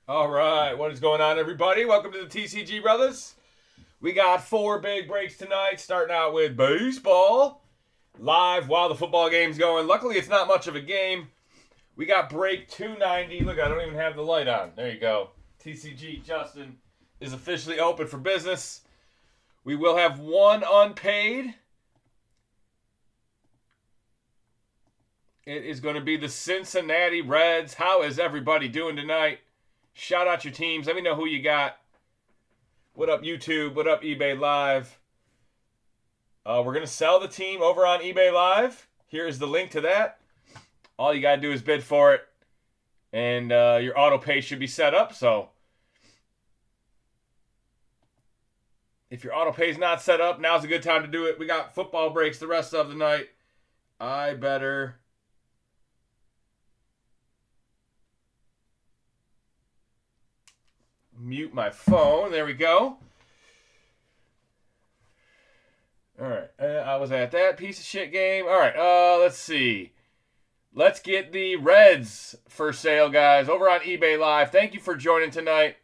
All right, what is going on, everybody? Welcome to the TCG Brothers. We got 4 big breaks tonight, starting out with baseball live while the football game's going. Luckily, it's not much of a game. We got break 290. Look, I don't even have the light on. There you go. TCG Justin is officially open for business. We will have one unpaid. It is going to be the Cincinnati Reds. How is everybody doing tonight? Shout out your teams. Let me know who you got. What up, YouTube? What up, eBay Live? We're going to sell the team over on eBay Live. Here is the link to that. All you got to do is bid for it. And your auto pay should be set up. So if your auto pay is not set up, now's a good time to do it. We got football breaks the rest of the night. I better mute my phone. There we go. All right. I was at that piece of shit game. All right. Let's see. Let's get the Reds for sale, guys, over on eBay Live. Thank you for joining tonight.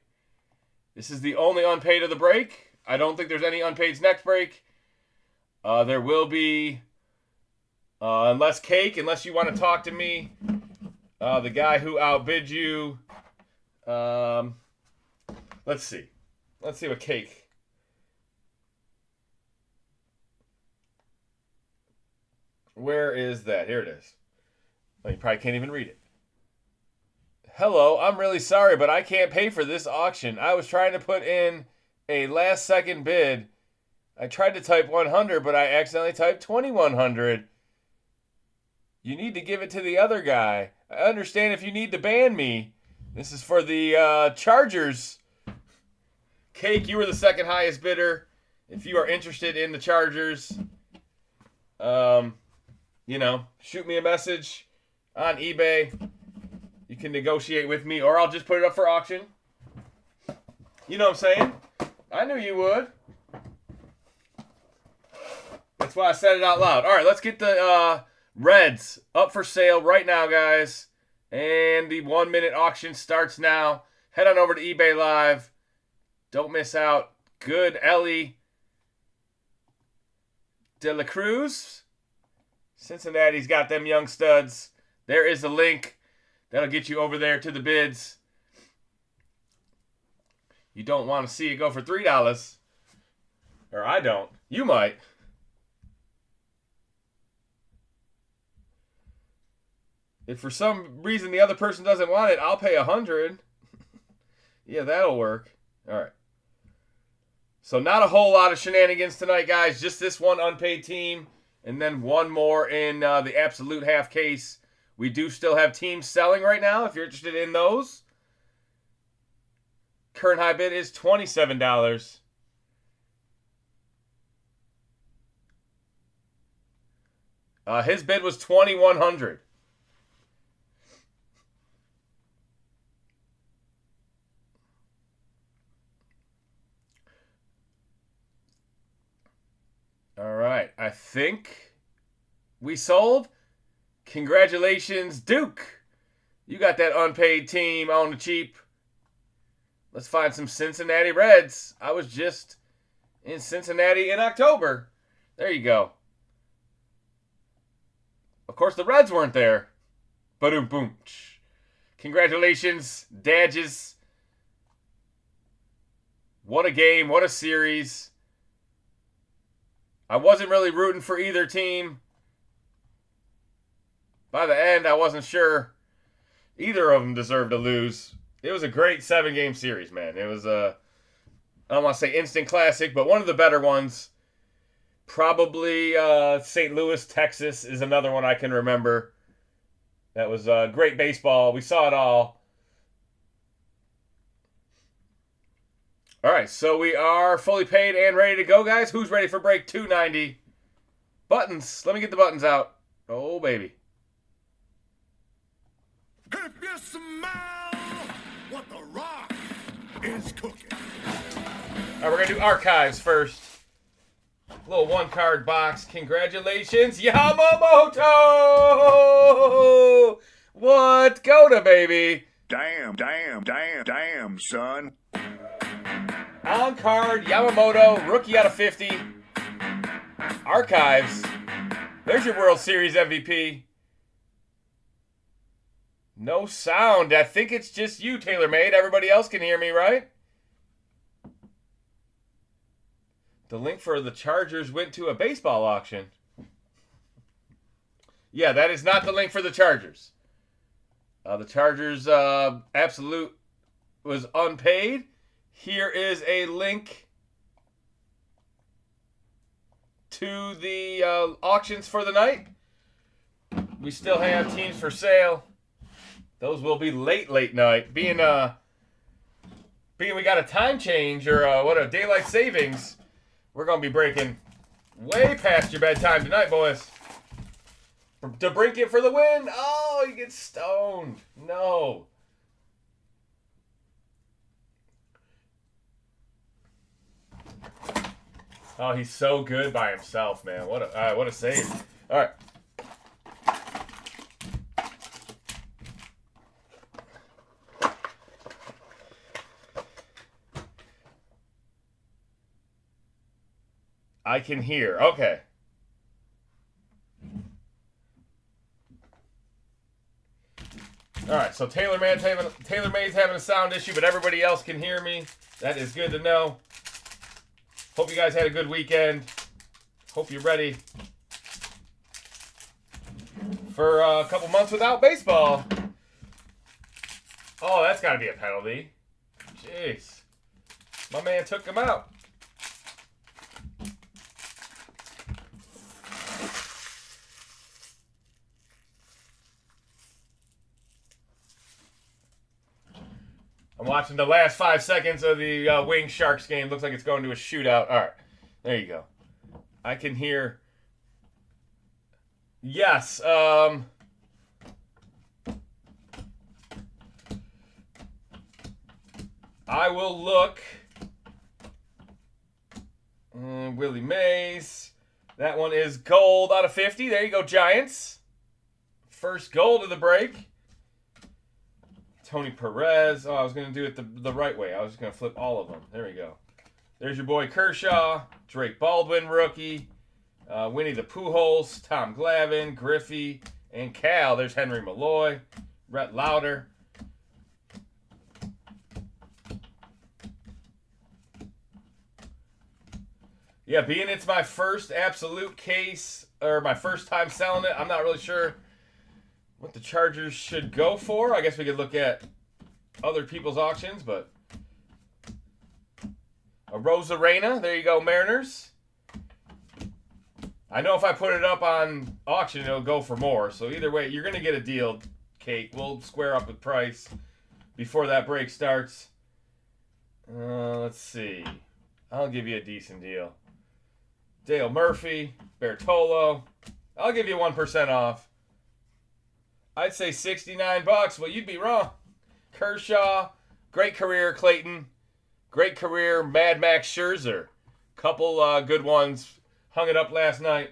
This is the only unpaid of the break. I don't think there's any unpaids next break. There will be, unless you want to talk to me, the guy who outbid you. Let's see. Let's see what Cake. Where is that? Here it is. Oh, you probably can't even read it. Hello, I'm really sorry, but I can't pay for this auction. I was trying to put in a last second bid. I tried to type 100, but I accidentally typed 2100. You need to give it to the other guy. I understand if you need to ban me. This is for the Chargers. Cake, you were the second highest bidder. If you are interested in the Chargers, shoot me a message on eBay. You can negotiate with me, or I'll just put it up for auction. You know what I'm saying? I knew you would. That's why I said it out loud. All right, let's get the Reds up for sale right now, guys. And the 1-minute auction starts now. Head on over to eBay Live. Don't miss out. Good Ellie De La Cruz. Cincinnati's got them young studs. There is the link. That'll get you over there to the bids. You don't want to see it go for $3. Or I don't. You might. If for some reason the other person doesn't want it, I'll pay $100. Yeah, that'll work. All right. So not a whole lot of shenanigans tonight, guys. Just this one unpaid team. And then one more in the absolute half case. We do still have teams selling right now if you're interested in those. Current high bid is $27. His bid was $2,100. All right, I think we sold. Congratulations, Duke. You got that unpaid team on the cheap. Let's find some Cincinnati Reds. I was just in Cincinnati in October. There you go. Of course, the Reds weren't there. Ba-doom, boom. Congratulations, Dadges. What a game. What a series. I wasn't really rooting for either team. By the end, I wasn't sure either of them deserved to lose. It was a great 7-game series, man. It was I don't want to say instant classic, but one of the better ones. Probably St. Louis, Texas is another one I can remember. That was great baseball. We saw it all. All right, so we are fully paid and ready to go, guys. Who's ready for break 290? Buttons. Let me get the buttons out. Oh, baby. If you smell what the rock is cooking. All right, we're going to do archives first. Little one-card box. Congratulations, Yamamoto! What? Go to, baby. Damn, son. On card, Yamamoto, rookie out of 50. Archives. There's your World Series MVP. No sound. I think it's just you, TaylorMade. Everybody else can hear me, right? The link for the Chargers went to a baseball auction. Yeah, that is not the link for the Chargers. The Chargers absolute was unpaid. Here is a link to the auctions for the night. We still have teams for sale. Those will be late night. Being we got a time change or a daylight savings, we're gonna be breaking way past your bedtime tonight, boys. To break it for the win. Oh, you get stoned. No. Oh, he's so good by himself, man. What a save. All right. I can hear. Okay. All right, so TaylorMade's having a sound issue, but everybody else can hear me. That is good to know. Hope you guys had a good weekend. Hope you're ready for a couple months without baseball. Oh, that's got to be a penalty. Jeez. My man took him out. I'm watching the last 5 seconds of the Wings Sharks game. Looks like it's going to a shootout. All right. There you go. I can hear. Yes. I will look. Willie Mays. That one is gold out of 50. There you go, Giants. First gold of the break. Tony Perez. Oh, I was going to do it the right way. I was just going to flip all of them. There we go. There's your boy Kershaw. Drake Baldwin, rookie. Winnie the Pooh-Holes. Tom Glavine. Griffey. And Cal. There's Henry Malloy. Rhett Lauder. Yeah, being it's my first absolute case, or my first time selling it, I'm not really sure what the Chargers should go for. I guess we could look at other people's auctions, but a Rosarena. There you go, Mariners. I know if I put it up on auction, it'll go for more. So either way, you're going to get a deal, Kate. We'll square up with price before that break starts. Let's see. I'll give you a decent deal. Dale Murphy, Bertolo. I'll give you 1% off. I'd say $69. Well, you'd be wrong. Kershaw, great career, Clayton. Great career, Mad Max Scherzer. Couple good ones. Hung it up last night.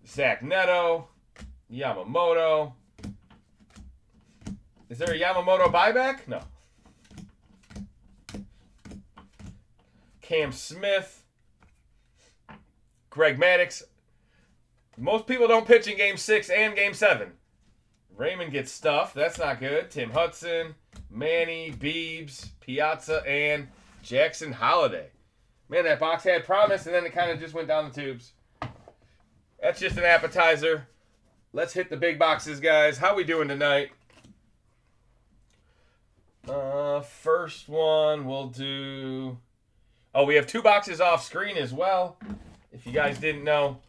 Zach Neto, Yamamoto. Is there a Yamamoto buyback? No. Cam Smith. Greg Maddux. Most people don't pitch in Game 6 and Game 7. Raymond gets stuffed. That's not good. Tim Hudson, Manny, Biebs, Piazza, and Jackson Holiday. Man, that box had promise, and then it kind of just went down the tubes. That's just an appetizer. Let's hit the big boxes, guys. How we doing tonight? First one we'll do... Oh, we have 2 boxes off screen as well. If you guys didn't know,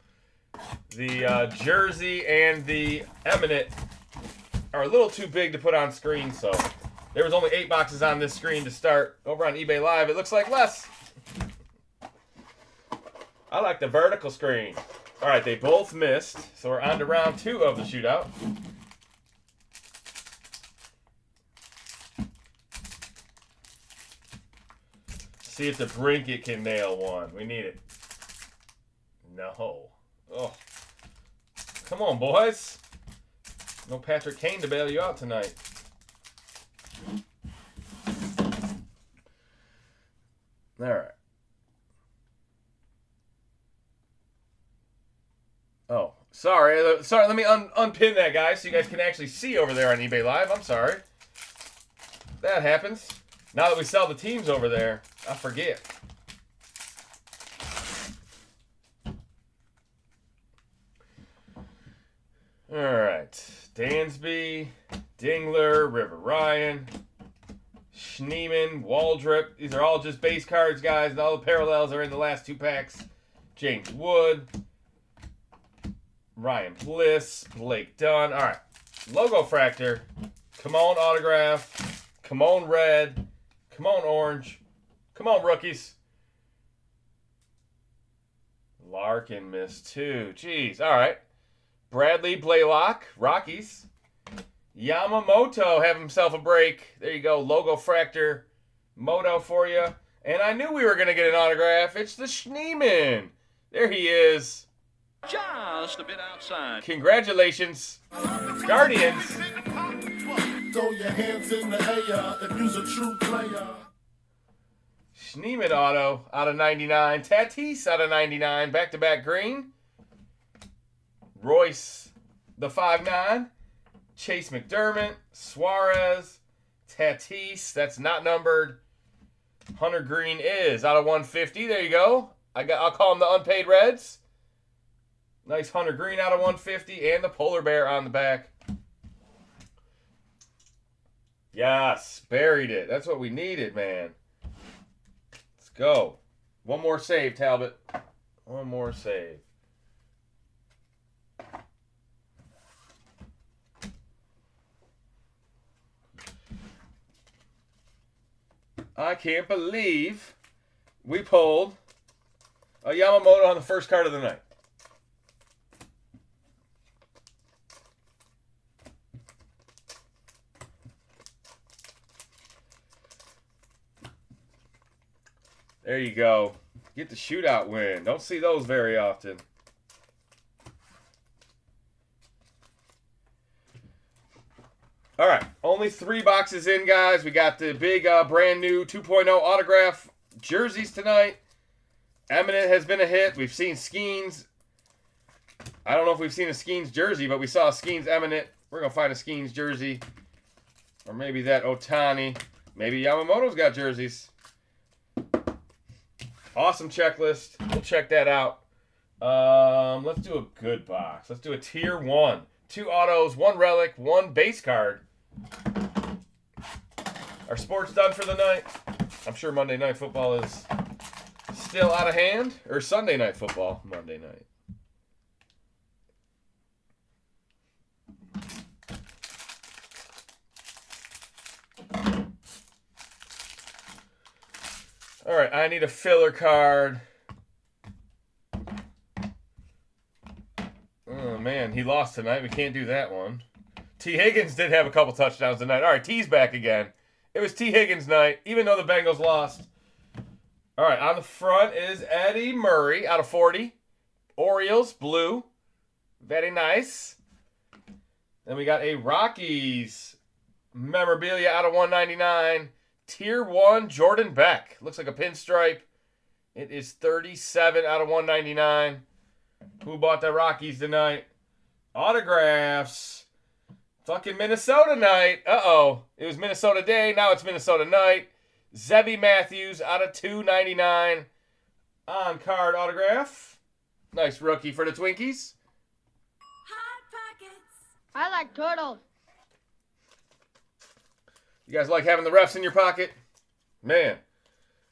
the jersey and the Eminent are a little too big to put on screen, so there was only 8 boxes on this screen to start. Over on eBay Live, it looks like less. I like the vertical screen. All right, they both missed, so we're on to round 2 of the shootout. See if the Brinket can nail one. We need it. No. Oh. Come on, boys. No Patrick Kane to bail you out tonight. All right. Oh, sorry. Let me unpin that, guys, so you guys can actually see over there on eBay Live. I'm sorry. That happens. Now that we sell the teams over there, I forget. All right. Dansby, Dingler, River Ryan, Schneeman, Waldrop. These are all just base cards, guys, and all the parallels are in the last 2 packs. James Wood, Ryan Bliss, Blake Dunn. All right. Logo Fractor. Come on, autograph. Come on, red. Come on, orange. Come on, rookies. Larkin missed 2. Jeez. All right. Bradley Blaylock, Rockies. Yamamoto have himself a break. There you go. Logo Fractor Moto for you. And I knew we were going to get an autograph. It's the Schneeman. There he is. Just a bit outside. Congratulations, Guardians. Throw your hands in the air if you's a true player. Schneeman auto out of 99. Tatis out of 99. Back-to-back green. Royce, the 5'9". Chase McDermott. Suarez. Tatis. That's not numbered. Hunter Green is out of 150. There you go. I'll call them the unpaid Reds. Nice Hunter Green out of 150. And the polar bear on the back. Yes. Buried it. That's what we needed, man. Let's go. One more save, Talbot. One more save. I can't believe we pulled a Yamamoto on the first card of the night. There you go. Get the shootout win. Don't see those very often. All right, only 3 boxes in, guys. We got the big brand new 2.0 autograph jerseys tonight. Eminent has been a hit. We've seen Skeens. I don't know if we've seen a Skeens jersey, but we saw a Skeens Eminent. We're going to find a Skeens jersey. Or maybe that Otani. Maybe Yamamoto's got jerseys. Awesome checklist. We'll check that out. Let's do a good box. Let's do a tier 1. 2 autos, 1 relic, 1 base card. Our sports done for the night. I'm sure Monday Night Football is still out of hand. Or Sunday Night Football. Monday night. All right, I need a filler card. Oh, man, he lost tonight. We can't do that one. T. Higgins did have a couple touchdowns tonight. All right, T's back again. It was T. Higgins' night, even though the Bengals lost. All right, on the front is Eddie Murray out of 40. Orioles, blue. Very nice. Then we got a Rockies memorabilia out of 199. Tier 1, Jordan Beck. Looks like a pinstripe. It is 37 out of 199. Who bought the Rockies tonight? Autographs. Fucking Minnesota night. Uh-oh. It was Minnesota day. Now it's Minnesota night. Zevy Matthews out of 299. On-card autograph. Nice rookie for the Twinkies. Hot Pockets. I like turtles. You guys like having the refs in your pocket? Man,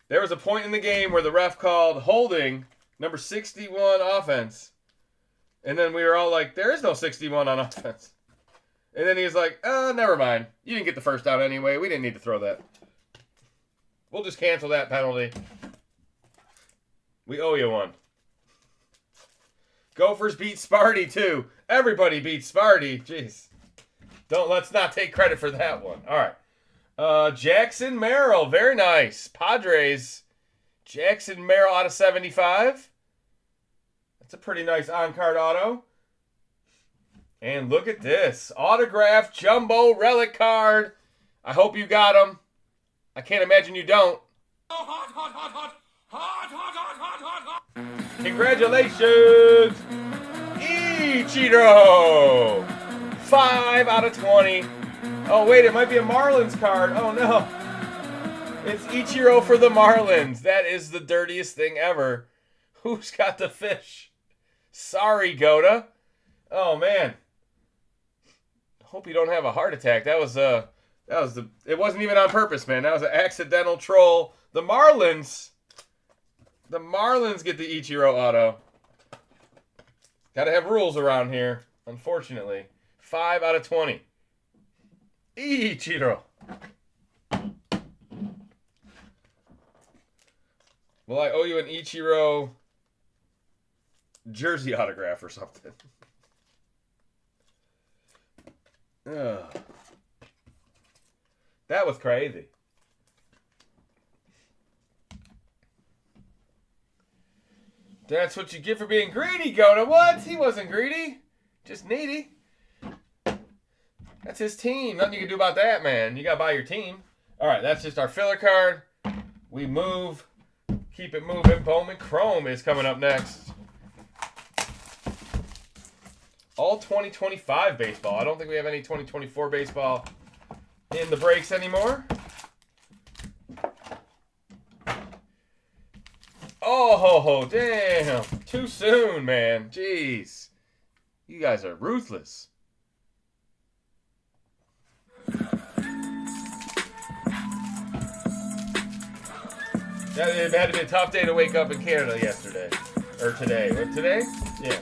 there was a point in the game where the ref called holding number 61 offense. And then we were all like, there is no 61 on offense. And then he was like, never mind. You didn't get the first down anyway. We didn't need to throw that. We'll just cancel that penalty. We owe you one. Gophers beat Sparty, too. Everybody beats Sparty. Jeez. Let's not take credit for that one. All right. Jackson Merrill. Very nice. Padres. Jackson Merrill out of 75. That's a pretty nice on-card auto. And look at this. Autographed jumbo relic card. I hope you got them. I can't imagine you don't. Oh, hot, hot, hot, hot. Congratulations, Ichiro! 5 out of 20. Oh, wait, it might be a Marlins card. Oh, no. It's Ichiro for the Marlins. That is the dirtiest thing ever. Who's got the fish? Sorry, Goda. Oh, man. Hope you don't have a heart attack. It wasn't even on purpose, man. That was an accidental troll. The Marlins get the Ichiro auto. Gotta have rules around here, unfortunately. 5 out of 20. Ichiro. Well, I owe you an Ichiro jersey autograph or something. Ugh. That was crazy. That's what you get for being greedy, Goda. What? He wasn't greedy. Just needy. That's his team. Nothing you can do about that, man. You got to buy your team. All right, that's just our filler card. We move. Keep it moving. Bowman Chrome is coming up next. All 2025 baseball. I don't think we have any 2024 baseball in the breaks anymore. Oh, damn. Too soon, man. Jeez. You guys are ruthless. It had to be a tough day to wake up in Canada yesterday. Or today. What, today? Yeah.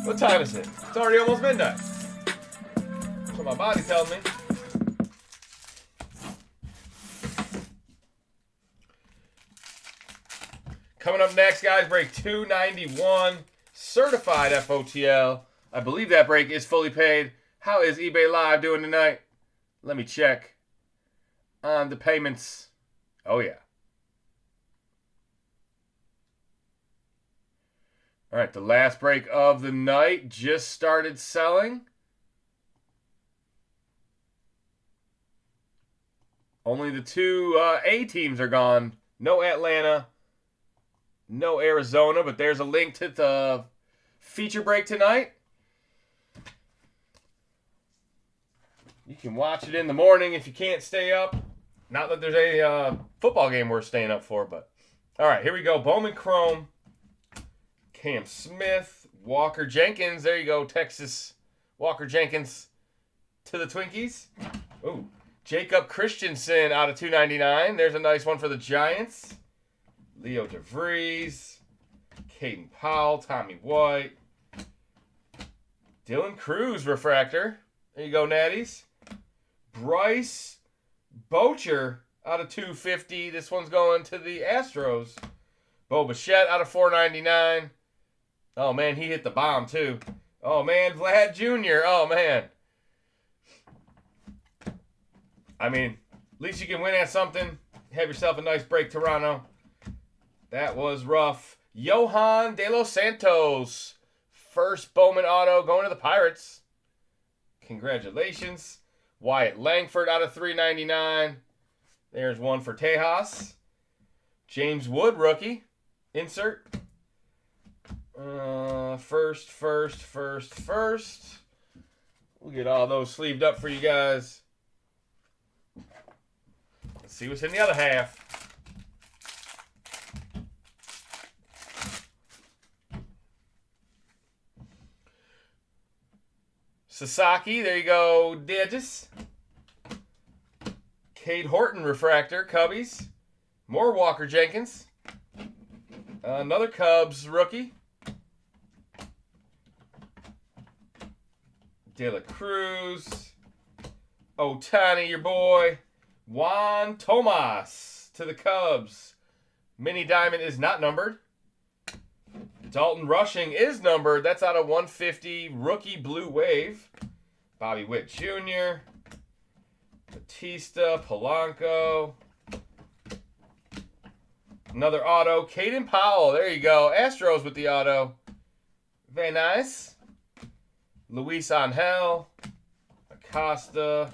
What time is it? It's already almost midnight. That's what my body tells me. Coming up next, guys, break 291. Certified FOTL. I believe that break is fully paid. How is eBay Live doing tonight? Let me check on the payments. Oh, yeah. All right, the last break of the night just started selling. Only the two A teams are gone. No Atlanta, no Arizona, but there's a link to the feature break tonight. You can watch it in the morning if you can't stay up. Not that there's a football game worth staying up for, but... All right, here we go. Bowman Chrome. Cam Smith. Walker Jenkins. There you go, Texas. Walker Jenkins to the Twinkies. Ooh. Jacob Christensen out of 299. There's a nice one for the Giants. Leo DeVries. Caden Powell. Tommy White. Dylan Cruz refractor. There you go, Natties. Bryce Boucher out of 250. This one's going to the Astros. Bo Bichette out of 499. Oh, man, he hit the bomb, too. Oh, man, Vlad Jr. Oh, man. I mean, at least you can win at something. Have yourself a nice break, Toronto. That was rough. Johan De Los Santos. First Bowman auto going to the Pirates. Congratulations. Wyatt Langford out of 399. There's one for Tejas. James Wood, rookie. Insert. First. We'll get all those sleeved up for you guys. Let's see what's in the other half. Sasaki, there you go, Digis. Cade Horton refractor, Cubbies. More Walker Jenkins. Another Cubs rookie. De La Cruz. Ohtani, your boy. Juan Tomas to the Cubs. Mini Diamond is not numbered. Dalton Rushing is numbered. That's out of 150. Rookie Blue Wave. Bobby Witt Jr. Batista. Polanco. Another auto. Caden Powell. There you go. Astros with the auto. Very nice. Luis Angel. Acosta.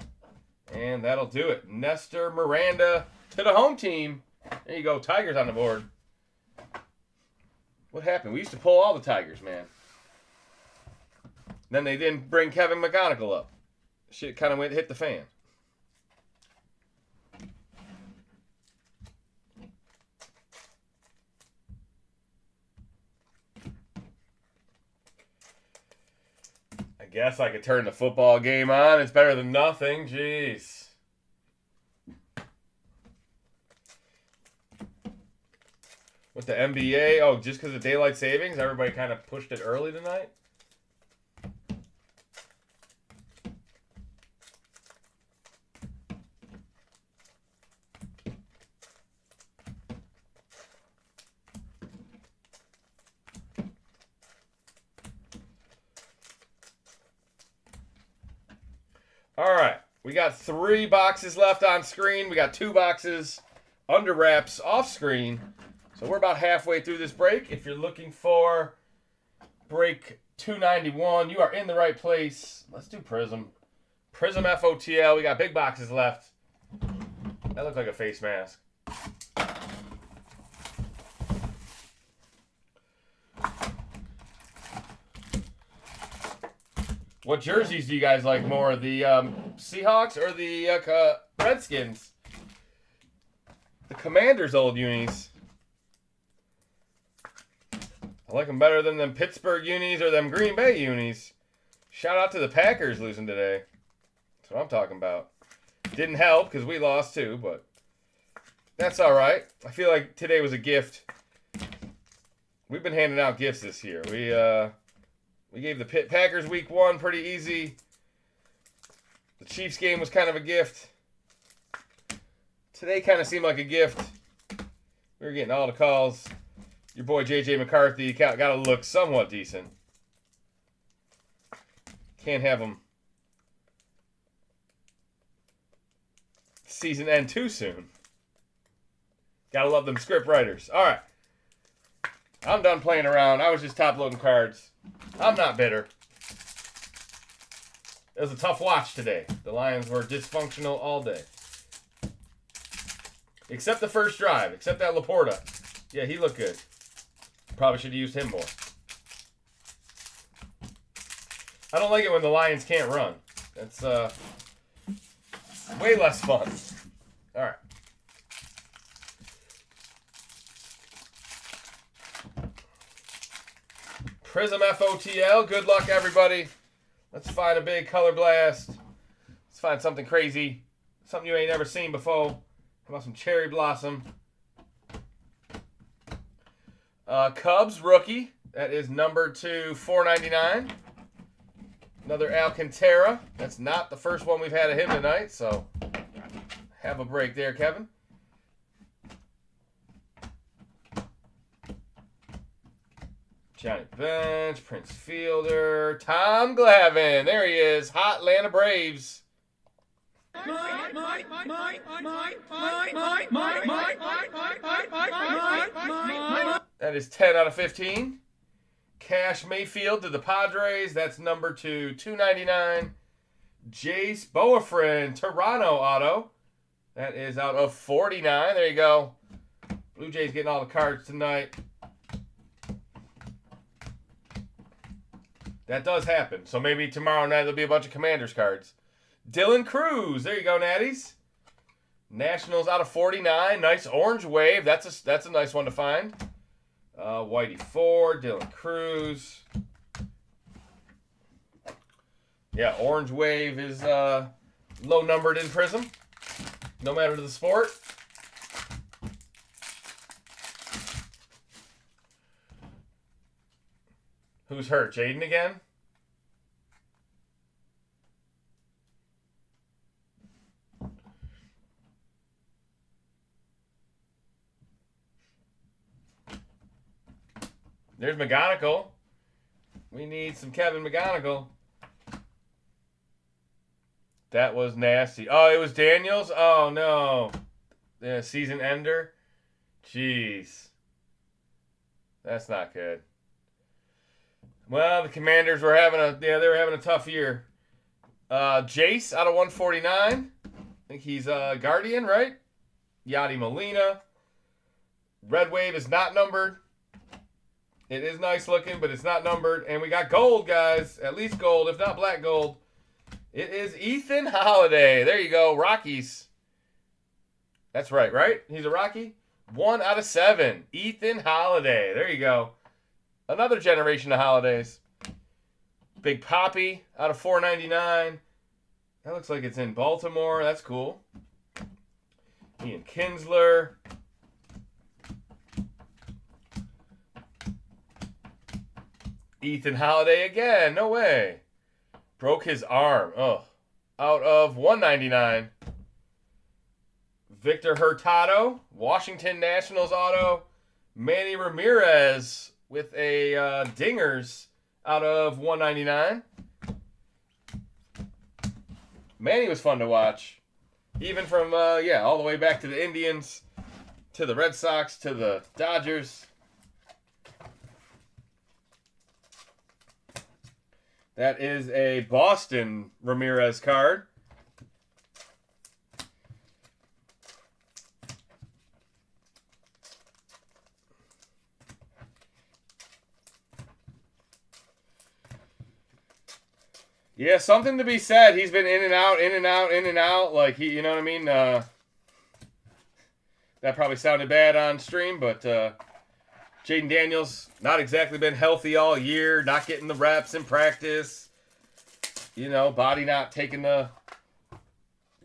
And that'll do it. Nestor Miranda to the home team. There you go. Tigers on the board. What happened? We used to pull all the Tigers, man. Then they didn't bring Kevin McGonigal up. Shit kind of hit the fan. I guess I could turn the football game on. It's better than nothing. Jeez. With the NBA, oh, just because of daylight savings, everybody kind of pushed it early tonight. All right, we got 3 boxes left on screen. We got 2 boxes under wraps off screen. So we're about halfway through this break. If you're looking for break 291, you are in the right place. Let's do Prism. Prism FOTL. We got big boxes left. That looked like a face mask. What jerseys do you guys like more? The Seahawks or the Redskins? The Commanders' old unis. I like them better than them Pittsburgh unis or them Green Bay unis. Shout out to the Packers losing today. That's what I'm talking about. Didn't help because we lost too, but that's all right. I feel like today was a gift. We've been handing out gifts this year. We gave the Packers week 1 pretty easy. The Chiefs game was kind of a gift. Today kind of seemed like a gift. We were getting all the calls. Your boy J.J. McCarthy got to look somewhat decent. Can't have him season end too soon. Gotta love them script writers. All right. I'm done playing around. I was just top loading cards. I'm not bitter. It was a tough watch today. The Lions were dysfunctional all day. Except the first drive. Except that Laporta. Yeah, he looked good. Probably should have used him more. I don't like it when the Lions can't run. That's way less fun. All right. Prism FOTL. Good luck, everybody. Let's find a big color blast. Let's find something crazy. Something you ain't never seen before. How about some cherry blossom? Cubs rookie. That is number 2, $4.99. Another Alcantara. That's not the first one we've had of him tonight, so have a break there, Kevin. Johnny Bench, Prince Fielder, Tom Glavine. There he is. Hot Atlanta Braves. That is 10 out of 15. Cash Mayfield to the Padres. That's number 2, $2.99. Jace Boafrin, Toronto auto. That is out of 49. There you go. Blue Jays getting all the cards tonight. That does happen. So maybe tomorrow night there'll be a bunch of Commanders cards. Dylan Cruz. There you go, Natties. Nationals out of 49. Nice orange wave. That's a nice one to find. Whitey 4. Dylan Cruz. Yeah, orange wave is low numbered in Prism. No matter the sport. Who's hurt? Jaden again? There's McGonigal. We need some Kevin McGonigal. That was nasty. Oh, it was Daniels? Oh, no. The season ender? Jeez. That's not good. Well, the Commanders were having they were having a tough year. Jace out of 149. I think he's Guardian, right? Yadi Molina. Red Wave is not numbered. It is nice looking, but it's not numbered. And we got gold, guys. At least gold, if not black gold. It is Ethan Holiday. There you go. Rockies. That's right, right? He's a Rocky? 1 out of 7. Ethan Holiday. There you go. Another generation of Holidays. Big Poppy out of 499. That looks like it's in Baltimore. That's cool. Ian Kinsler. Ethan Holiday again. No way. Broke his arm. Oh. Out of 199. Victor Hurtado. Washington Nationals auto. Manny Ramirez with a dingers out of 199. Manny was fun to watch. Even from, all the way back to the Indians, to the Red Sox, to the Dodgers. That is a Boston Ramirez card. Yeah, something to be said. He's been in and out, in and out, in and out. Like, you know what I mean? That probably sounded bad on stream, but Jaden Daniels, not exactly been healthy all year, not getting the reps in practice. You know, body not taking the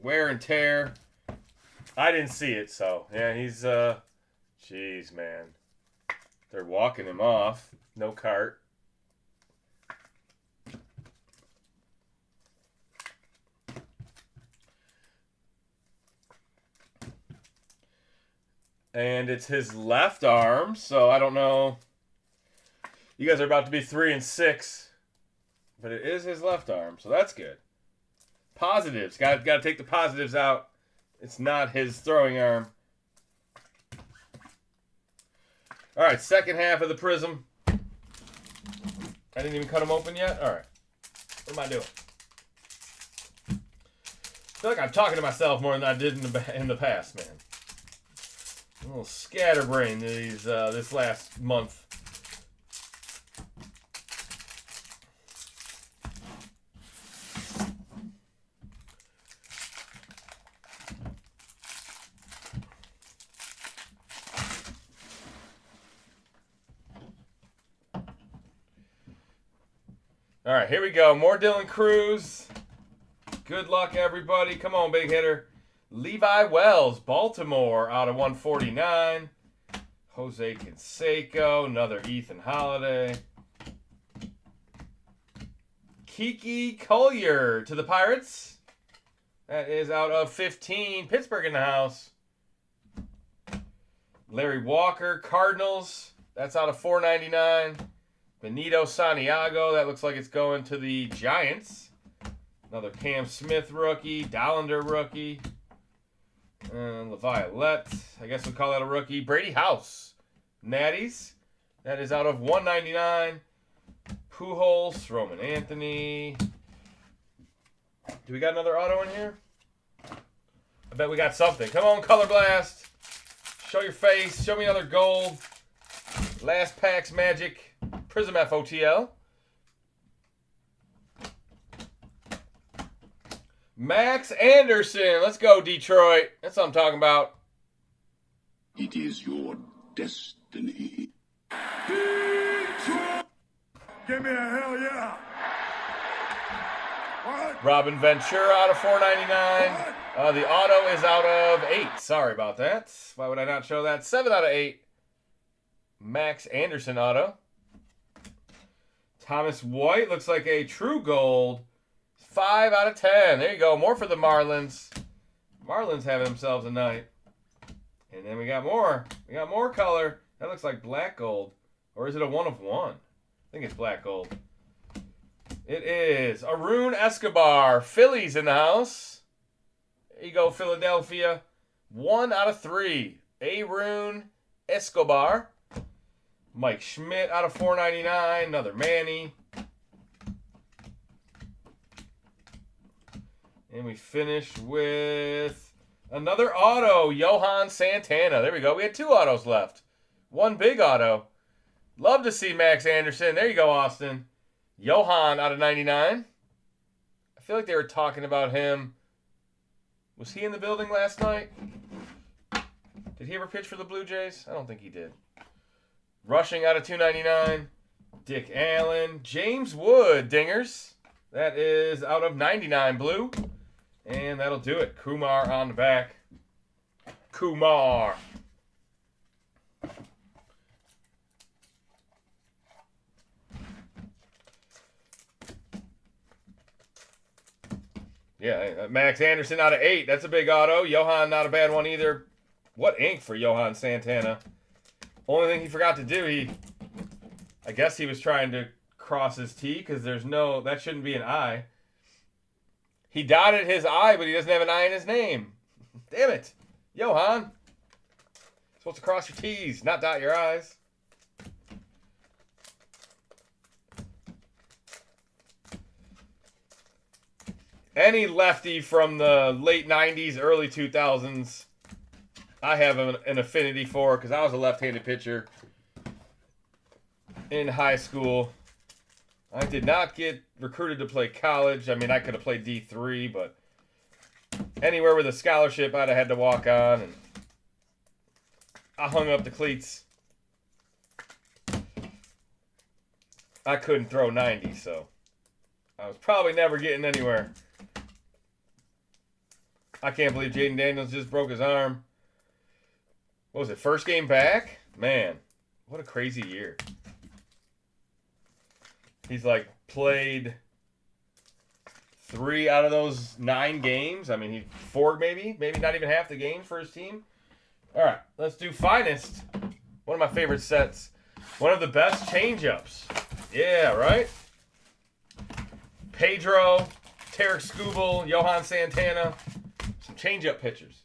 wear and tear. I didn't see it, so, yeah, he's, jeez, man. They're walking him off. No cart. And it's his left arm, so I don't know. You guys are about to be 3 and 6, but it is his left arm, so that's good. Positives, got to take the positives out. It's not his throwing arm. All right, second half of the Prism. I didn't even cut them open yet. All right, what am I doing? I feel like I'm talking to myself more than I did in the past, man. A little scatterbrained these this last month. All right, here we go. More Dylan Cruz. Good luck, everybody. Come on, big hitter. Levi Wells, Baltimore, out of 149. Jose Canseco, another Ethan Holiday. Kiki Collier to the Pirates. That is out of 15. Pittsburgh in the house. Larry Walker, Cardinals. That's out of 499. Benito Santiago. That looks like it's going to the Giants. Another Cam Smith rookie. Dollander rookie. LaViolette, I guess we'll call that a rookie. Brady House, Natties. That is out of 199. Pujols, Roman Anthony. Do we got another auto in here? I bet we got something. Come on, Color Blast. Show your face. Show me another gold. Last Packs Magic. Prism FOTL. Max Anderson. Let's go, Detroit. That's what I'm talking about. It is your destiny. Give me a hell yeah. What? Robin Ventura out of 499. The auto is out of 8. Sorry about that. Why would I not show that? 7 out of 8. Max Anderson auto. Thomas White looks like a true gold. 5 out of 10. There you go. More for the Marlins. Marlins have themselves a night. And then we got more. We got more color. That looks like black gold. Or is it a 1 of 1? I think it's black gold. It is Arun Escobar. Phillies in the house. There you go, Philadelphia. 1 out of 3. Arun Escobar. Mike Schmidt out of 499. Another Manny. And we finish with another auto, Johan Santana. There we go. We had 2 autos left. One big auto. Love to see Max Anderson. There you go, Austin. Johan out of 99. I feel like they were talking about him. Was he in the building last night? Did he ever pitch for the Blue Jays? I don't think he did. Rushing out of 299. Dick Allen. James Wood, dingers. That is out of 99 blue. And that'll do it. Kumar on the back. Kumar. Yeah, Max Anderson out of 8. That's a big auto. Johan, not a bad one either. What ink for Johan Santana. Only thing he forgot to do, I guess he was trying to cross his T because that shouldn't be an I. He dotted his I, but he doesn't have an I in his name. Damn it. Johan. You're supposed to cross your T's, not dot your I's. Any lefty from the late 90s, early 2000s, I have an affinity for because I was a left-handed pitcher in high school. I did not get recruited to play college. I mean, I could have played D3, but anywhere with a scholarship, I'd have had to walk on, and I hung up the cleats. I couldn't throw 90, so I was probably never getting anywhere. I can't believe Jaden Daniels just broke his arm. What was it, first game back? Man, what a crazy year. He's like played 3 out of those 9 games. I mean, 4 maybe not even half the games for his team. All right, let's do Finest. One of my favorite sets. One of the best changeups. Yeah, right? Pedro, Tarek Skubal, Johan Santana. Some changeup pitchers.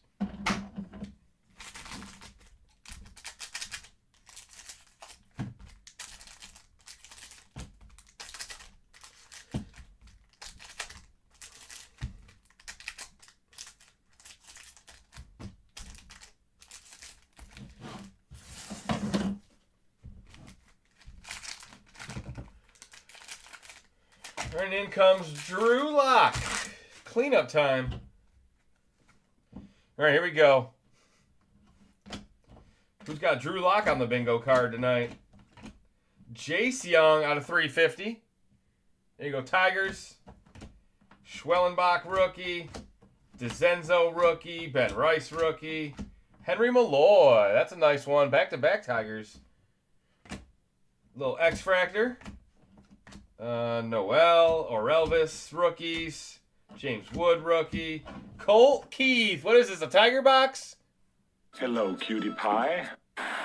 And in comes Drew Lock. Cleanup time. All right, here we go. Who's got Drew Lock on the bingo card tonight? Jace Young out of 350. There you go, Tigers. Schwellenbach rookie. DeZenzo rookie. Ben Rice rookie. Henry Malloy. That's a nice one. Back-to-back Tigers. Little X-Fractor. Noel, Orelvis rookies. James Wood rookie. Colt Keith. What is this, a Tiger box? Hello, cutie pie.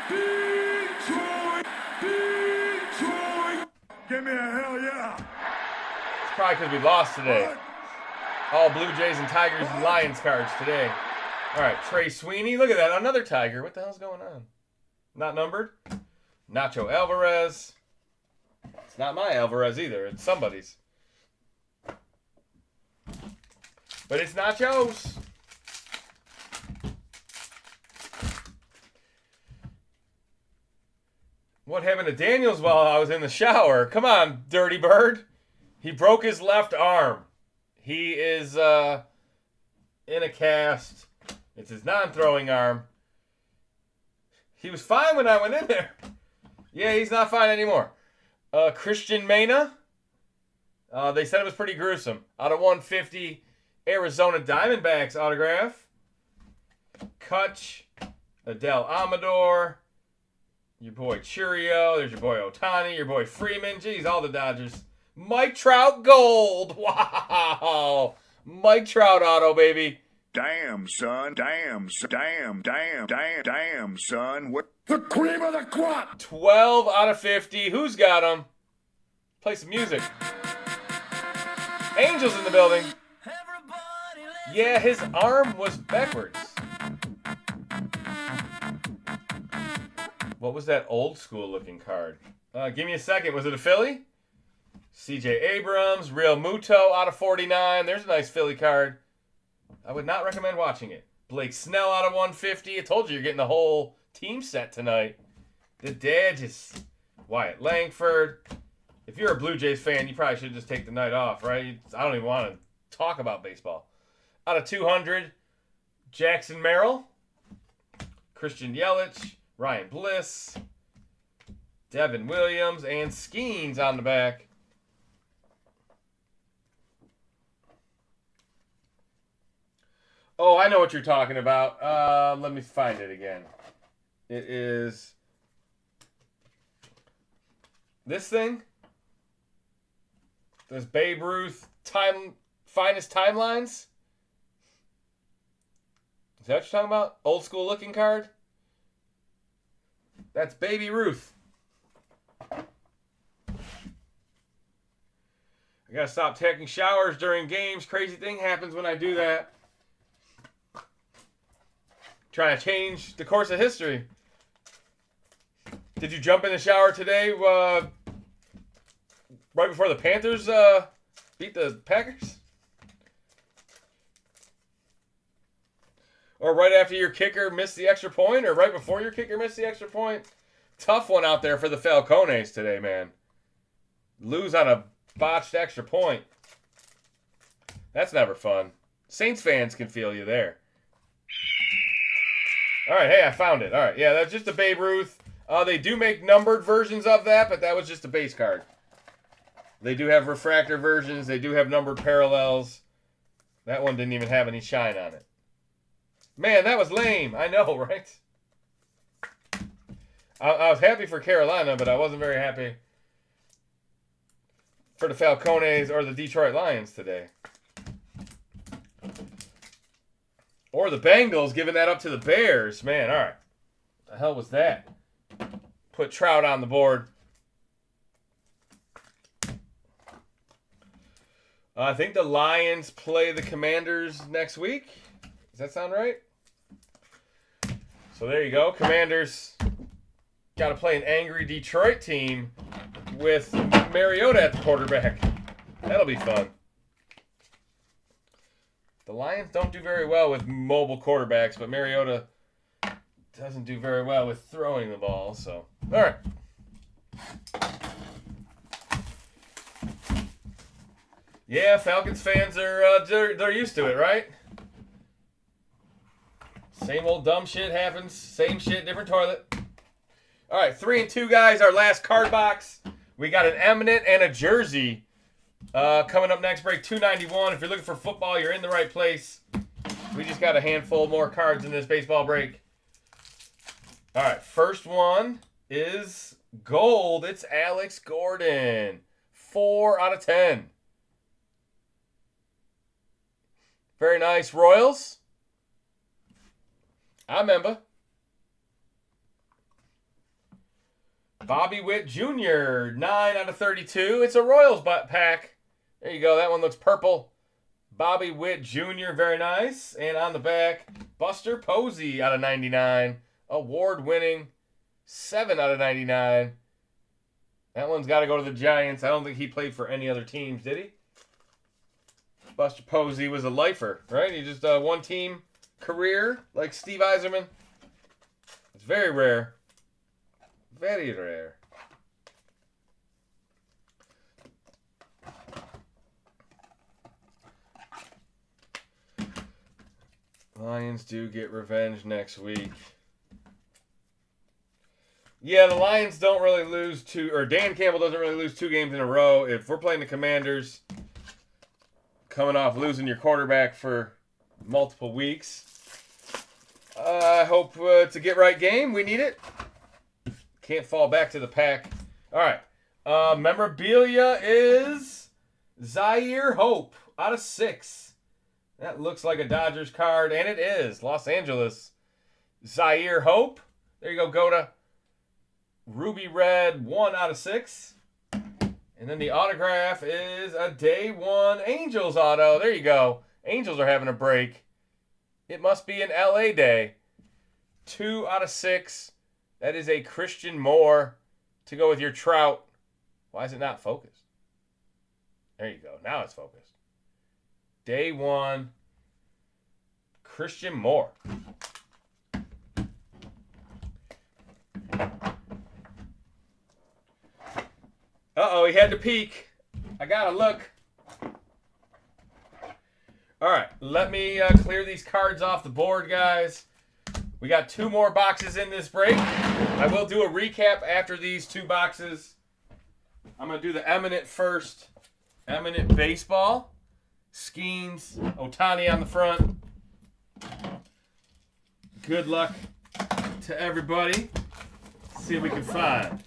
Detroit! Detroit! Give me a hell yeah! It's probably because we lost today. What? All Blue Jays and Tigers and Lions cards today. All right, Trey Sweeney. Look at that, another Tiger. What the hell's going on? Not numbered. Nacho Alvarez. It's not my Alvarez either. It's somebody's. But it's Nacho's. What happened to Daniels while I was in the shower? Come on, Dirty Bird. He broke his left arm. He is in a cast. It's his non-throwing arm. He was fine when I went in there. Yeah, he's not fine anymore. Christian Mena. They said it was pretty gruesome. Out of 150, Arizona Diamondbacks autograph. Kutch. Adele Amador. Your boy Churio. There's your boy Ohtani. Your boy Freeman. Jeez, all the Dodgers. Mike Trout gold. Wow. Mike Trout auto, baby. Damn, son. Damn, son. What? The cream of the crop! 12 out of 50. Who's got them? Play some music. Angels in the building. Yeah, his arm was backwards. What was that old school looking card? Give me a second. Was it a Philly? CJ Abrams, Real Muto out of 49. There's a nice Philly card. I would not recommend watching it. Blake Snell out of 150. I told you you're getting the whole team set tonight. The Dodgers. Wyatt Langford. If you're a Blue Jays fan, you probably should just take the night off, right? I don't even want to talk about baseball. Out of 200, Jackson Merrill, Christian Yelich, Ryan Bliss, Devin Williams, and Skeens on the back. Oh, I know what you're talking about. Let me find it again. It is this thing. This Babe Ruth finest timelines. Is that what you're talking about? Old school looking card? That's Baby Ruth. I gotta stop taking showers during games. Crazy thing happens when I do that. Trying to change the course of history. Did you jump in the shower today right before the Panthers beat the Packers? Or right after your kicker missed the extra point? Or right before your kicker missed the extra point? Tough one out there for the Falcones today, man. Lose on a botched extra point. That's never fun. Saints fans can feel you there. All right, hey, I found it. All right, yeah, that's just a Babe Ruth. They do make numbered versions of that, but that was just a base card. They do have refractor versions. They do have numbered parallels. That one didn't even have any shine on it. Man, that was lame. I know, right? I was happy for Carolina, but I wasn't very happy for the Falcones or the Detroit Lions today. Or the Bengals giving that up to the Bears. Man, all right. What the hell was that? Put Trout on the board. I think the Lions play the Commanders next week. Does that sound right? So there you go. Commanders got to play an angry Detroit team with Mariota at the quarterback. That'll be fun. The Lions don't do very well with mobile quarterbacks, but Mariota doesn't do very well with throwing the ball. So, all right. Yeah, Falcons fans are they're used to it, right? Same old dumb shit happens. Same shit, different toilet. All right, 3 and 2 guys. Our last card box. We got an eminent and a jersey. Coming up next break, $2.91. If you're looking for football, you're in the right place. We just got a handful more cards in this baseball break. All right, first one is gold. It's Alex Gordon. 4 out of 10. Very nice. Royals. I remember. Bobby Witt Jr., 9 out of 32. It's a Royals pack. There you go. That one looks purple. Bobby Witt Jr., very nice. And on the back, Buster Posey out of 99. Award-winning, 7 out of 99. That one's got to go to the Giants. I don't think he played for any other teams, did he? Buster Posey was a lifer, right? He just one-team career like Steve Yzerman. It's very rare. Very rare. Lions do get revenge next week. Yeah, the Lions don't really lose Dan Campbell doesn't really lose 2 games in a row. If we're playing the Commanders, coming off losing your quarterback for multiple weeks, I hope it's a get-right game. We need it. Can't fall back to the pack. All right. Memorabilia is Zaire Hope out of 6. That looks like a Dodgers card, and it is. Los Angeles. Zaire Hope. There you go, Goda. Ruby Red, 1 out of 6. And then the autograph is a Day 1 Angels auto. There you go. Angels are having a break. It must be an LA day. 2 out of 6. That is a Christian Moore to go with your Trout. Why is it not focused? There you go. Now it's focused. Day 1, Christian Moore. Uh-oh, he had to peek. I gotta look. All right, let me clear these cards off the board, guys. We got 2 more boxes in this break. I will do a recap after these 2 boxes. I'm going to do the Eminent first. Eminent Baseball. Skeens. Ohtani on the front. Good luck to everybody. Let's see what we can find.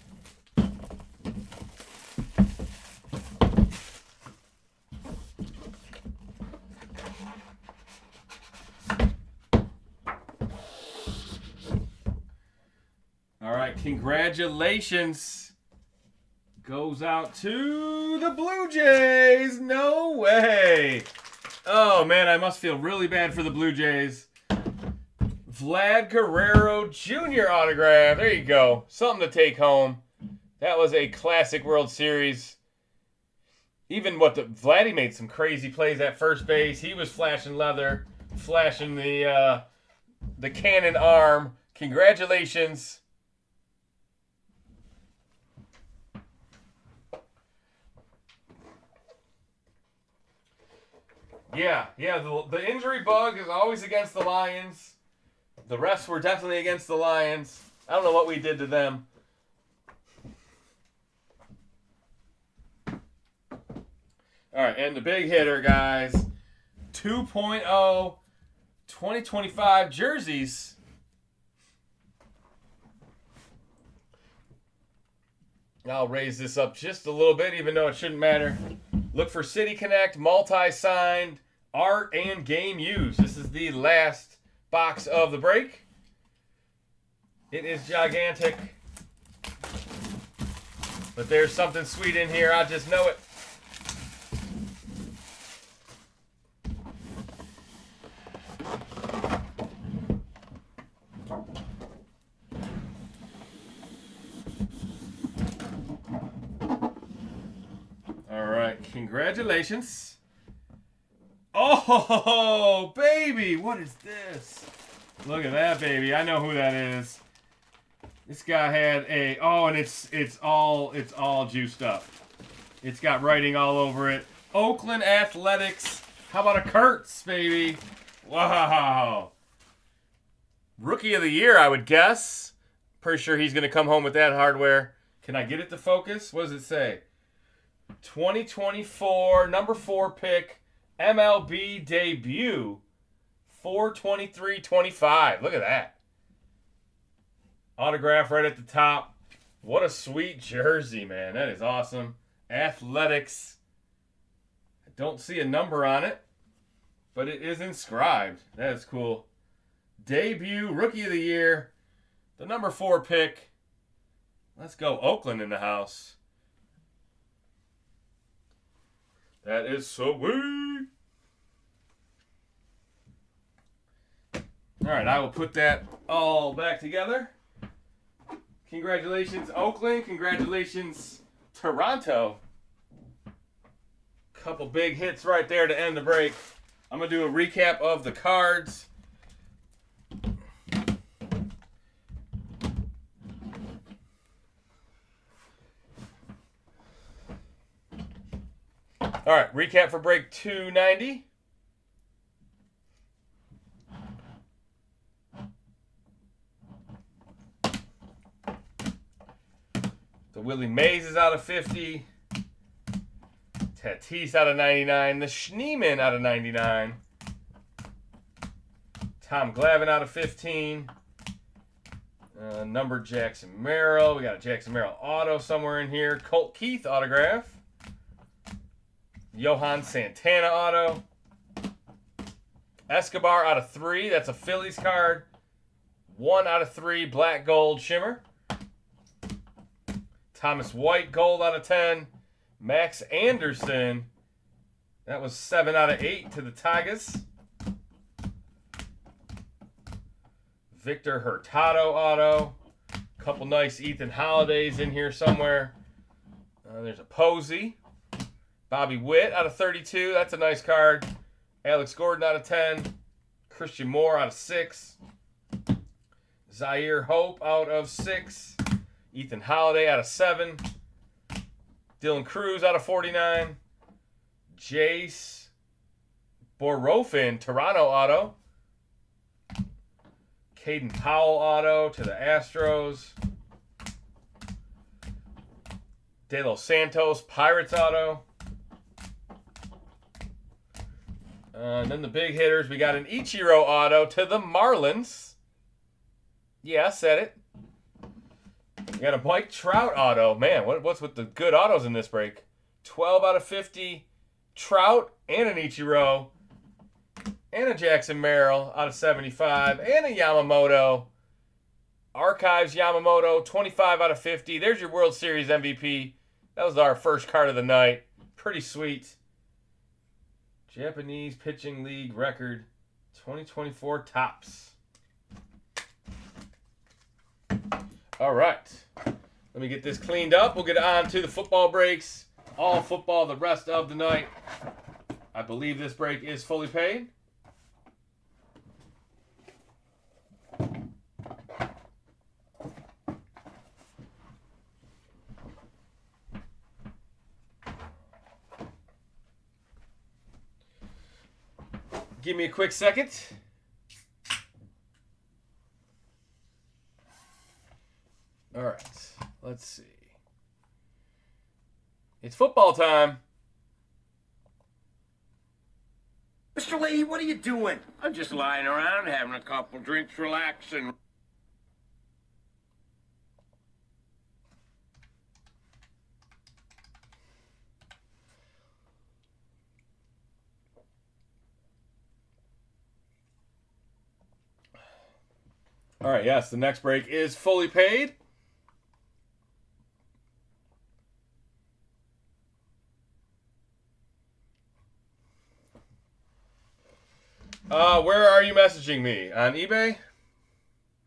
All right, congratulations goes out to the Blue Jays. No way. Oh, man, I must feel really bad for the Blue Jays. Vlad Guerrero Jr. autograph. There you go. Something to take home. That was a classic World Series. Even Vladdy made some crazy plays at first base. He was flashing leather, flashing the cannon arm. Congratulations. Yeah, the injury bug is always against the Lions. The refs were definitely against the Lions. I don't know what we did to them. All right, and the big hitter, guys. 2.0 2025 jerseys. I'll raise this up just a little bit, even though it shouldn't matter. Look for City Connect, multi-signed, art, and game use. This is the last box of the break. It is gigantic. But there's something sweet in here. I just know it. Congratulations. Oh, baby. What is this? Look at that, baby. I know who that is. This guy had a... Oh, and it's all juiced up. It's got writing all over it. Oakland Athletics. How about a Kurtz, baby? Wow. Rookie of the year, I would guess. Pretty sure he's going to come home with that hardware. Can I get it to focus? What does it say? 2024 number 4 pick MLB debut 4/23/25. Look at that. Autograph right at the top. What a sweet jersey, man. That is awesome. Athletics. I don't see a number on it, but it is inscribed. That is cool. Debut rookie of the year. The number 4 pick. Let's go Oakland in the house. That is so sweet. All right, I will put that all back together. Congratulations, Oakland. Congratulations, Toronto. Couple big hits right there to end the break. I'm going to do a recap of the cards. All right, recap for break 290. The Willie Mays is out of 50. Tatis out of 99. The Schneeman out of 99. Tom Glavine out of 15. Numbered Jackson Merrill. We got a Jackson Merrill auto somewhere in here. Colt Keith autograph. Johan Santana auto. Escobar out of 3. That's a Phillies card. 1 out of 3 black gold shimmer. Thomas White gold out of 10. Max Anderson. That was 7 out of 8 to the Tigers. Victor Hurtado auto. Couple nice Ethan Holidays in here somewhere. There's a Posey. Bobby Witt out of 32. That's a nice card. Alex Gordon out of 10. Christian Moore out of 6. Zaire Hope out of 6. Ethan Holiday out of 7. Dylan Cruz out of 49. Jace Borofin, Toronto auto. Caden Powell auto to the Astros. De Los Santos, Pirates auto. And then the big hitters, we got an Ichiro auto to the Marlins. Yeah, I said it. We got a Mike Trout auto. Man, what's with the good autos in this break? 12 out of 50 Trout and an Ichiro. And a Jackson Merrill out of 75. And a Yamamoto. Archives Yamamoto, 25 out of 50. There's your World Series MVP. That was our first card of the night. Pretty sweet. Japanese Pitching League record 2024 tops. All right. Let me get this cleaned up. We'll get on to the football breaks. All football the rest of the night. I believe this break is fully paid. Give me a quick second. All right, let's see. It's football time. Mr. Leahy, what are you doing? I'm just lying around, having a couple drinks, relaxing. All right, yes, the next break is fully paid. Where are you messaging me? On eBay?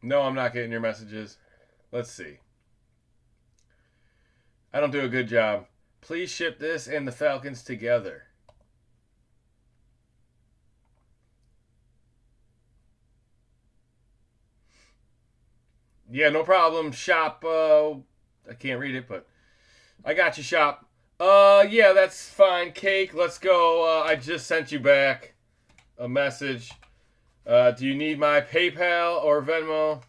No, I'm not getting your messages. Let's see. I don't do a good job. Please ship this and the Falcons together. Yeah, no problem. Shop, I can't read it, but I got you, shop. Yeah, that's fine. Cake, let's go. I just sent you back a message. Do you need my PayPal or Venmo?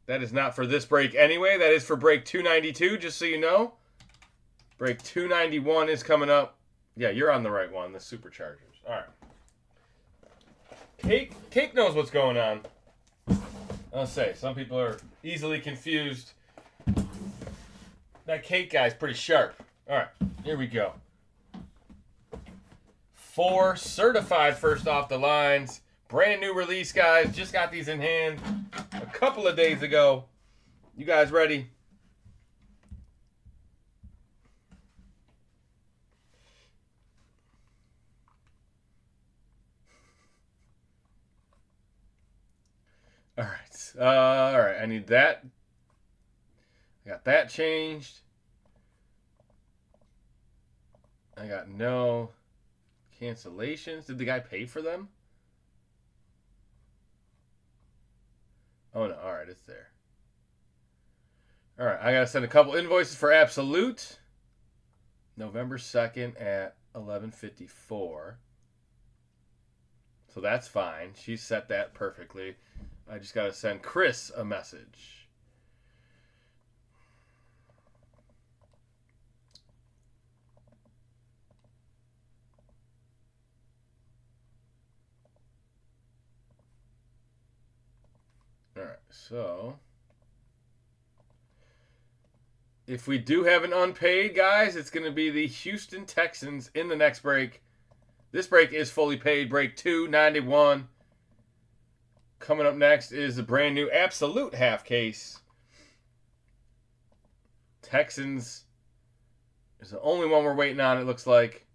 That is not for this break anyway. That is for break 292, just so you know. Break 291 is coming up. Yeah, you're on the right one, the Superchargers. All right. Cake knows what's going on. I'll say, some people are easily confused. That Cake guy's pretty sharp. All right, here we go. 4 certified first off the lines. Brand new release, guys. Just got these in hand a couple of days ago. You guys ready? All right. All right. I need that. I got that changed. I got no cancellations. Did the guy pay for them? Oh, no. All right. It's there. All right. I got to send a couple invoices for Absolute. November 2nd at 11:54. So that's fine. She set that perfectly. I just got to send Chris a message. All right, so if we do have an unpaid, guys, it's going to be the Houston Texans in the next break. This break is fully paid, break 291. Coming up next is the brand new Absolute half case. Texans is the only one we're waiting on, it looks like.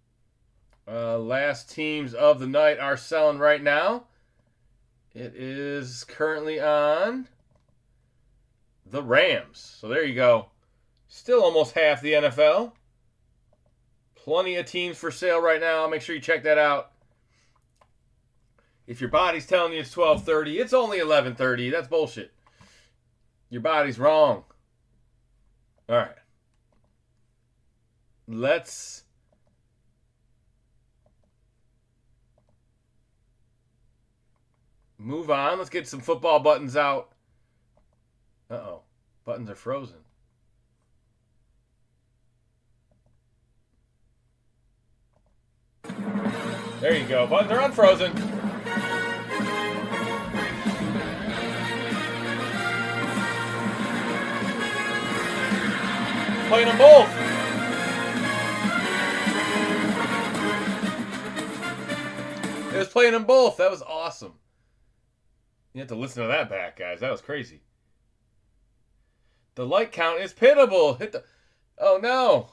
Last teams of the night are selling right now. It is currently on the Rams. So there you go. Still almost half the NFL. Plenty of teams for sale right now. Make sure you check that out. If your body's telling you it's 12:30, it's only 11:30. That's bullshit. Your body's wrong. All right. let's move on. Let's get some football buttons out. Uh-oh. Buttons are frozen. There you go. Buttons are unfrozen. Playing them both. It was playing them both. That was awesome. You have to listen to that back, guys. That was crazy. The light count is pitiable. Hit the... Oh, no.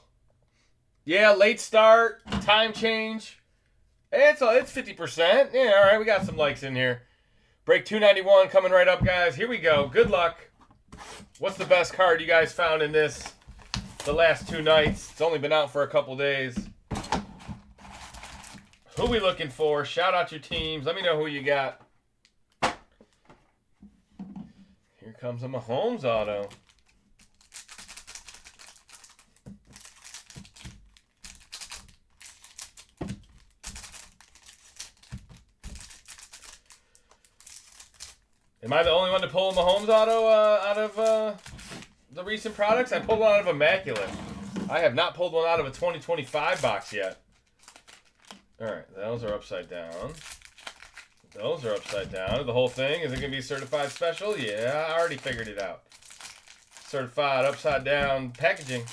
Yeah, late start. Time change. It's 50%. Yeah, all right. We got some likes in here. Break 291 coming right up, guys. Here we go. Good luck. What's the best card you guys found in this the last 2 nights? It's only been out for a couple days. Who we looking for? Shout out your teams. Let me know who you got. Here comes a Mahomes auto. Am I the only one to pull a Mahomes auto out of the recent products? I pulled one out of Immaculate. I have not pulled one out of a 2025 box yet. Alright, those are upside down. Those are upside down. The whole thing, is it going to be certified special? Yeah, I already figured it out. Certified upside down packaging.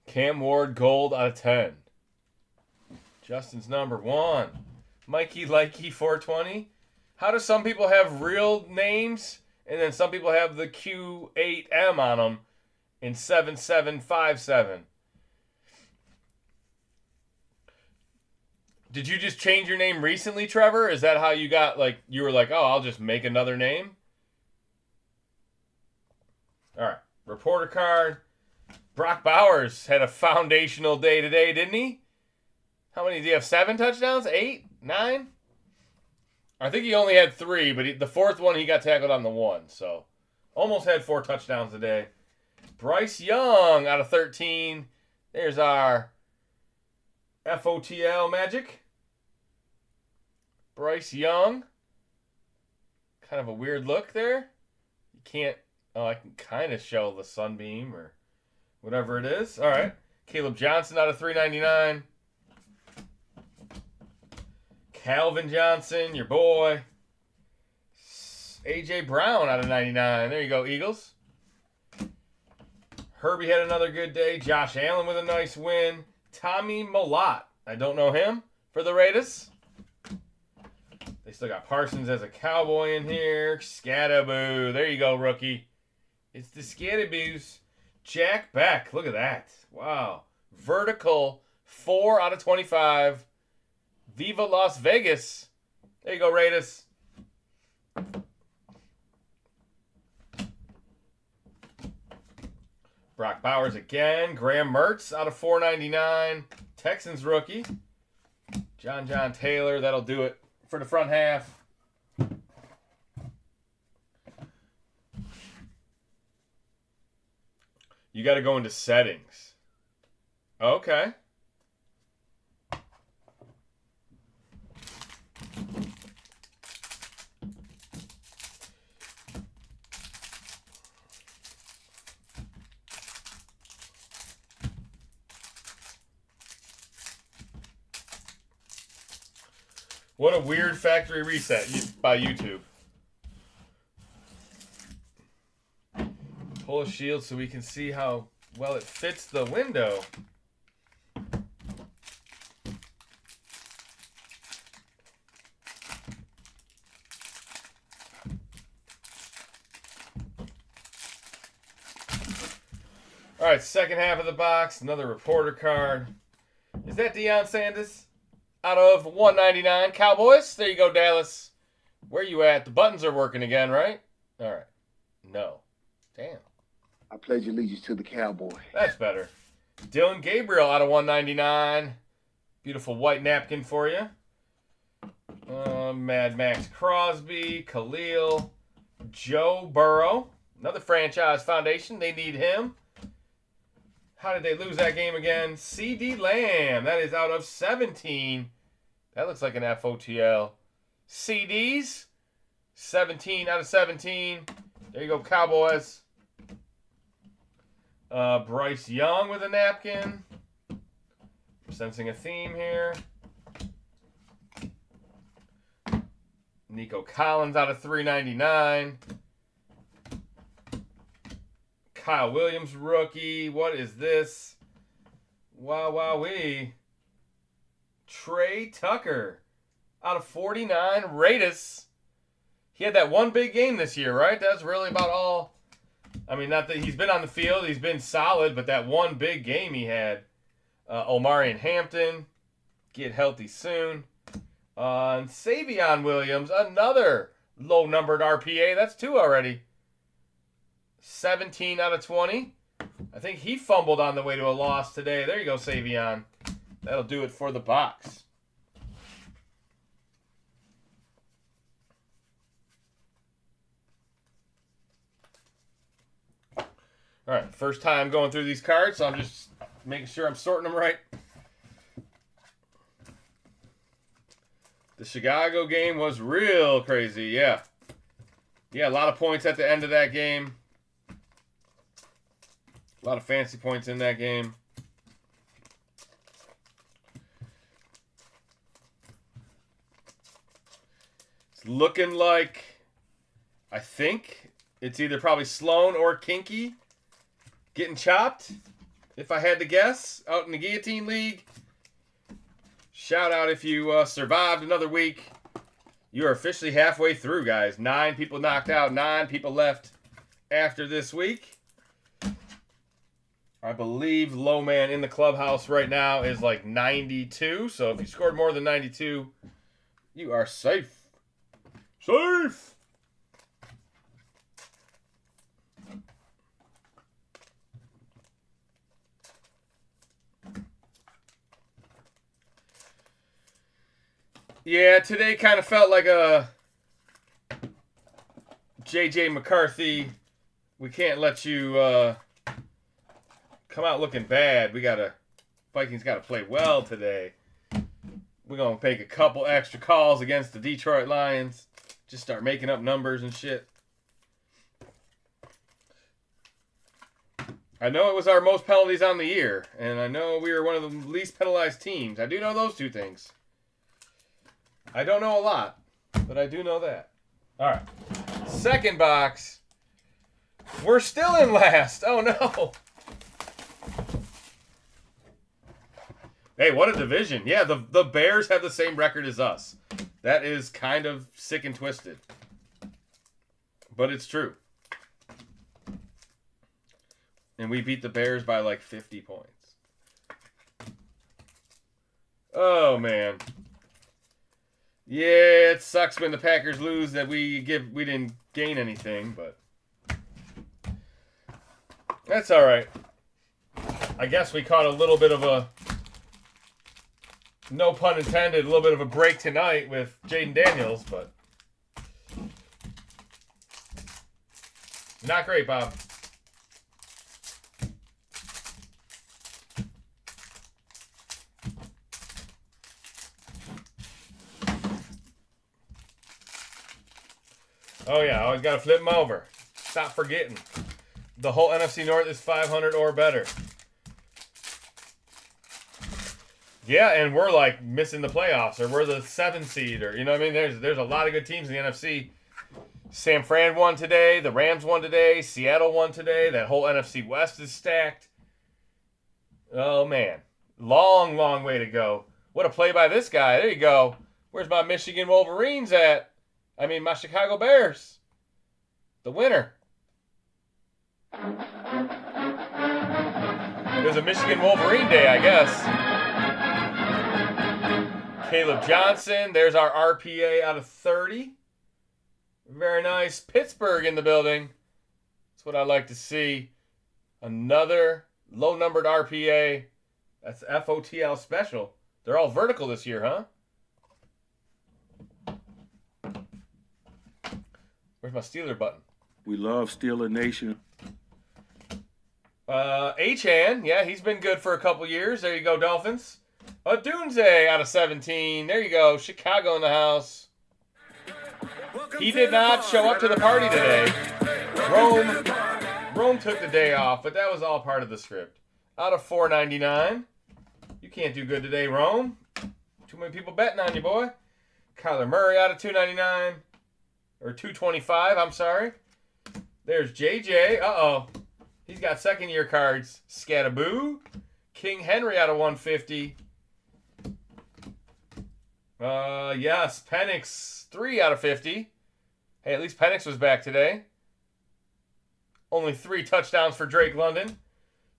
Cam Ward gold out of 10. Justin's number 1. Mikey Likey 420. How do some people have real names and then some people have the Q8M on them in 7757? Did you just change your name recently, Trevor? Is that how you got, like, you were like, oh, I'll just make another name? All right. Reporter card. Brock Bowers had a foundational day today, didn't he? How many? Do you have 7 touchdowns? 8? 9? I think he only had 3, but the 4th one he got tackled on the 1. So almost had 4 touchdowns today. Bryce Young out of 13. There's our FOTL Magic. Bryce Young. Kind of a weird look there. You can't... Oh, I can kind of show the sunbeam or whatever it is. All right. Caleb Johnson out of 399. Calvin Johnson, your boy. A.J. Brown out of 99. There you go, Eagles. Herbie had another good day. Josh Allen with a nice win. Tommy Millott. I don't know him for the Raiders. They still got Parsons as a Cowboy in here. Scatterboo. There you go, rookie. It's the Scatterboos. Jack Beck. Look at that. Wow. Vertical. 4 out of 25. Viva Las Vegas. There you go, Raiders. Brock Bowers again. Graham Mertz out of 499. Texans rookie. John Taylor. That'll do it for the front half. You got to go into settings. Okay. What a weird factory reset by YouTube. Pull a shield so we can see how well it fits the window. All right, second half of the box, another reporter card. Is that Deion Sanders? Out of 199. Cowboys. There you go, Dallas. Where you at? The buttons are working again, right? All right. No. Damn. I pledge allegiance to the Cowboy. That's better. Dylan Gabriel out of 199. Beautiful white napkin for you. Mad Max Crosby. Khalil. Joe Burrow. Another franchise foundation. They need him. How did they lose that game again? CD Lamb. That is out of 17. That looks like an FOTL. CDs. 17 out of 17. There you go, Cowboys. Bryce Young with a napkin. I'm sensing a theme here. Nico Collins out of 399. Kyle Williams rookie. What is this? Wow-wee. Trey Tucker out of 49. Raiders. He had that one big game this year, right? That's really about all. I mean, not that he's been on the field. He's been solid, but that one big game he had. Omarion Hampton. Get healthy soon. And Savion Williams, another low-numbered RPA. That's 2 already. 17 out of 20. I think he fumbled on the way to a loss today. There you go, Savion. That'll do it for the box. All right, first time going through these cards, so I'm just making sure I'm sorting them right. The Chicago game was real crazy, yeah. Yeah, a lot of points at the end of that game. A lot of fancy points in that game. It's looking like, I think, it's either probably Sloan or Kinky getting chopped, if I had to guess, out in the Guillotine League. Shout out if you survived another week. You are officially halfway through, guys. 9 people knocked out, 9 people left after this week. I believe low man in the clubhouse right now is like 92. So if you scored more than 92, you are safe. Safe! Yeah, today kind of felt like a J.J. McCarthy. We can't let you come out looking bad. Vikings got to play well today. We're going to make a couple extra calls against the Detroit Lions. Just start making up numbers and shit. I know it was our most penalties on the year, and I know we were one of the least penalized teams. I do know those 2 things. I don't know a lot, but I do know that. All right. Second box. We're still in last. Oh, no. Hey, what a division. Yeah, the Bears have the same record as us. That is kind of sick and twisted. But it's true. And we beat the Bears by like 50 points. Oh, man. Yeah, it sucks when the Packers lose that we didn't gain anything, but that's all right. I guess we caught a little bit of a, no pun intended, a little bit of a break tonight with Jaden Daniels, but not great, Bob. Oh, yeah, always got to flip them over. Stop forgetting. The whole NFC North is 500 or better. Yeah, and we're like missing the playoffs, or we're the 7th seed, or you know what I mean? There's a lot of good teams in the NFC. San Fran won today. The Rams won today. Seattle won today. That whole NFC West is stacked. Oh, man. Long, long way to go. What a play by this guy. There you go. Where's my Michigan Wolverines at? I mean, my Chicago Bears. The winner. It was a Michigan Wolverine day, I guess. Caleb Johnson. There's our RPA out of 30. Very nice. Pittsburgh in the building. That's what I like to see. Another low-numbered RPA. That's FOTL special. They're all vertical this year, huh? Where's my Steeler button? We love Steeler Nation. Achan, yeah, he's been good for a couple years. There you go, Dolphins. Dunze out of 17. There you go, Chicago in the house. He did not show up to the party today. Rome took the day off, but that was all part of the script. Out of 499. You can't do good today, Rome. Too many people betting on you, boy. Kyler Murray out of 299. Or 225, I'm sorry. There's JJ. Uh-oh. He's got second-year cards. Scattaboo. King Henry out of 150. Yes. Penix, 3 out of 50. Hey, at least Penix was back today. Only 3 touchdowns for Drake London.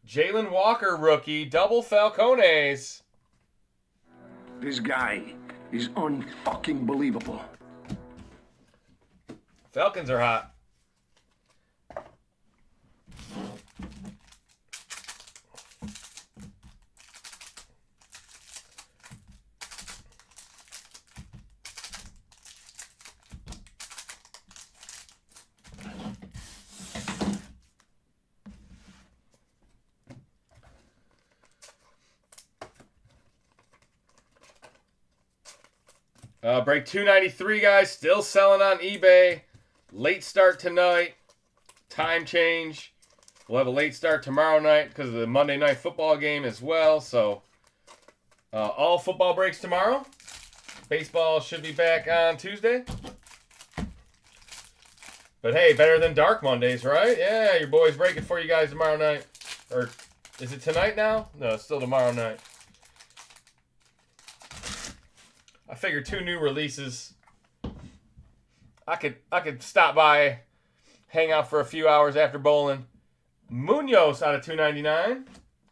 Jalen Walker, rookie. Double Falcones. This guy is unfucking believable. Falcons are hot. Break 293, guys. Still selling on eBay. Late start tonight. Time change. We'll have a late start tomorrow night because of the Monday night football game as well. So, all football breaks tomorrow. Baseball should be back on Tuesday. But hey, better than Dark Mondays, right? Yeah, your boys break it for you guys tomorrow night. Or is it tonight now? No, it's still tomorrow night. I figured 2 new releases. I could stop by, hang out for a few hours after bowling. Munoz out of 299.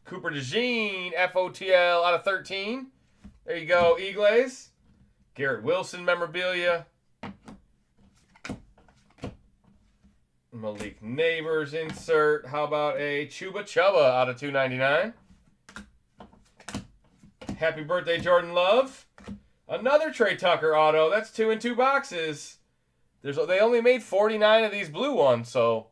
Cooper DeJean, FOTL out of 13. There you go, Eagles. Garrett Wilson memorabilia. Malik Neighbors insert. How about a Chuba Chuba out of 299? Happy birthday, Jordan Love. Another Trey Tucker auto. That's 2 in 2 boxes. They only made 49 of these blue ones, so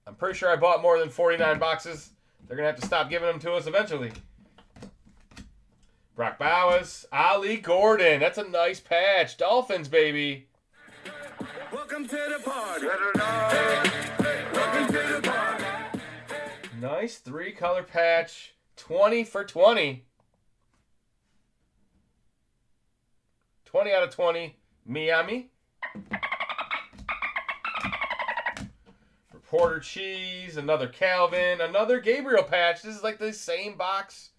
I'm pretty sure I bought more than 49 boxes. They're going to have to stop giving them to us eventually. Brock Bowers. Ali Gordon. That's a nice patch. Dolphins, baby. Welcome to the party. Welcome to the party. Nice 3-color patch. 20 for 20. 20 out of 20. Miami. Reporter Cheese. Another Calvin. Another Gabriel patch. This is like the same box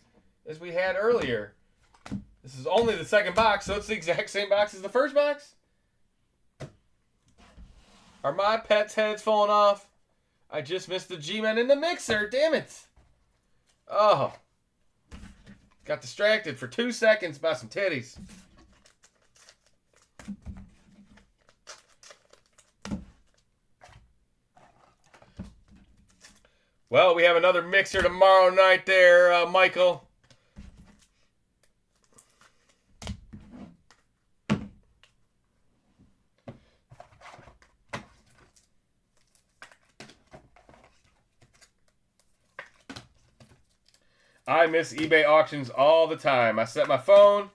as we had earlier. This is only the second box, so it's the exact same box as the first box. Are my pets' heads falling off? I just missed the G-Men in the mixer. Damn it. Oh. Got distracted for 2 seconds by some titties. Well, we have another mixer tomorrow night there, Michael. I miss eBay auctions all the time. I set my phone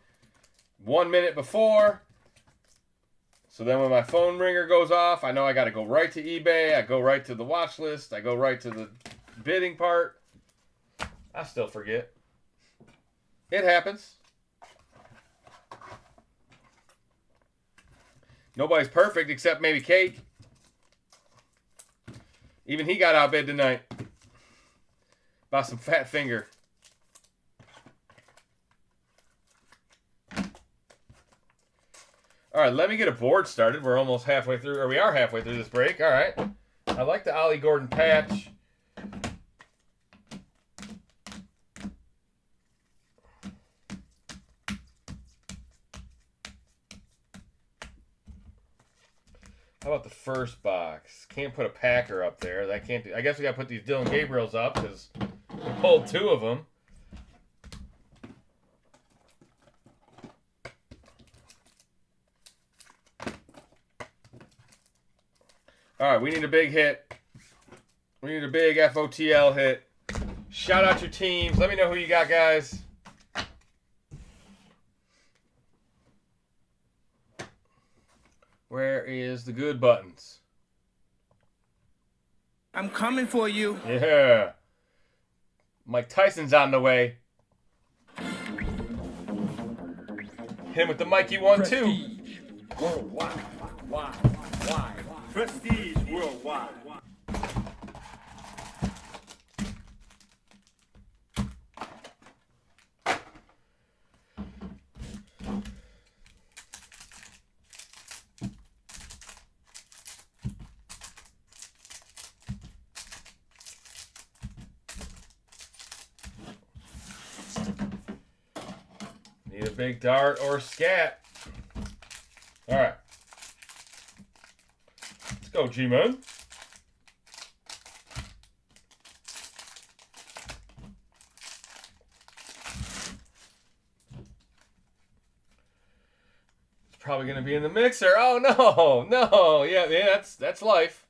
1 minute before. So then when my phone ringer goes off, I know I got to go right to eBay. I go right to the watch list. I go right to the bidding part. I still forget. It happens. Nobody's perfect except maybe Cake. Even he got outbid tonight by some fat finger. All right, let me get a board started. We're almost halfway through, or we are halfway through this break. All right. I like the Ollie Gordon patch. How about the first box? Can't put a Packer up there. That can't do. I guess we got to put these Dylan Gabriels up because we pulled 2 of them. All right, we need a big hit. We need a big FOTL hit. Shout out your teams. Let me know who you got, guys. Where is the good buttons? I'm coming for you. Yeah. Mike Tyson's on the way. Hit him with the Mikey 1-2. Worldwide. Prestige worldwide. Need a big dart or scat. All right. Let's go, G-Man. It's probably going to be in the mixer. Oh, no. Yeah, that's life.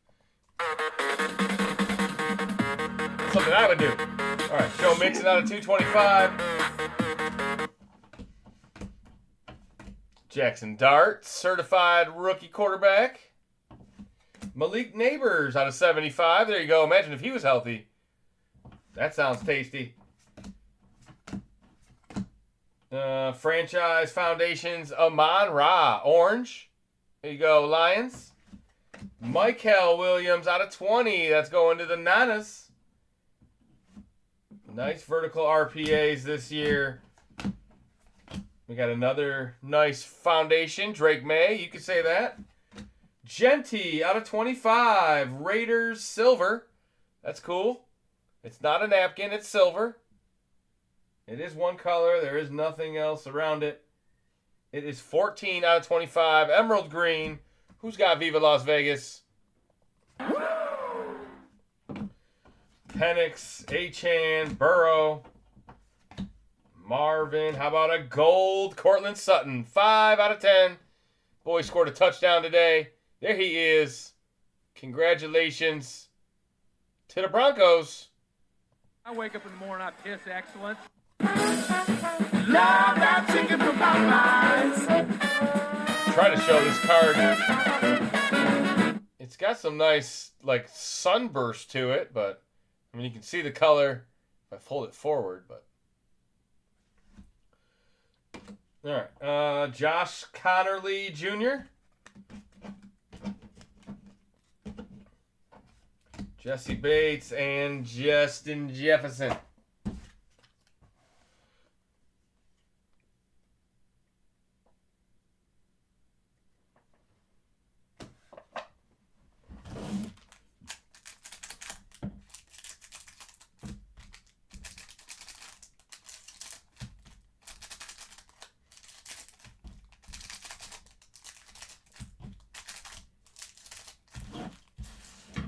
Something I would do. All right, Joe Mixon out of 225. Jackson Dart, certified rookie quarterback. Malik Neighbors out of 75. There you go. Imagine if he was healthy. That sounds tasty. Franchise Foundations, Amon Ra, orange. There you go, Lions. Michael Williams out of 20. That's going to the Nanas. Nice vertical RPAs this year. We got another nice foundation. Drake May, you could say that. Genty out of 25. Raiders silver. That's cool. It's not a napkin, it's silver. It is one color. There is nothing else around it. It is 14 out of 25. Emerald green. Who's got Viva Las Vegas? Penix, Achan, Burrow. Marvin, how about a gold Cortland Sutton? 5 out of 10. Boy scored a touchdown today. There he is. Congratulations to the Broncos. I wake up in the morning, I piss excellence. Love that chicken from Popeyes. Try to show this card. It's got some nice, like, sunburst to it, but, I mean, you can see the color if I fold it forward, but. All right. Josh Connerly Jr. Jesse Bates and Justin Jefferson.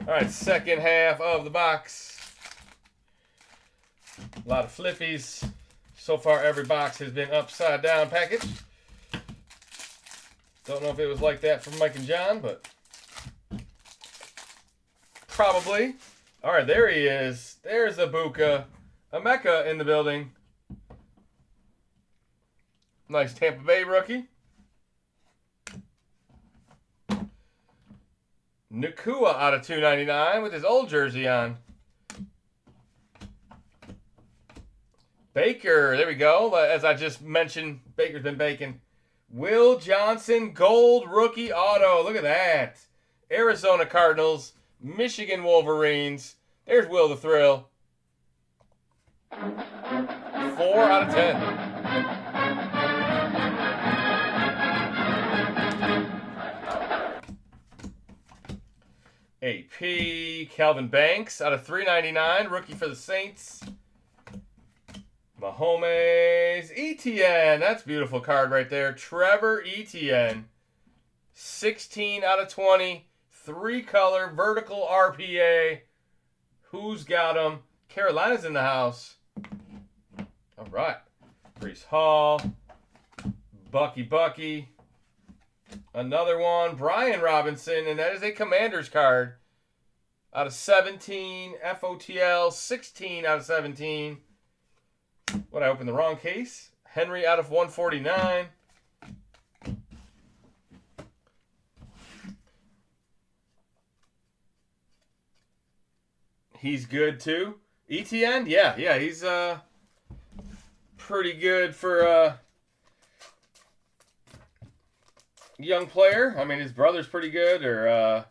All right, second half of the box. A lot of flippies. So far, every box has been upside down package. Don't know if it was like that for Mike and John, but probably. All right, there he is. There's Ibuka. Emeka in the building. Nice Tampa Bay rookie. Nakua out of 299 with his old jersey on. Baker, there we go. As I just mentioned, Baker's been baking. Will Johnson, gold rookie auto. Look at that. Arizona Cardinals, Michigan Wolverines. There's Will the Thrill. 4 out of 10. AP, Calvin Banks out of 399, rookie for the Saints. Mahomes, Etienne, that's a beautiful card right there. Trevor Etienne, 16 out of 20, 3-color, vertical RPA. Who's got him? Carolina's in the house. All right. Brees Hall, Bucky. Another one, Brian Robinson, and that is a Commander's card. out of 17. FOTL, 16 out of 17. What, I opened the wrong case? Henry out of 149. He's good too. ETN? Yeah, he's pretty good for a young player. I mean, his brother's pretty good, or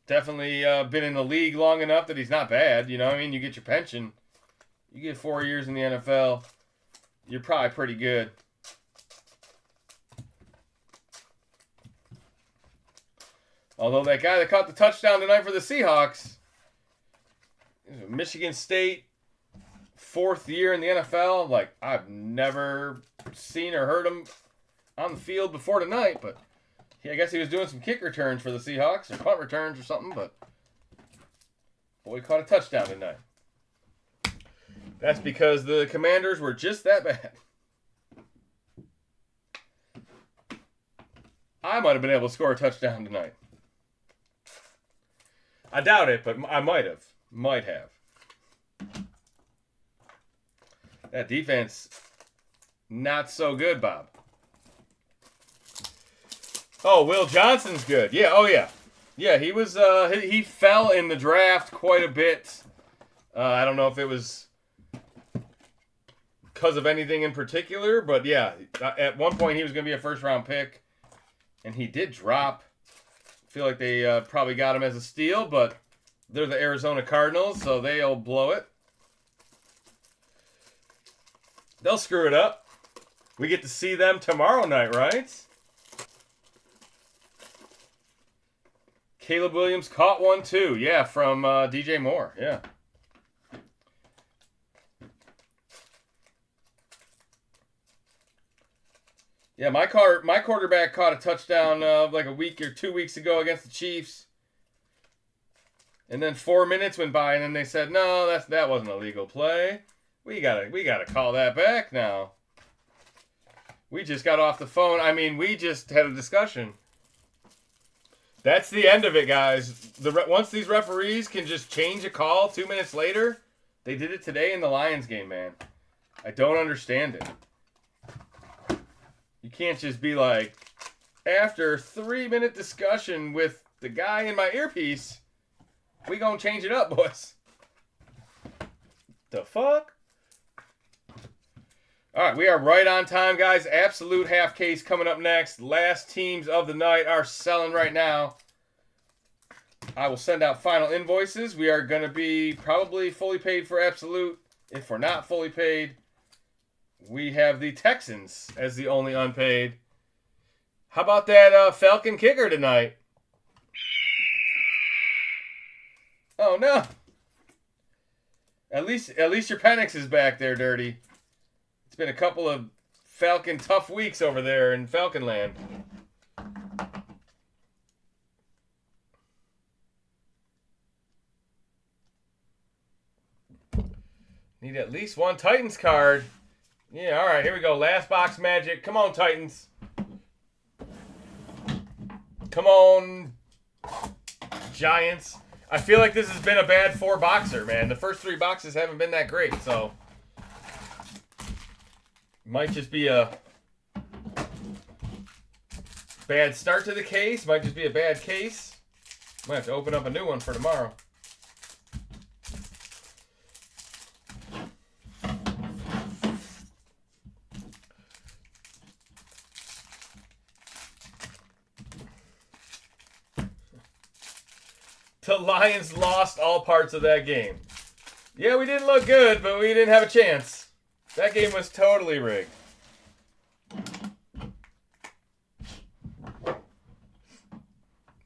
definitely been in the league long enough that he's not bad. You know what I mean? You get your pension. You get 4 years in the NFL. You're probably pretty good. Although that guy that caught the touchdown tonight for the Seahawks, Michigan State, 4th year in the NFL. Like, I've never seen or heard him on the field before tonight, but I guess he was doing some kick returns for the Seahawks, or punt returns or something, but boy caught a touchdown tonight. That's because the Commanders were just that bad. I might have been able to score a touchdown tonight. I doubt it, but I might have. Might have. That defense, not so good, Bob. Oh, Will Johnson's good. Yeah, oh yeah. Yeah, he was, he fell in the draft quite a bit. I don't know if it was because of anything in particular, but yeah, at one point he was going to be a first-round pick, and he did drop. I feel like they probably got him as a steal, but they're the Arizona Cardinals, so they'll blow it. They'll screw it up. We get to see them tomorrow night, right? Caleb Williams caught one too. Yeah, from DJ Moore. Yeah. Yeah, my quarterback caught a touchdown like a week or 2 weeks ago against the Chiefs. And then 4 minutes went by, and then they said, "No, that wasn't a legal play. We gotta call that back now." We just got off the phone. I mean, we just had a discussion. That's the end of it, guys. Once these referees can just change a call 2 minutes later, they did it today in the Lions game, man. I don't understand it. You can't just be like, after 3-minute discussion with the guy in my earpiece, we gonna change it up, boys. The fuck? All right, we are right on time, guys. Absolute half case coming up next. Last teams of the night are selling right now. I will send out final invoices. We are going to be probably fully paid for Absolute. If we're not fully paid, we have the Texans as the only unpaid. How about that Falcon kicker tonight? Oh, no. At least your Penix is back there, Dirty. It's been a couple of Falcon tough weeks over there in Falcon Land. Need at least one Titans card. Yeah, all right, here we go. Last box magic. Come on, Titans. Come on, Giants. I feel like this has been a bad 4-boxer, man. The first 3 boxes haven't been that great, so might just be a bad start to the case. Might just be a bad case. Might have to open up a new one for tomorrow. The Lions lost all parts of that game. Yeah, we didn't look good, but we didn't have a chance. That game was totally rigged.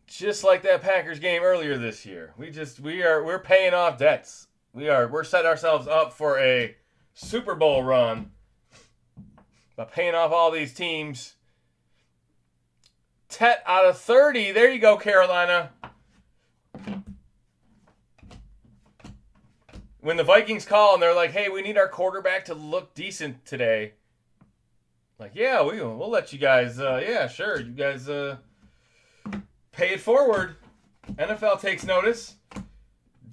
Just like that Packers game earlier this year. We're paying off debts. We're setting ourselves up for a Super Bowl run by paying off all these teams. 10 out of 30. There you go, Carolina. When the Vikings call and they're like, "Hey, we need our quarterback to look decent today." Like, yeah, we'll let you guys, yeah, sure. You guys pay it forward. NFL takes notice.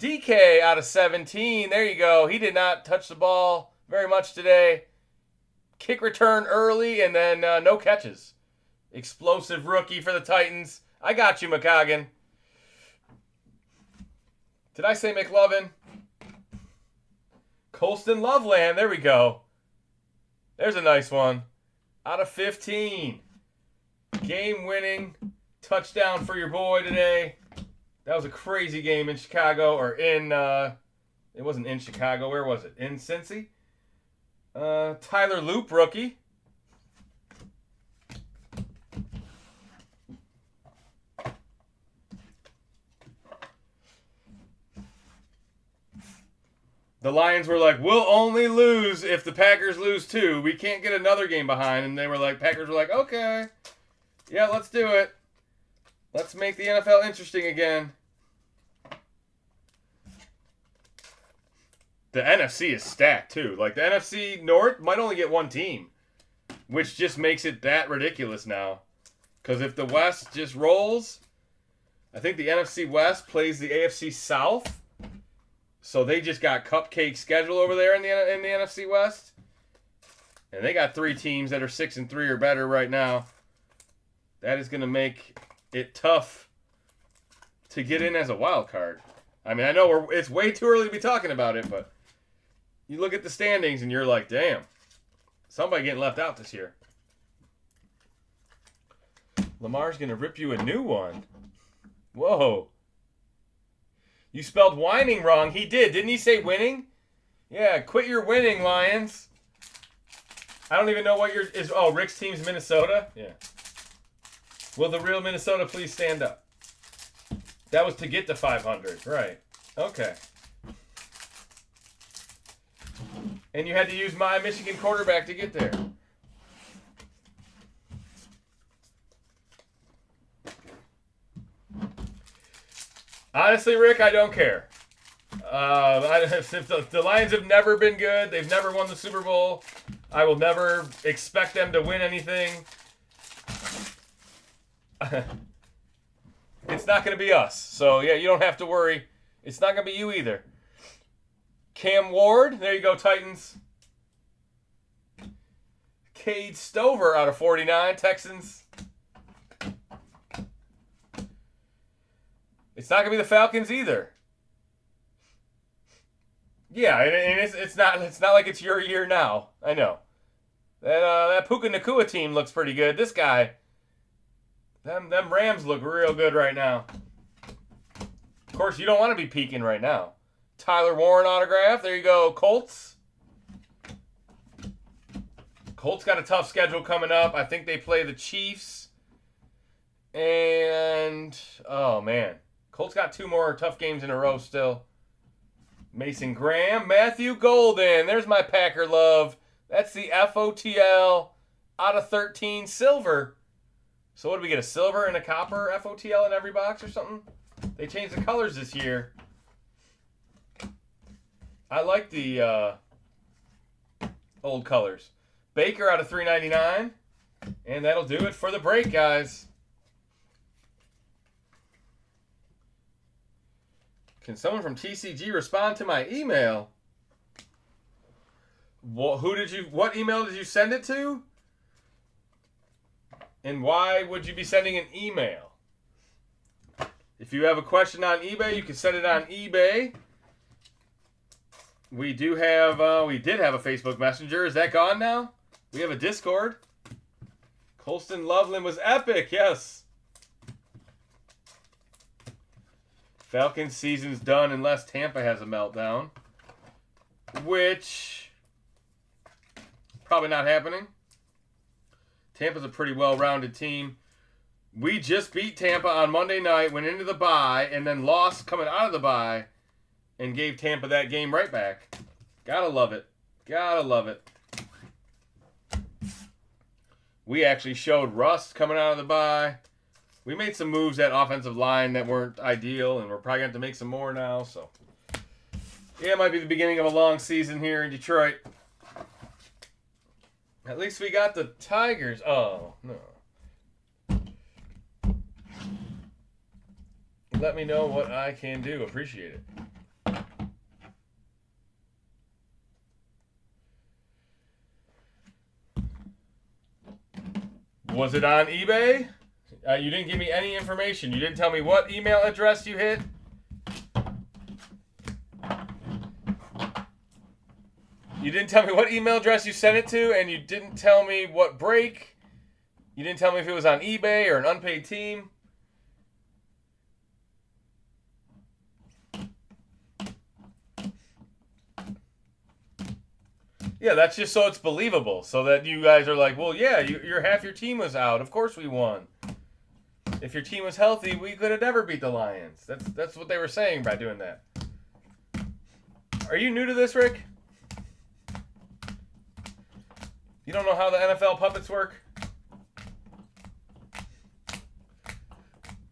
DK out of 17. There you go. He did not touch the ball very much today. Kick return early and then no catches. Explosive rookie for the Titans. I got you, McCoggin. Did I say McLovin? Colston Loveland. There we go. There's a nice one. Out of 15. Game-winning touchdown for your boy today. That was a crazy game in Chicago, or in, it wasn't in Chicago. Where was it? In Cincy? Tyler Loop, rookie. The Lions were like, we'll only lose if the Packers lose too. We can't get another game behind. And they were like, Packers were like, okay. Yeah, let's do it. Let's make the NFL interesting again. The NFC is stacked too. Like the NFC North might only get one team, which just makes it that ridiculous now. Because if the West just rolls, I think the NFC West plays the AFC South. So they just got cupcake schedule over there in the NFC West. And they got 3 teams that are 6-3 or better right now. That is going to make it tough to get in as a wild card. I mean, I know it's way too early to be talking about it, but you look at the standings and you're like, damn, somebody getting left out this year. Lamar's going to rip you a new one. Whoa. You spelled whining wrong. He did. Didn't he say winning? Yeah, quit your winning, Lions. I don't even know what your is. Oh, Rick's team's Minnesota? Yeah. Will the real Minnesota please stand up? That was to get to 500. Right. Okay. And you had to use my Michigan quarterback to get there. Honestly, Rick, I don't care. If the Lions have never been good, they've never won the Super Bowl. I will never expect them to win anything. It's not going to be us. So, yeah, you don't have to worry. It's not going to be you either. Cam Ward, there you go, Titans. Cade Stover out of 49, Texans. It's not going to be the Falcons either. Yeah, and it's not like it's your year now. I know. That Puka Nacua team looks pretty good. This guy, them Rams look real good right now. Of course, you don't want to be peaking right now. Tyler Warren autograph. There you go, Colts. Colts got a tough schedule coming up. I think they play the Chiefs. And, oh, man. Colts got 2 more tough games in a row still. Mason Graham. Matthew Golden. There's my Packer love. That's the FOTL out of 13 silver. So what do we get? A silver and a copper FOTL in every box or something? They changed the colors this year. I like the old colors. Baker out of 399. And that'll do it for the break, guys. Can someone from TCG respond to my email? What email did you send it to? And why would you be sending an email? If you have a question on eBay, you can send it on eBay. We did have a Facebook Messenger. Is that gone now? We have a Discord. Colston Loveland was epic, yes. Falcons season's done unless Tampa has a meltdown. Which, probably not happening. Tampa's a pretty well-rounded team. We just beat Tampa on Monday night, went into the bye, and then lost coming out of the bye, and gave Tampa that game right back. Gotta love it. Gotta love it. We actually showed rust coming out of the bye. We made some moves at offensive line that weren't ideal, and we're probably going to have to make some more now. So, yeah, it might be the beginning of a long season here in Detroit. At least we got the Tigers. Oh, no. Let me know what I can do. Appreciate it. Was it on eBay? You didn't give me any information. You didn't tell me what email address you hit. You didn't tell me what email address you sent it to, and you didn't tell me what break. You didn't tell me if it was on eBay or an unpaid team. Yeah, that's just so it's believable, so that you guys are like, well, yeah, your half your team was out. Of course we won. If your team was healthy, we could have never beat the Lions. That's what they were saying by doing that. Are you new to this, Rick? You don't know how the NFL puppets work?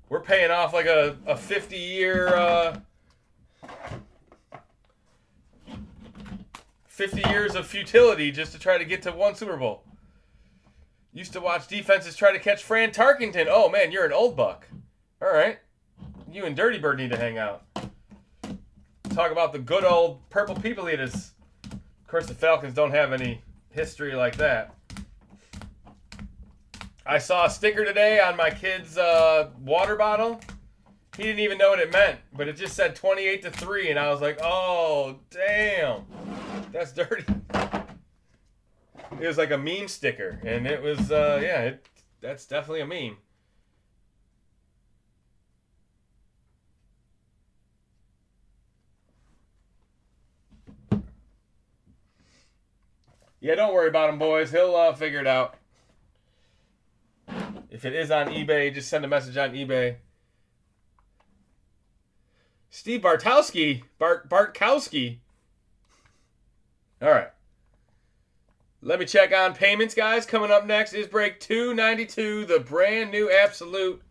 We're paying off like a 50-year... 50 years of futility just to try to get to one Super Bowl. Used to watch defenses try to catch Fran Tarkenton. Oh, man, you're an old buck. All right. You and Dirty Bird need to hang out. Talk about the good old Purple People Eaters. Of course, the Falcons don't have any history like that. I saw a sticker today on my kid's water bottle. He didn't even know what it meant, but it just said 28-3, and I was like, oh, damn. That's dirty. It was like a meme sticker, and it was, that's definitely a meme. Yeah, don't worry about him, boys. He'll figure it out. If it is on eBay, just send a message on eBay. Steve Bartkowski. Bartkowski. All right. Let me check on payments, guys. Coming up next is break 292, the brand new Absolute.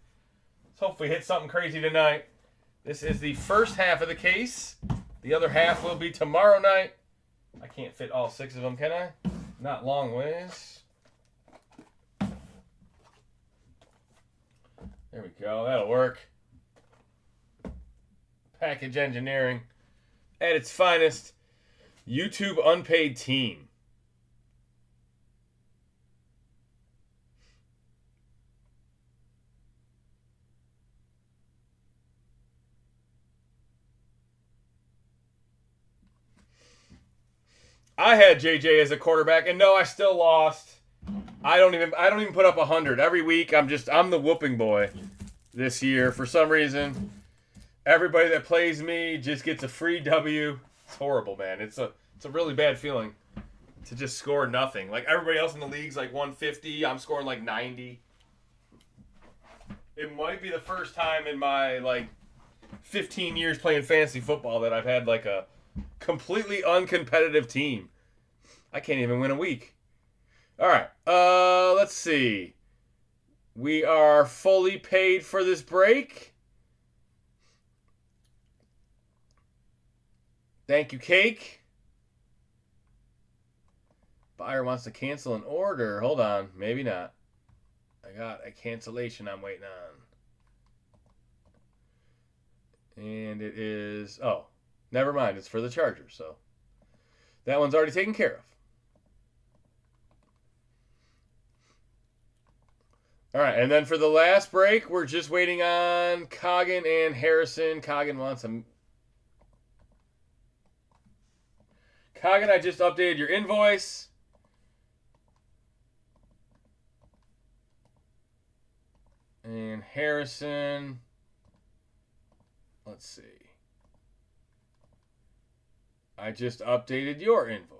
Let's hope we hit something crazy tonight. This is the first half of the case. The other half will be tomorrow night. I can't fit all 6 of them, can I? Not long ways. There we go. That'll work. Package engineering at its finest. YouTube unpaid team. I had JJ as a quarterback, and no, I still lost. I don't even put up 100 every week. I'm the whooping boy this year for some reason. Everybody that plays me just gets a free W. It's horrible, man. It's a really bad feeling to just score nothing. Like everybody else in the league's like 150. I'm scoring like 90. It might be the first time in my like 15 years playing fantasy football that I've had like a completely uncompetitive team. I can't even win a week. All right. Let's see. We are fully paid for this break. Thank you, Cake. Buyer wants to cancel an order. Hold on. Maybe not. I got a cancellation I'm waiting on. And it is... Oh, never mind. It's for the Chargers. So that one's already taken care of. All right. And then for the last break, we're just waiting on Coggin and Harrison. Coggin, I just updated your invoice. And Harrison, let's see. I just updated your invoice.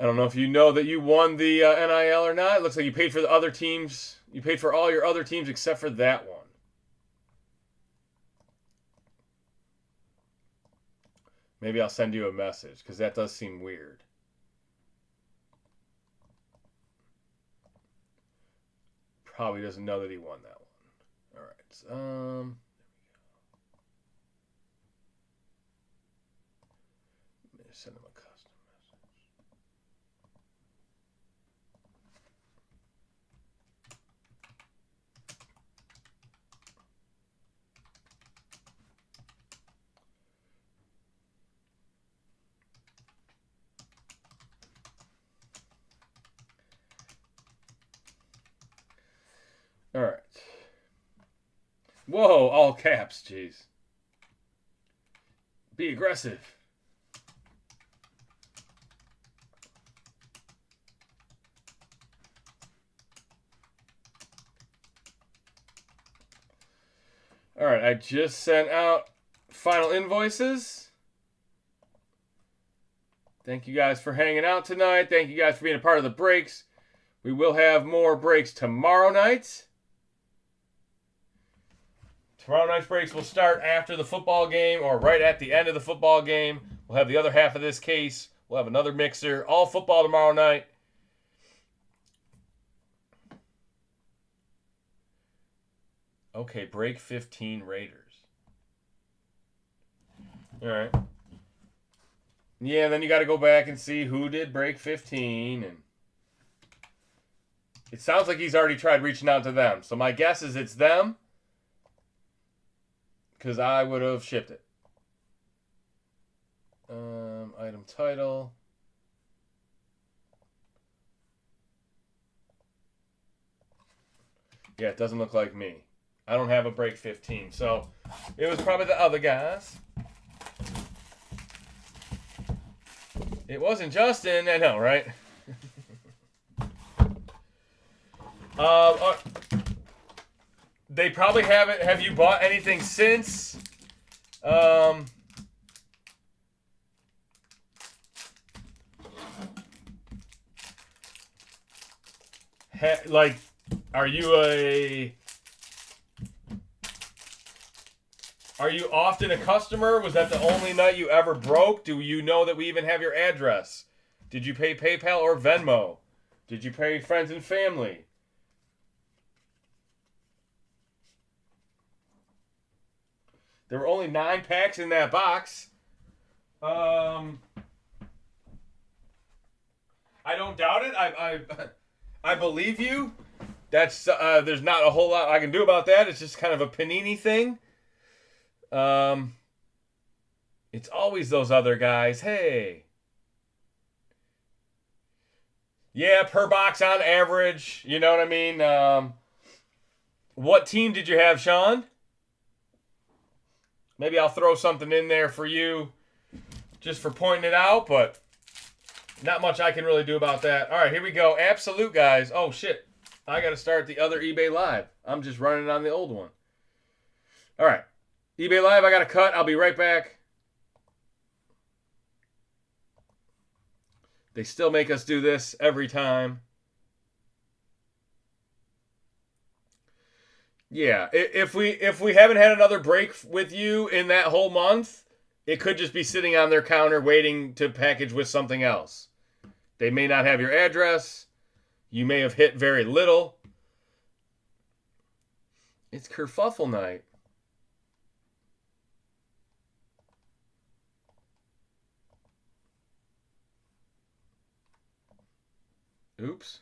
I don't know if you know that you won the NIL or not. It looks like you paid for the other teams. You paid for all your other teams except for that one. Maybe I'll send you a message because that does seem weird. Probably doesn't know that he won that one. All right. Let me send him a custom message. Whoa, all caps, jeez. Be aggressive. All right, I just sent out final invoices. Thank you guys for hanging out tonight. Thank you guys for being a part of the breaks. We will have more breaks tomorrow night. Tomorrow night's breaks will start after the football game or right at the end of the football game. We'll have the other half of this case. We'll have another mixer. All football tomorrow night. Okay, break 15 Raiders. All right. Yeah, then you got to go back and see who did break 15. And it sounds like he's already tried reaching out to them. So my guess is it's them. Because I would have shipped it. Item title. Yeah, it doesn't look like me. I don't have a break 15. So it was probably the other guys. It wasn't Justin. I know, right? They probably haven't. Have you bought anything since? Like, are you often a customer? Was that the only night you ever broke? Do you know that we even have your address? Did you pay PayPal or Venmo? Did you pay friends and family? There were only 9 packs in that box. I don't doubt it. I believe you. That's there's not a whole lot I can do about that. It's just kind of a panini thing. It's always those other guys. Hey. Yeah, per box on average. You know what I mean? What team did you have, Sean? Maybe I'll throw something in there for you just for pointing it out, but not much I can really do about that. All right, here we go. Absolute, guys. Oh, shit. I got to start the other eBay Live. I'm just running on the old one. All right. eBay Live, I got to cut. I'll be right back. They still make us do this every time. Yeah, if we haven't had another break with you in that whole month, it could just be sitting on their counter waiting to package with something else. They may not have your address. You may have hit very little. It's kerfuffle night. Oops.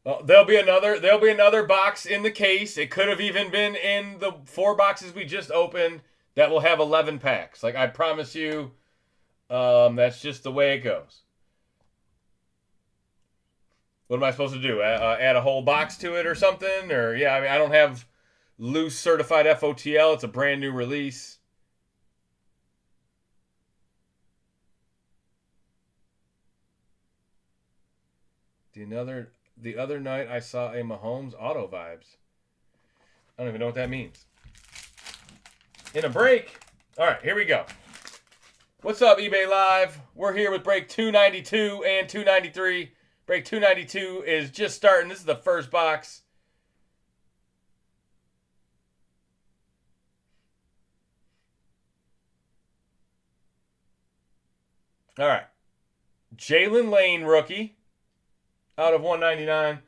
Well, there'll be another box in the case. It could have even been in the 4 boxes we just opened that will have 11 packs. Like I promise you, that's just the way it goes. What am I supposed to do? Add a whole box to it or something? Or yeah, I mean I don't have loose certified FOTL. It's a brand new release. The other night, I saw a Mahomes auto vibes. I don't even know what that means. In a break. All right, here we go. What's up, eBay Live? We're here with break 292 and 293. Break 292 is just starting. This is the first box. All right. Jalen Lane, rookie. Out of 199.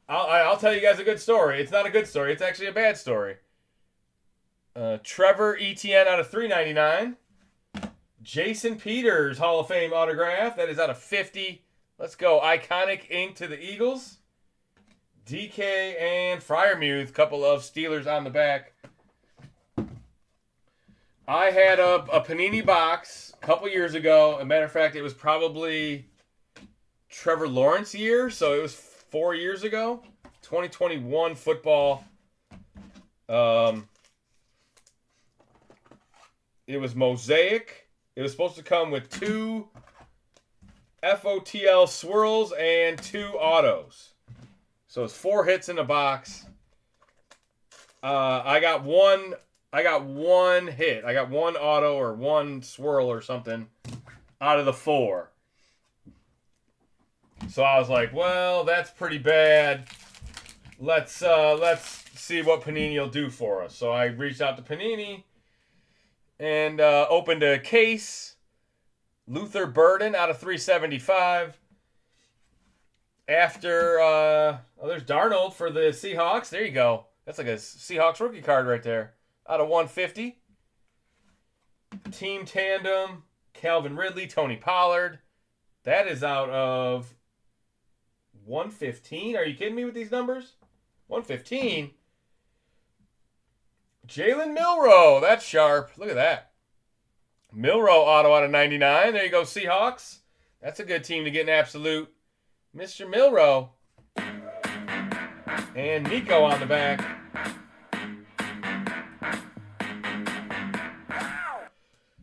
I'll tell you guys a good story. It's not a good story. It's actually a bad story. Trevor Etienne out of 399. Jason Peters Hall of Fame autograph. That is out of 50. Let's go. Iconic ink to the Eagles. DK and Freiermuth. Couple of Steelers on the back. I had a Panini box a couple years ago. As a matter of fact, it was probably Trevor Lawrence year. So it was 4 years ago. 2021 football. It was mosaic. It was supposed to come with 2 FOTL swirls and 2 autos. So it's 4 hits in a box. I got one hit. I got 1 auto or 1 swirl or something out of the 4. So I was like, well, that's pretty bad. Let's see what Panini will do for us. So I reached out to Panini and opened a case. Luther Burden out of 375. After, there's Darnold for the Seahawks. There you go. That's like a Seahawks rookie card right there. Out of 150. Team Tandem, Calvin Ridley, Tony Pollard. That is out of 115. Are you kidding me with these numbers? 115. Jalen Milroe. That's sharp. Look at that. Milroe auto out of 99. There you go, Seahawks. That's a good team to get an absolute. Mr. Milroe. And Nico on the back.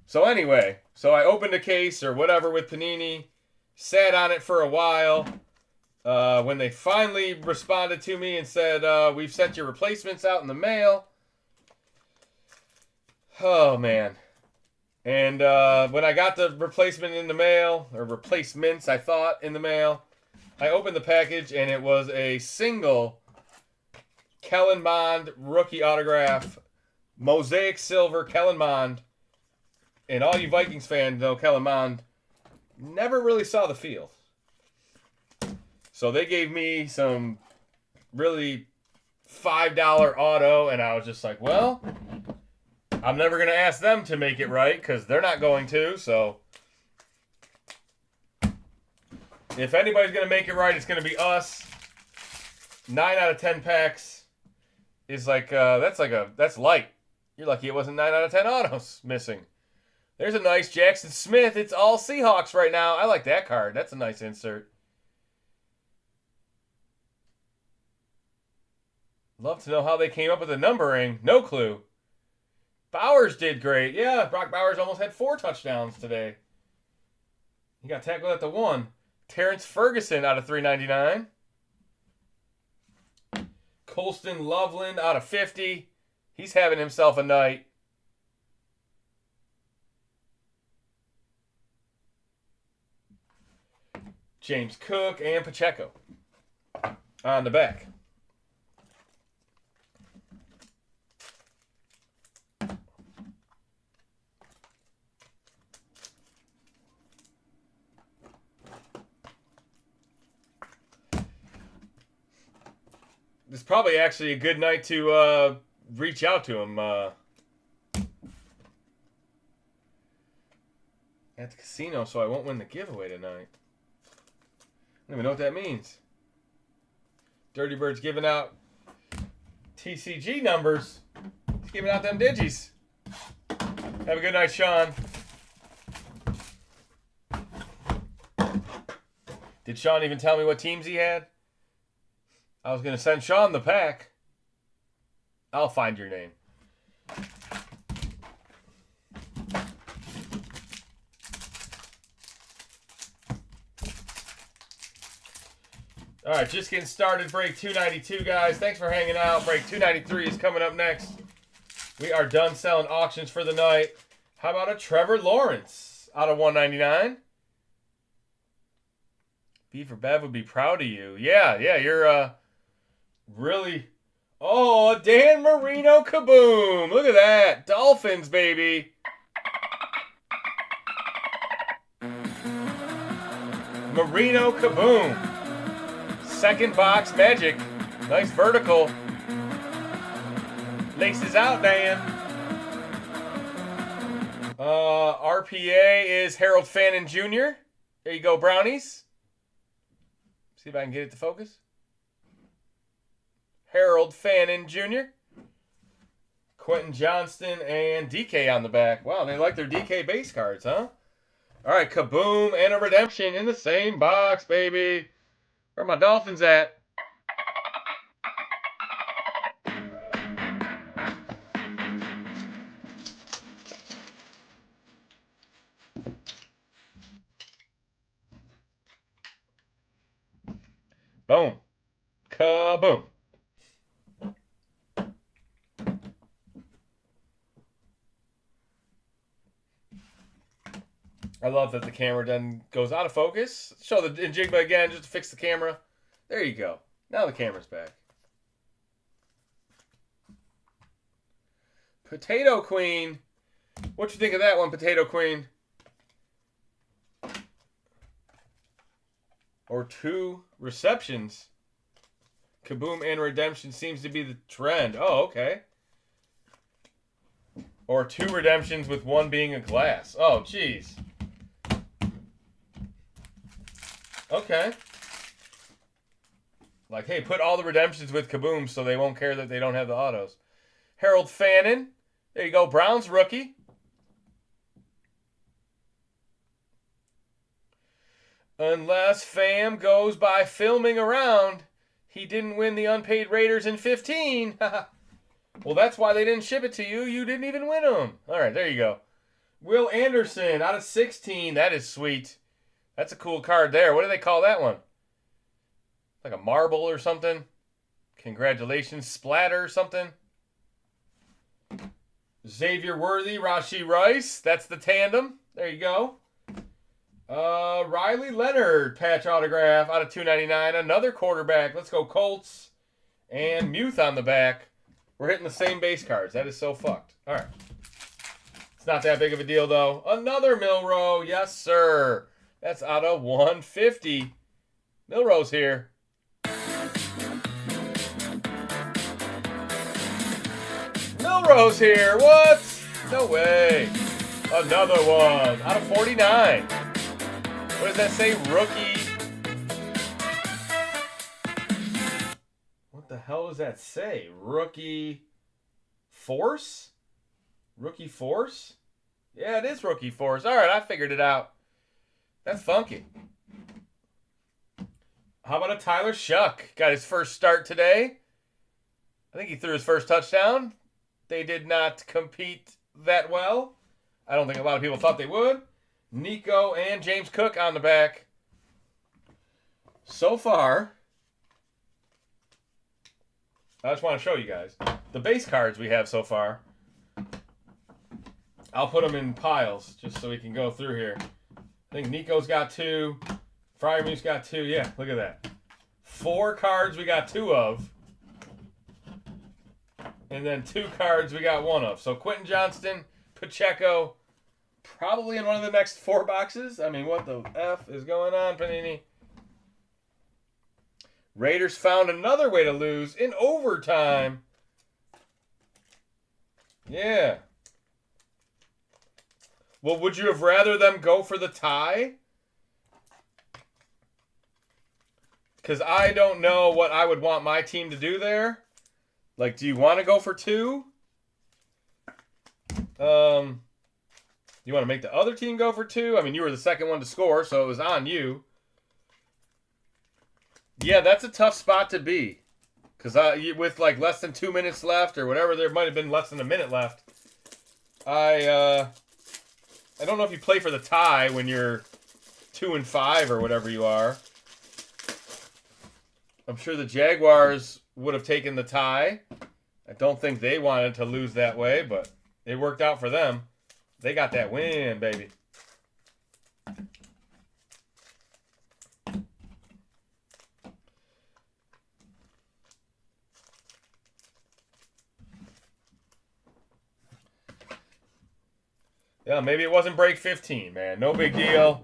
So anyway, so I opened a case or whatever with Panini. Sat on it for a while. When they finally responded to me and said, we've sent your replacements out in the mail. Oh, man. And when I got the replacement in the mail, or replacements, I thought, in the mail, I opened the package, and it was a single Kellen Mond rookie autograph. Mosaic silver Kellen Mond. And all you Vikings fans know Kellen Mond never really saw the field. So they gave me some really $5 auto, and I was just like, well, I'm never going to ask them to make it right because they're not going to. So if anybody's going to make it right, it's going to be us. 9 out of 10 packs is like, that's light. You're lucky it wasn't 9 out of 10 autos missing. There's a nice Jackson Smith. It's all Seahawks right now. I like that card. That's a nice insert. Love to know how they came up with the numbering. No clue. Bowers did great. Yeah, Brock Bowers almost had 4 touchdowns today. He got tackled at the 1. Terrence Ferguson out of 399. Colston Loveland out of 50. He's having himself a night. James Cook and Pacheco on the back. This is probably actually a good night to reach out to him at the casino, so I won't win the giveaway tonight. I don't even know what that means. Dirty Bird's giving out TCG numbers. He's giving out them digis. Have a good night, Sean. Did Sean even tell me what teams he had? I was going to send Sean the pack. I'll find your name. All right, just getting started. Break 292, guys. Thanks for hanging out. Break 293 is coming up next. We are done selling auctions for the night. How about a Trevor Lawrence out of 199? Beaver Bev would be proud of you. Yeah, you're really... Oh, Dan Marino kaboom. Look at that. Dolphins, baby. Marino kaboom. Second box magic. Nice vertical. Laces out, Dan. RPA is Harold Fannin Jr. There you go, Brownies. See if I can get it to focus. Harold Fannin Jr. Quentin Johnston and DK on the back. Wow, they like their DK base cards, huh? All right, Kaboom and a redemption in the same box, baby. Where are my Dolphins at? Boom. Kaboom. I love that the camera then goes out of focus. Show the Jigba again just to fix the camera. There you go. Now the camera's back. Potato Queen. What you think of that one, Potato Queen? Or 2 receptions. Kaboom and redemption seems to be the trend. Oh, okay. Or 2 redemptions with 1 being a glass. Oh, jeez. Okay. Like, hey, put all the redemptions with Kaboom so they won't care that they don't have the autos. Harold Fannin. There you go. Browns rookie. Unless Fam goes by filming around, he didn't win the unpaid Raiders in 15. Well, that's why they didn't ship it to you. You didn't even win them. All right, there you go. Will Anderson out of 16. That is sweet. That's a cool card there. What do they call that one? Like a marble or something? Congratulations. Splatter or something? Xavier Worthy, Rashee Rice. That's the tandem. There you go. Riley Leonard, patch autograph out of 299. Another quarterback. Let's go Colts. And Muth on the back. We're hitting the same base cards. That is so fucked. All right. It's not that big of a deal, though. Another Milrow. Yes, sir. That's out of 150. Milrow's here. Milrow's here. What? No way. Another one. Out of 49. What does that say? Rookie. What the hell does that say? Rookie Force? Rookie Force? Yeah, it is Rookie Force. All right, I figured it out. That's funky. How about a Tyler Shuck? Got his first start today. I think he threw his first touchdown. They did not compete that well. I don't think a lot of people thought they would. Nico and James Cook on the back. So far, I just want to show you guys the base cards we have so far. I'll put them in piles just so we can go through here. I think Nico's got 2. Fryermuth's got 2. Yeah, look at that. 4 cards we got 2 of. And then 2 cards we got 1 of. So Quentin Johnston, Pacheco, probably in one of the next 4 boxes. I mean, what the F is going on, Panini? Raiders found another way to lose in overtime. Yeah. Well, would you have rather them go for the tie? Because I don't know what I would want my team to do there. Like, do you want to go for 2? You want to make the other team go for 2? I mean, you were the second one to score, so it was on you. Yeah, that's a tough spot to be. Because with like less than 2 minutes left or whatever, there might have been less than a minute left. I don't know if you play for the tie when you're 2-5 or whatever you are. I'm sure the Jaguars would have taken the tie. I don't think they wanted to lose that way, but it worked out for them. They got that win, baby. Yeah, maybe it wasn't break 15, man. No big deal.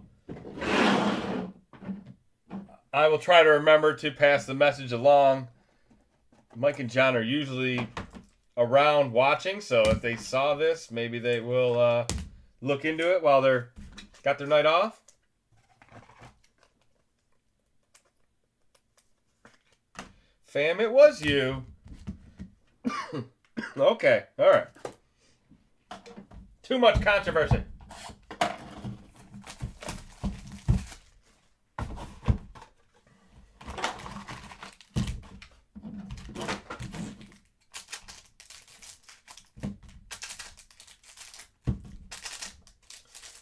I will try to remember to pass the message along. Mike and John are usually around watching, so if they saw this, maybe they will look into it while they're got their night off. Fam, it was you. Okay, all right. Too much controversy.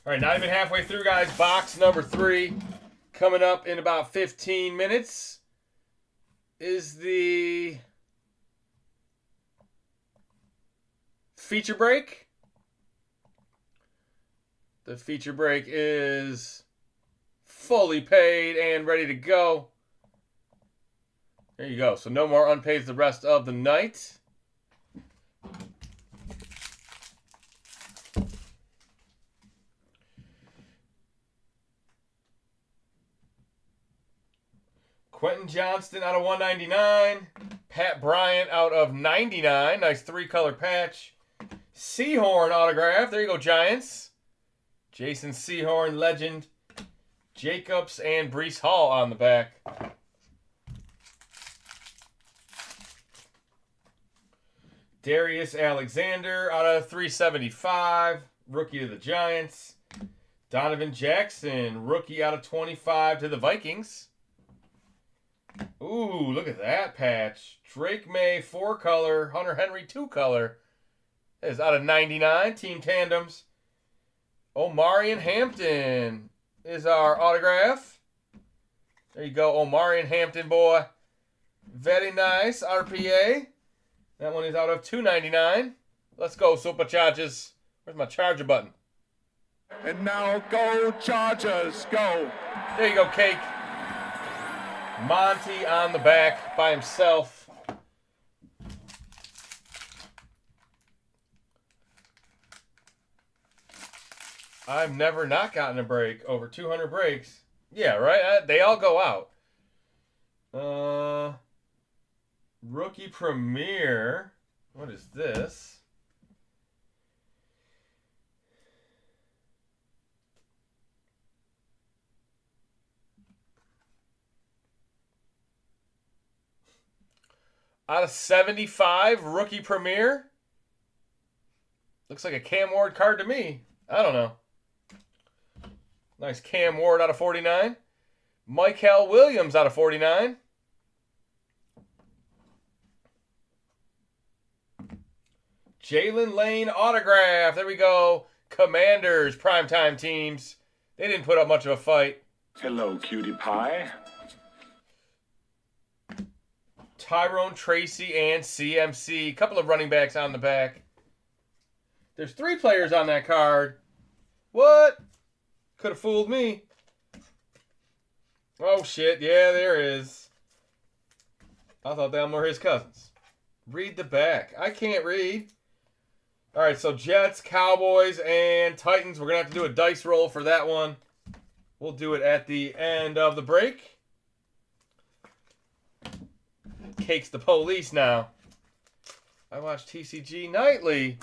All right, not even halfway through, guys. Box number 3 coming up in about 15 minutes is the feature break. The feature break is fully paid and ready to go. There you go. So no more unpaid the rest of the night. Quentin Johnston out of 199. Pat Bryant out of 99. Nice 3-color patch. Seahorn autograph. There you go, Giants. Jason Seahorn, legend. Jacobs and Breece Hall on the back. Darius Alexander out of 375. Rookie of the Giants. Donovan Jackson, rookie out of 25 to the Vikings. Ooh, look at that patch. Drake May, 4-color. Hunter Henry, 2-color. That is out of 99. Team Tandems. Omarion Hampton is our autograph. There you go, Omarion Hampton, boy. Very nice. RPA. That one is out of 299. Let's go, Superchargers. Where's my charger button? And now go Chargers, go. There you go, Cake. Monty on the back by himself. I've never not gotten a break. Over 200 breaks. Yeah, right? They all go out. Rookie Premier. What is this? Out of 75, Rookie Premier. Looks like a Cam Ward card to me. I don't know. Nice Cam Ward out of 49. Michael Williams out of 49. Jalen Lane autograph. There we go. Commanders, primetime teams. They didn't put up much of a fight. Hello, cutie pie. Tyrone Tracy and CMC. A couple of running backs on the back. There's 3 players on that card. What? Could have fooled me. Oh, shit. Yeah, there is. I thought them were his cousins. Read the back. I can't read. All right, so Jets, Cowboys, and Titans. We're going to have to do a dice roll for that one. We'll do it at the end of the break. Cake's the police now. I watch TCG nightly.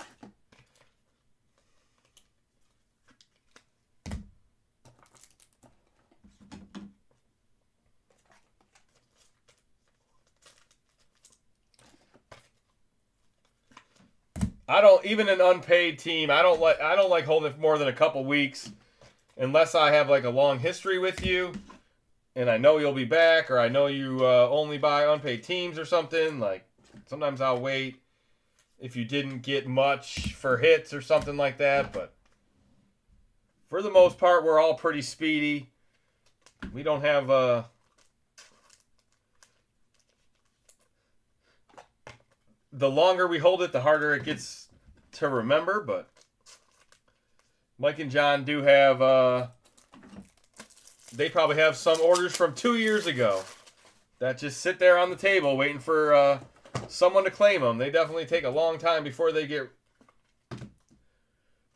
I don't, even an unpaid team, I don't like holding it for more than a couple weeks unless I have like a long history with you and I know you'll be back, or I know you only buy unpaid teams or something. Like, sometimes I'll wait if you didn't get much for hits or something like that, but for the most part, we're all pretty speedy. We don't have the longer we hold it, the harder it gets to remember, but Mike and John do have, they probably have some orders from 2 years ago that just sit there on the table waiting for someone to claim them. They definitely take a long time before they get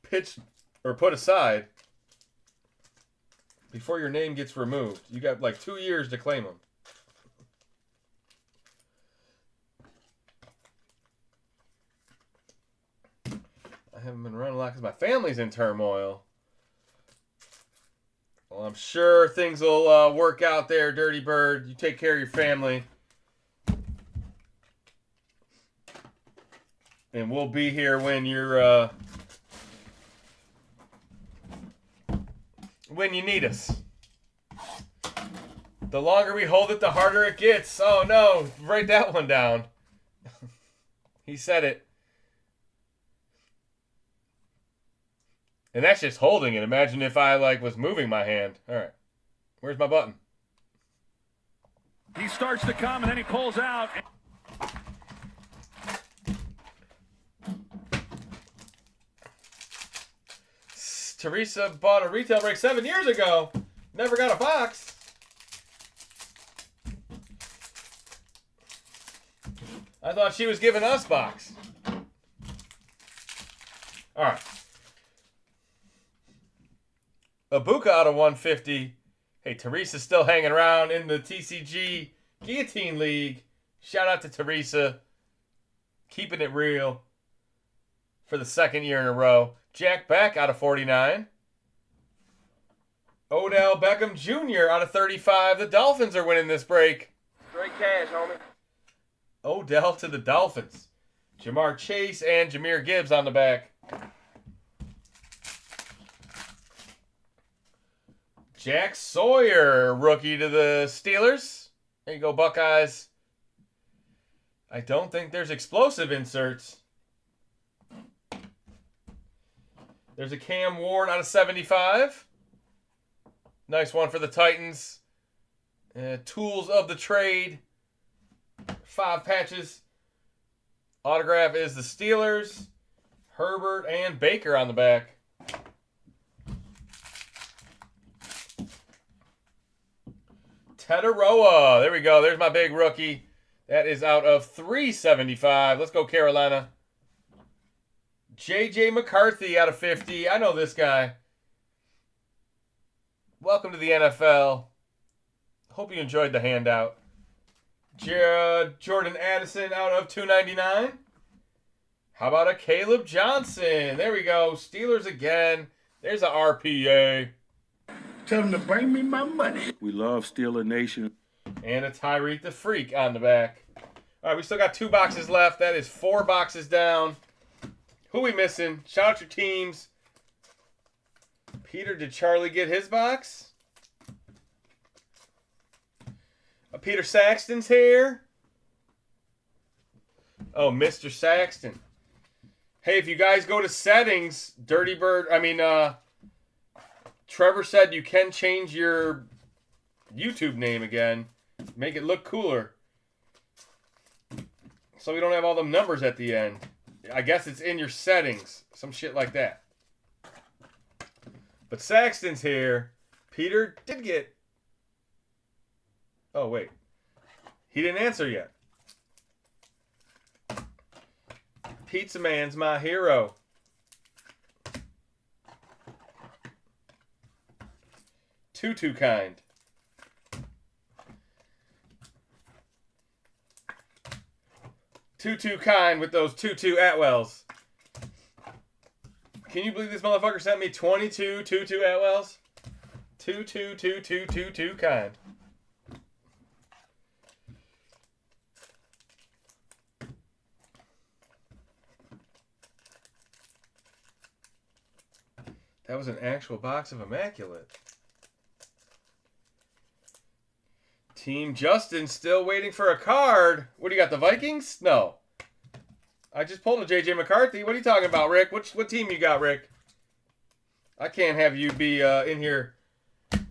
pitched or put aside, before your name gets removed. You got like 2 years to claim them. I haven't been around a lot because my family's in turmoil. Well, I'm sure things will work out there, Dirty Bird. You take care of your family. And we'll be here when you're when you need us. The longer we hold it, the harder it gets. Oh no, write that one down. He said it. And that's just holding it. Imagine if I was moving my hand. All right. Where's my button? He starts to come and then he pulls out. Teresa bought a retail break 7 years ago. Never got a box. I thought she was giving us box. All right. Ibuka out of 150. Hey, Teresa's still hanging around in the TCG Guillotine League. Shout out to Teresa. Keeping it real for the 2nd year in a row. Jack Beck out of 49. Odell Beckham Jr. out of 35. The Dolphins are winning this break. Straight cash, homie. Odell to the Dolphins. Jamar Chase and Jahmyr Gibbs on the back. Jack Sawyer, rookie to the Steelers. There you go, Buckeyes. I don't think there's explosive inserts. There's a Cam Ward out of 75. Nice one for the Titans. Tools of the trade. 5 patches. Autograph is the Steelers. Herbert and Baker on the back. Tetaroa. There we go. There's my big rookie. That is out of 375. Let's go, Carolina. J.J. McCarthy out of 50. I know this guy. Welcome to the NFL. Hope you enjoyed the handout. Jordan Addison out of 299. How about a Caleb Johnson? There we go. Steelers again. There's a RPA. Tell them to bring me my money. We love Steeler Nation. And a Tyreek the Freak on the back. All right, we still got 2 boxes left. That is 4 boxes down. Who we missing? Shout out your teams. Peter, did Charlie get his box? Peter Saxton's here. Oh, Mr. Saxton. Hey, if you guys go to settings, Trevor said you can change your YouTube name again. Make it look cooler. So we don't have all the numbers at the end. I guess it's in your settings. Some shit like that. But Saxton's here. Peter did get... Oh, wait. He didn't answer yet. Pizza Man's my hero. Tutu kind. Tutu kind with those Tutu Atwells. Can you believe this motherfucker sent me 22 Tutu Atwells? Tutu kind. That was an actual box of Immaculate. Team Justin still waiting for a card. What do you got, the Vikings? No. I just pulled a J.J. McCarthy. What are you talking about, Rick? What team you got, Rick? I can't have you be in here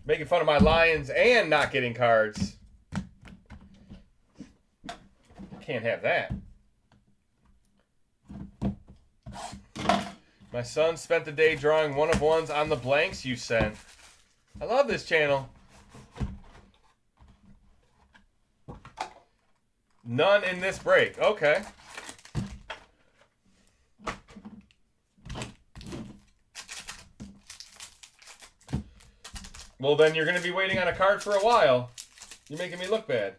making fun of my Lions and not getting cards. Can't have that. My son spent the day drawing one-of-ones on the blanks you sent. I love this channel. None in this break. Okay. Well, then you're going to be waiting on a card for a while. You're making me look bad.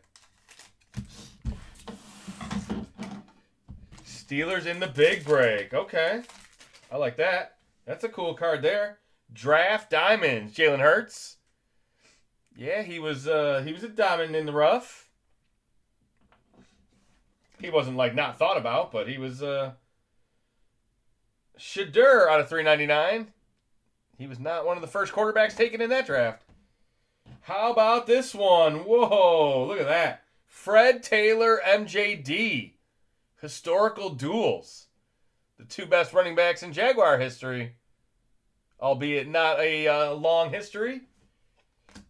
Steelers in the big break. Okay. I like that. That's a cool card there. Draft Diamonds, Jalen Hurts. Yeah, he was a diamond in the rough. He wasn't like not thought about, but he was Shadur out of 399. He was not one of the first quarterbacks taken in that draft. How about this one? Whoa, look at that. Fred Taylor MJD. Historical duels. The two best running backs in Jaguar history. Albeit not a long history.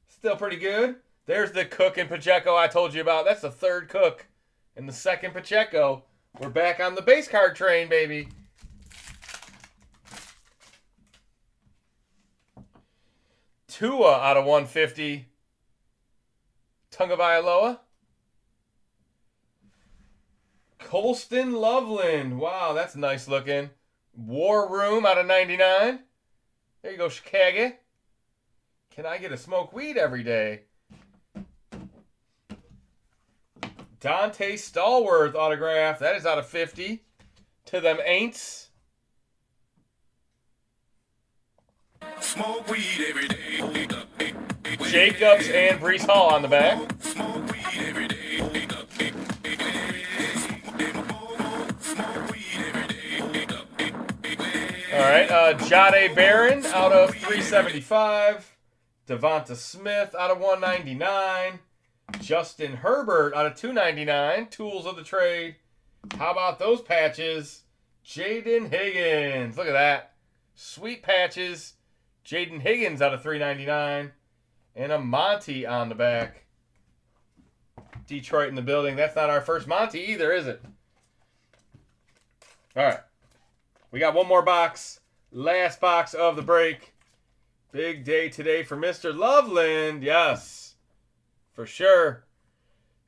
Still pretty good. There's the Cook and Pacheco I told you about. That's the third Cook and the second Pacheco. We're back on the base card train, baby. Tua out of 150. Tagovailoa. Colston Loveland. Wow, that's nice looking. War Room out of 99. There you go, Chicago. Can I get a smoke weed every day? Dante Stallworth autograph. That is out of 50. To them Aints. Smoke weed every day. Jacobs and Brees Hall on the back. Smoke weed every day. All right, Jade Barron out of 375. Devonta Smith out of 199. Justin Herbert out of 299. Tools of the trade. How about those patches? Jaden Higgins. Look at that. Sweet patches. Jaden Higgins out of 399. And a Monty on the back. Detroit in the building. That's not our first Monty either, is it? All right. We got one more box. Last box of the break. Big day today for Mr. Loveland. Yes. For sure.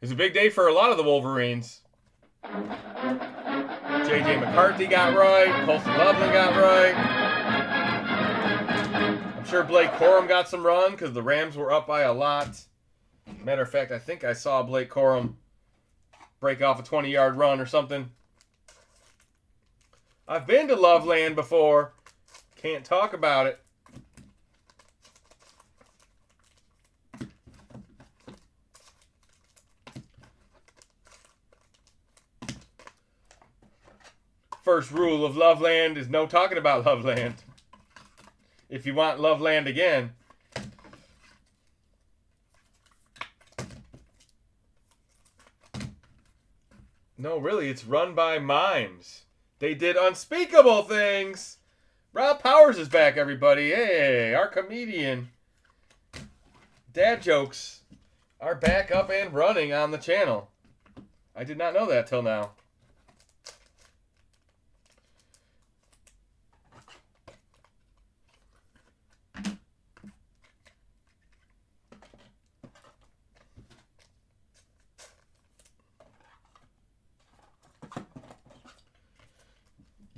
It's a big day for a lot of the Wolverines. J.J. McCarthy got right. Colston Loveland got right. I'm sure Blake Corum got some run because the Rams were up by a lot. Matter of fact, I think I saw Blake Corum break off a 20-yard run or something. I've been to Loveland before. Can't talk about it. First rule of Loveland is no talking about Loveland. If you want Loveland again. No, really, it's run by mimes. They did unspeakable things. Rob Powers is back, everybody. Hey, our comedian. Dad jokes are back up and running on the channel. I did not know that till now.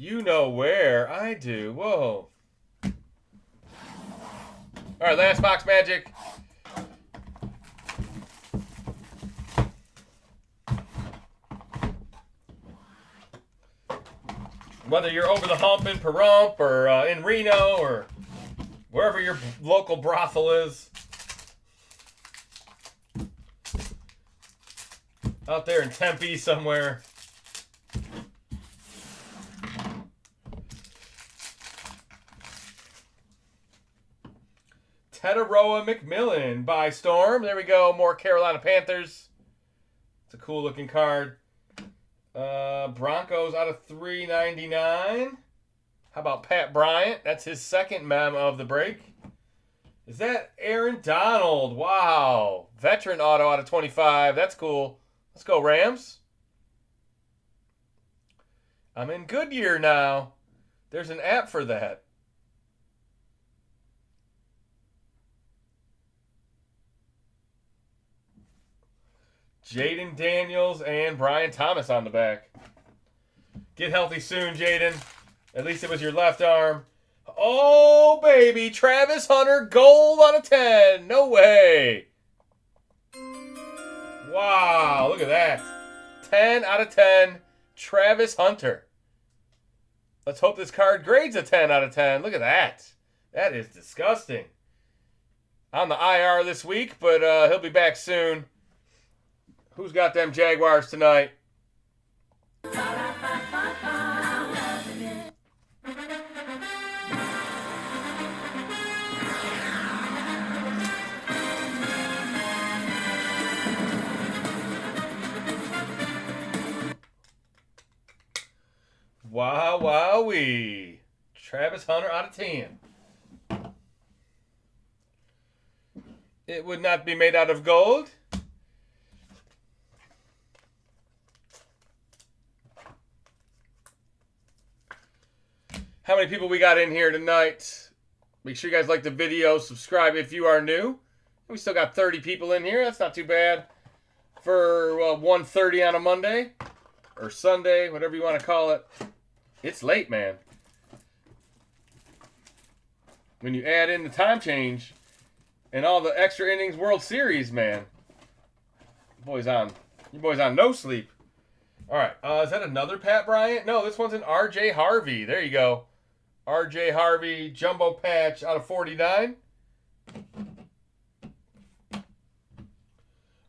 You know where. I do. Whoa. All right, last box magic. Whether you're over the hump in Pahrump or in Reno or wherever your local brothel is. Out there in Tempe somewhere. Tetaroa McMillan by Storm. There we go. More Carolina Panthers. It's a cool looking card. Broncos out of 399. How about Pat Bryant? That's his second mem of the break. Is that Aaron Donald? Wow. Veteran auto out of 25. That's cool. Let's go Rams. I'm in Goodyear now. There's an app for that. Jaden Daniels and Brian Thomas on the back. Get healthy soon, Jaden. At least it was your left arm. Oh, baby. Travis Hunter, gold out of 10. No way. Wow, look at that. 10 out of 10. Travis Hunter. Let's hope this card grades a 10 out of 10. Look at that. That is disgusting. On the IR this week, but he'll be back soon. Who's got them Jaguars tonight? Wow, wowee. Travis Hunter out of 10. It would not be made out of gold. How many people we got in here tonight? Make sure you guys like the video. Subscribe if you are new. We still got 30 people in here. That's not too bad for 1:30 on a Monday or Sunday, whatever you want to call it. It's late, man. When you add in the time change and all the extra innings World Series, man. Your boy's on no sleep. All right. Is that another Pat Bryant? No, this one's an R.J. Harvey. There you go. R.J. Harvey, jumbo patch out of 49.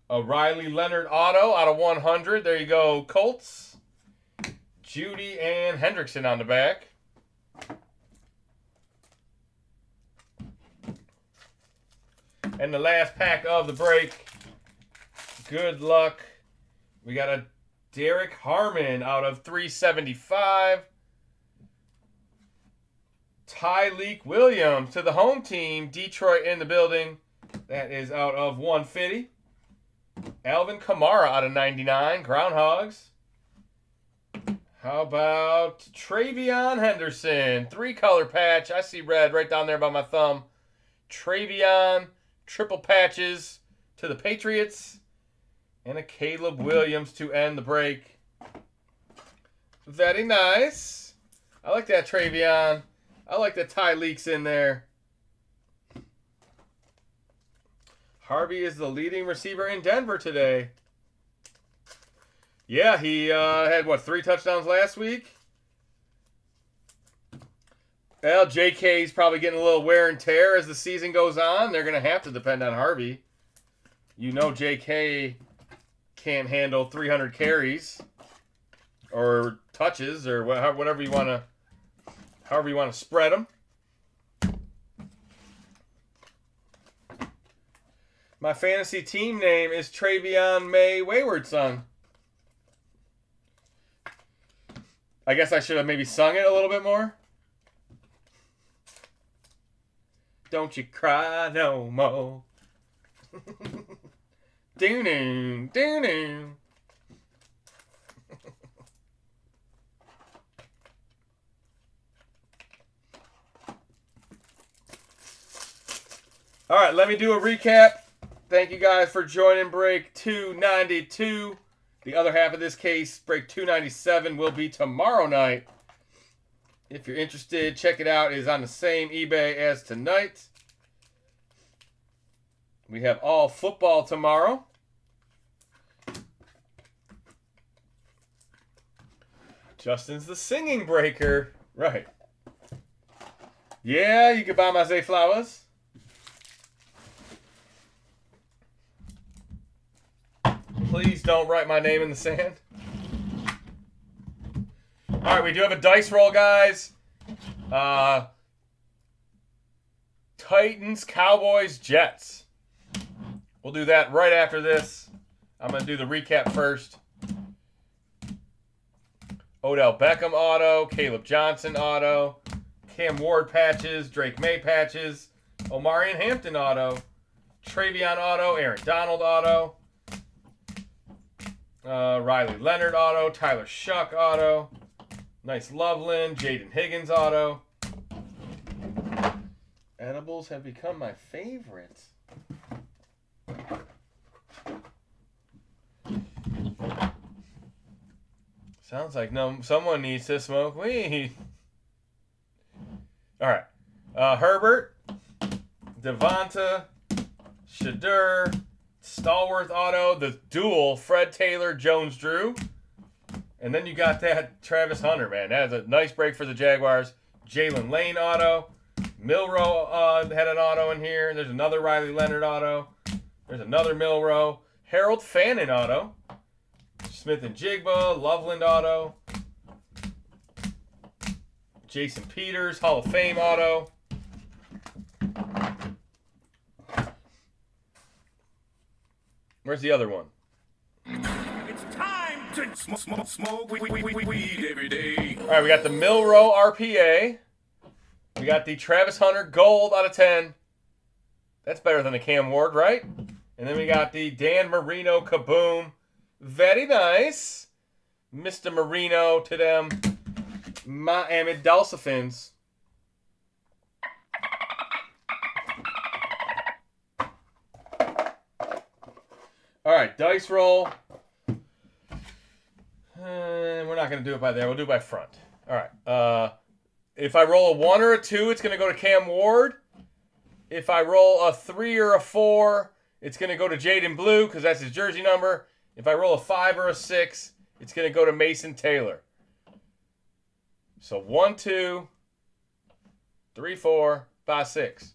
A Riley Leonard auto out of 100. There you go, Colts. Judy and Hendrickson on the back. And the last pack of the break. Good luck. We got a Derek Harmon out of 375. Tyleik Williams to the home team. Detroit in the building. That is out of 150. Alvin Kamara out of 99. Groundhogs. How about Travion Henderson? 3-color patch. I see red right down there by my thumb. Travion. Triple patches to the Patriots. And a Caleb Williams to end the break. Very nice. I like that Travion. I like that Tyleik's in there. Harvey is the leading receiver in Denver today. Yeah, he had, 3 touchdowns last week? Well, JK's probably getting a little wear and tear as the season goes on. They're going to have to depend on Harvey. You know JK can't handle 300 carries or touches or whatever you want to, however you want to spread them. My fantasy team name is Travion May Wayward Son. I guess I should have maybe sung it a little bit more. Don't you cry no more. Doo-doo, doo-doo. All right, let me do a recap. Thank you guys for joining break 292. The other half of this case, break 297, will be tomorrow night. If you're interested, check it out. It is on the same eBay as tonight. We have all football tomorrow. Justin's the singing breaker. Right. Yeah, you can buy my Zay Flowers. Please don't write my name in the sand. All right, we do have a dice roll, guys. Titans, Cowboys, Jets. We'll do that right after this. I'm going to do the recap first. Odell Beckham auto, Caleb Johnson auto, Cam Ward patches, Drake May patches, Omarion Hampton auto, Travion auto, Aaron Donald auto, Riley Leonard auto, Tyler Shuck auto, nice Loveland, Jaden Higgins auto. Edibles have become my favorite. Sounds like someone needs to smoke weed. All right. Herbert, Devonta, Shadur, Stallworth auto, the dual Fred Taylor, Jones Drew. And then you got that Travis Hunter, man. That is a nice break for the Jaguars. Jalen Lane auto. Milrow had an auto in here. There's another Riley Leonard auto. There's another Milrow. Harold Fannin auto. Smith and Jigba. Loveland auto. Jason Peters. Hall of Fame auto. Where's the other one? It's time to smoke weed every day. All right, we got the Milrow RPA. We got the Travis Hunter Gold out of 10. That's better than the Cam Ward, right? And then we got the Dan Marino Kaboom. Very nice. Mr. Marino to them. Miami Dolphins. All right, dice roll. We're not going to do it by there. We'll do it by front. All right. If I roll a 1 or a 2, it's going to go to Cam Ward. If I roll a 3 or a 4, it's going to go to Jaden Blue because that's his jersey number. If I roll a 5 or a 6, it's going to go to Mason Taylor. So 1, 2, 3, 4, 5, 6.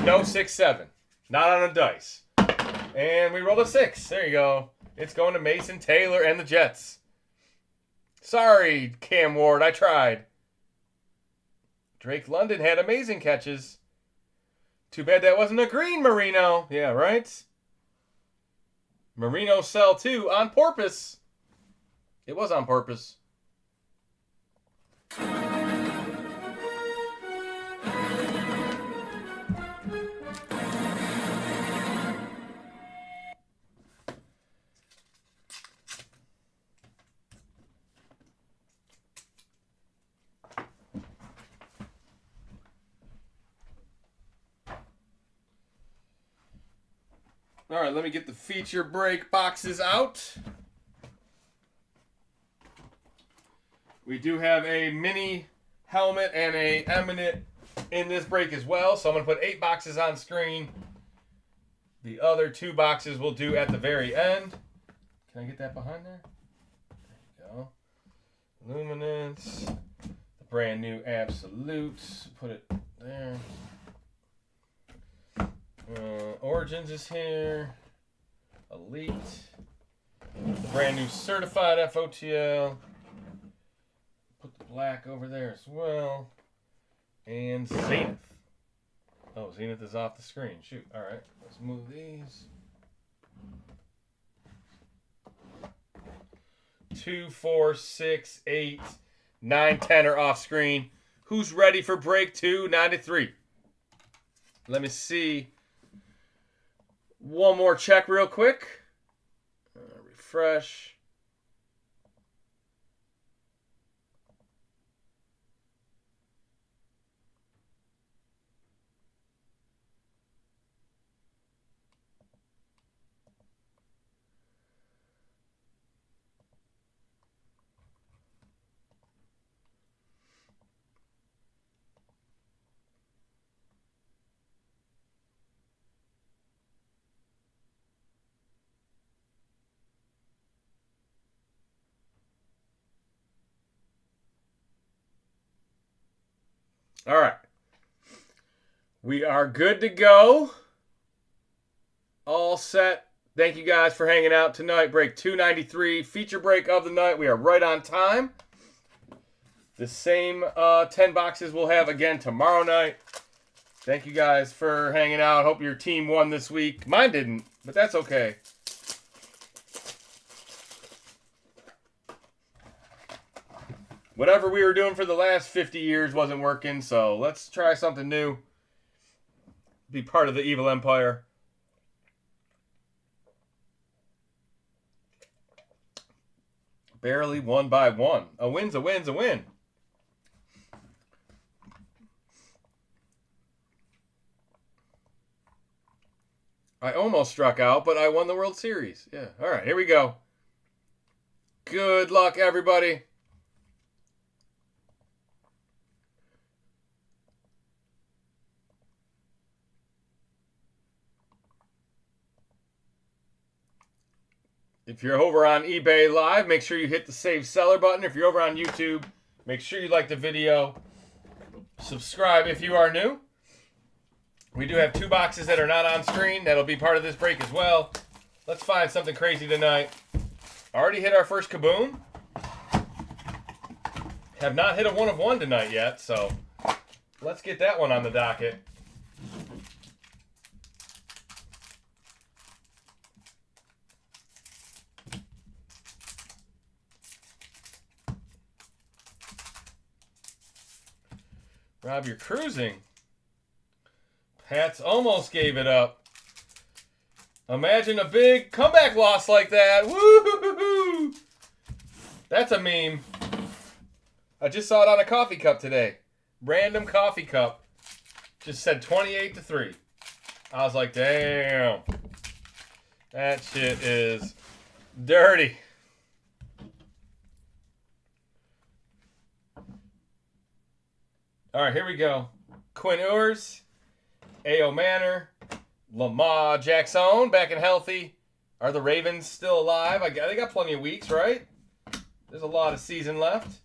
No 6, 7. Not on a dice. And we rolled a 6. There you go. It's going to Mason Taylor and the Jets. Sorry, Cam Ward. I tried. Drake London had amazing catches. Too bad that wasn't a green Marino. Yeah, right? Marino sell too on purpose. It was on purpose. All right, let me get the feature break boxes out. We do have a mini helmet and a eminent in this break as well. So I'm going to put 8 boxes on screen. The other 2 boxes we'll do at the very end. Can I get that behind there? There you go. Luminance. The brand new Absolutes. Put it there. Origins is here. Elite. The brand new certified FOTL. Put the black over there as well. And Zenith. Oh, Zenith is off the screen. Shoot. All right. Let's move these. 2, 4, 6, 8, 9, 10 are off screen. Who's ready for break 293? Let me see. One more check real quick. Refresh. All right. We are good to go. All set. Thank you guys for hanging out tonight. Break 293, feature break of the night. We are right on time. The same 10 boxes we'll have again tomorrow night. Thank you guys for hanging out. Hope your team won this week. Mine didn't, but that's okay. Whatever we were doing for the last 50 years wasn't working, so let's try something new. Be part of the evil empire. Barely won by 1. A win's a win's a win. I almost struck out, but I won the World Series. Yeah. All right, here we go. Good luck, everybody. If you're over on eBay Live, make sure you hit the Save Seller button. If you're over on YouTube, make sure you like the video. Subscribe if you are new. We do have 2 boxes that are not on screen. That'll be part of this break as well. Let's find something crazy tonight. Already hit our first kaboom. Have not hit a 1 of 1 tonight yet, so let's get that one on the docket. Rob, you're cruising. Pats almost gave it up. Imagine a big comeback loss like that. Woo-hoo-hoo-hoo. That's a meme. I just saw it on a coffee cup today. Random coffee cup. Just said 28-3. I was like, damn. That shit is dirty. All right, here we go. Quinn Ewers, A.O. Manor, Lamar Jackson, back and healthy. Are the Ravens still alive? They got plenty of weeks, right? There's a lot of season left.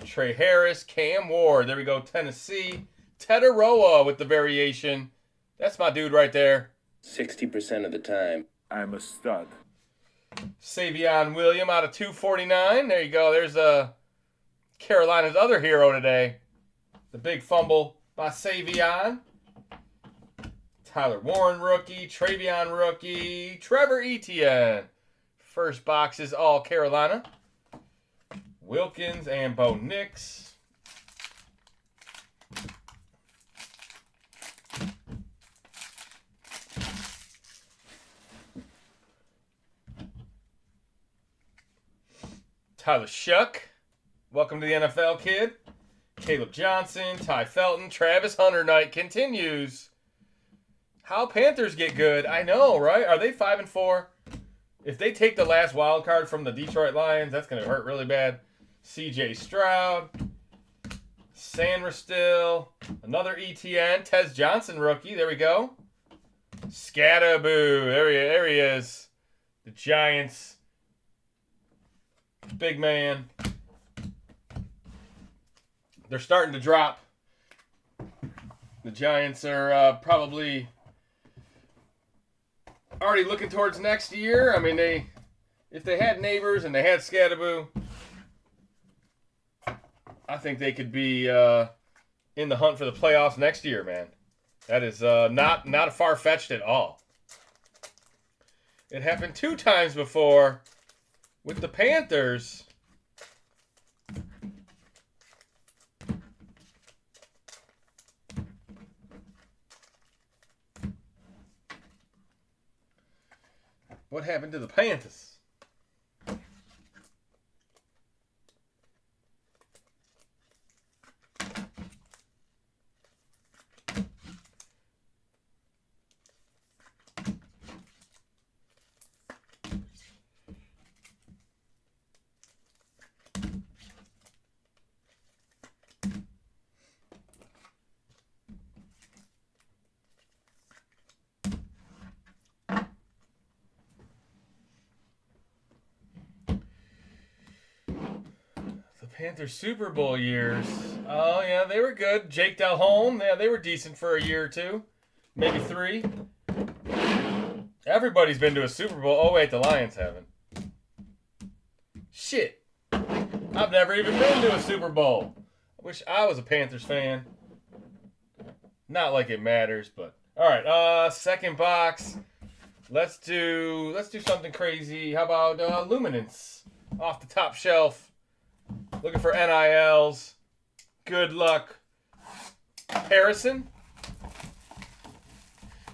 Trey Harris, Cam Ward. There we go, Tennessee. Tetaroa with the variation. That's my dude right there. 60% of the time. I'm a stud. Savion William out of 249. There you go. There's Carolina's other hero today. The big fumble by Savion. Tyler Warren rookie. Travion rookie. Trevor Etienne. First box is all Carolina. Wilkins and Bo Nix. Tyler Shuck. Welcome to the NFL, kid. Caleb Johnson, Ty Felton, Travis Hunter night continues. How Panthers get good? I know, right? Are they 5-4? If they take the last wild card from the Detroit Lions, that's going to hurt really bad. C.J. Stroud, Sandra still, another ETN, Tez Johnson rookie. There we go. Scatterboo. There he is. The Giants. Big man. They're starting to drop. The Giants are probably already looking towards next year. I mean, if they had Neighbors and they had Scatterboo, I think they could be in the hunt for the playoffs next year, man. That is not far-fetched at all. It happened 2 times before with the Panthers. What happened to the Panthers? Panthers Super Bowl years. Oh, yeah, they were good. Jake Delhomme, yeah, they were decent for a year or 2. Maybe 3. Everybody's been to a Super Bowl. Oh, wait, the Lions haven't. Shit. I've never even been to a Super Bowl. I wish I was a Panthers fan. Not like it matters, but... All right, second box. Let's do something crazy. How about Luminance off the top shelf? Looking for NILs. Good luck. Harrison.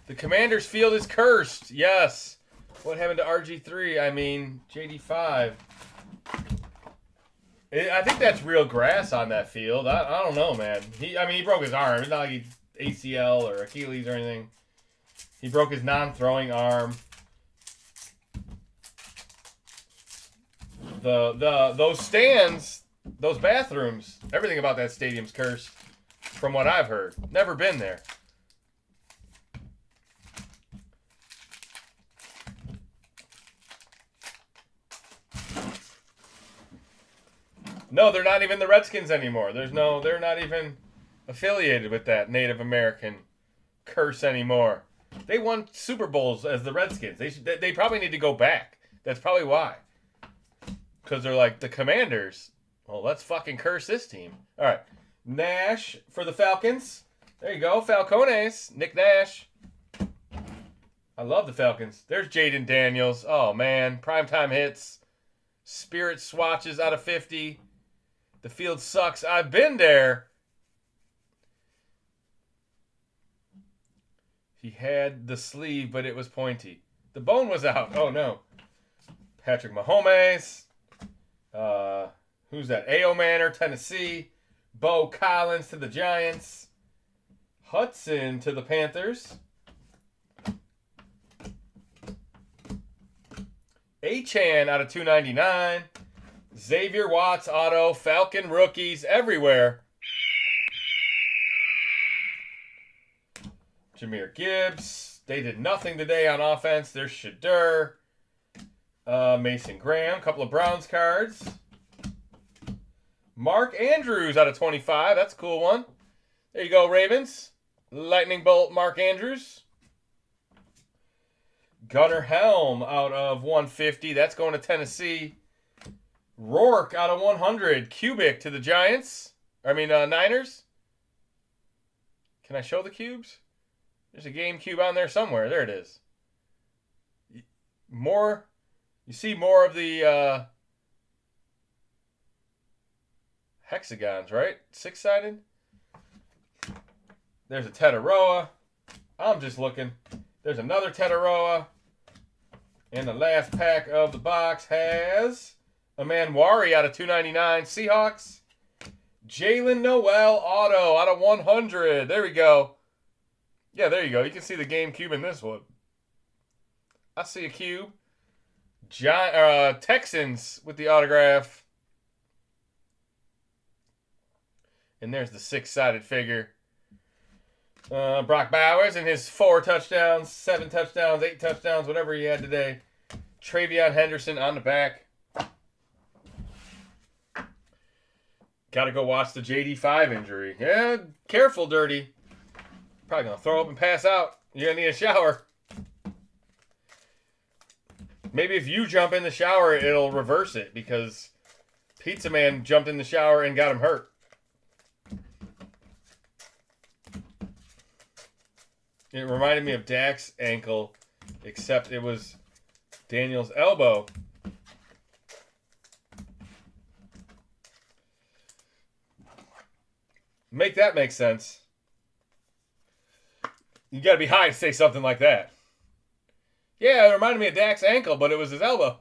The Commanders' field is cursed. Yes. What happened to RG3? I mean, JD5. I think that's real grass on that field. I don't know, man. He broke his arm. It's not like he's ACL or Achilles or anything. He broke his non-throwing arm. Those stands, those bathrooms, everything about that stadium's cursed, from what I've heard. Never been there. No, they're not even the Redskins anymore. They're not even affiliated with that Native American curse anymore. They won Super Bowls as the Redskins. They probably need to go back. That's probably why. Because they're like the Commanders. Well, let's fucking curse this team. All right. Nash for the Falcons. There you go. Falcones. Nick Nash. I love the Falcons. There's Jaden Daniels. Oh, man. Primetime hits. Spirit swatches out of 50. The field sucks. I've been there. He had the sleeve, but it was pointy. The bone was out. Oh, no. Patrick Mahomes. Who's that? A.O. Manor, Tennessee. Bo Collins to the Giants. Hudson to the Panthers. A-Chan out of 299. Xavier Watts auto. Falcon rookies everywhere. Jahmyr Gibbs. They did nothing today on offense. There's Shadur. Mason Graham. Couple of Browns cards. Mark Andrews out of 25. That's a cool one. There you go, Ravens. Lightning Bolt Mark Andrews. Gunnar Helm out of 150. That's going to Tennessee. Rourke out of 100. Cubic to the Giants. Niners. Can I show the cubes? There's a game cube on there somewhere. There it is. You see more of the hexagons, right? 6-sided. There's a Tetaroa. I'm just looking. There's another Tetaroa. And the last pack of the box has a Manwari out of 299. Seahawks. Jalen Noel auto out of 100. There we go. Yeah, there you go. You can see the game cube in this one. I see a cube. Texans with the autograph. And there's the 6-sided figure. Brock Bowers and his 4 touchdowns, 7 touchdowns, 8 touchdowns, whatever he had today. Travion Henderson on the back. Got to go watch the JD5 injury. Yeah, careful, Dirty. Probably going to throw up and pass out. You're going to need a shower. Maybe if you jump in the shower, it'll reverse it because Pizza Man jumped in the shower and got him hurt. It reminded me of Dak's ankle, except it was Daniel's elbow. Make that make sense. You got to be high to say something like that. Yeah, it reminded me of Dak's ankle, but it was his elbow.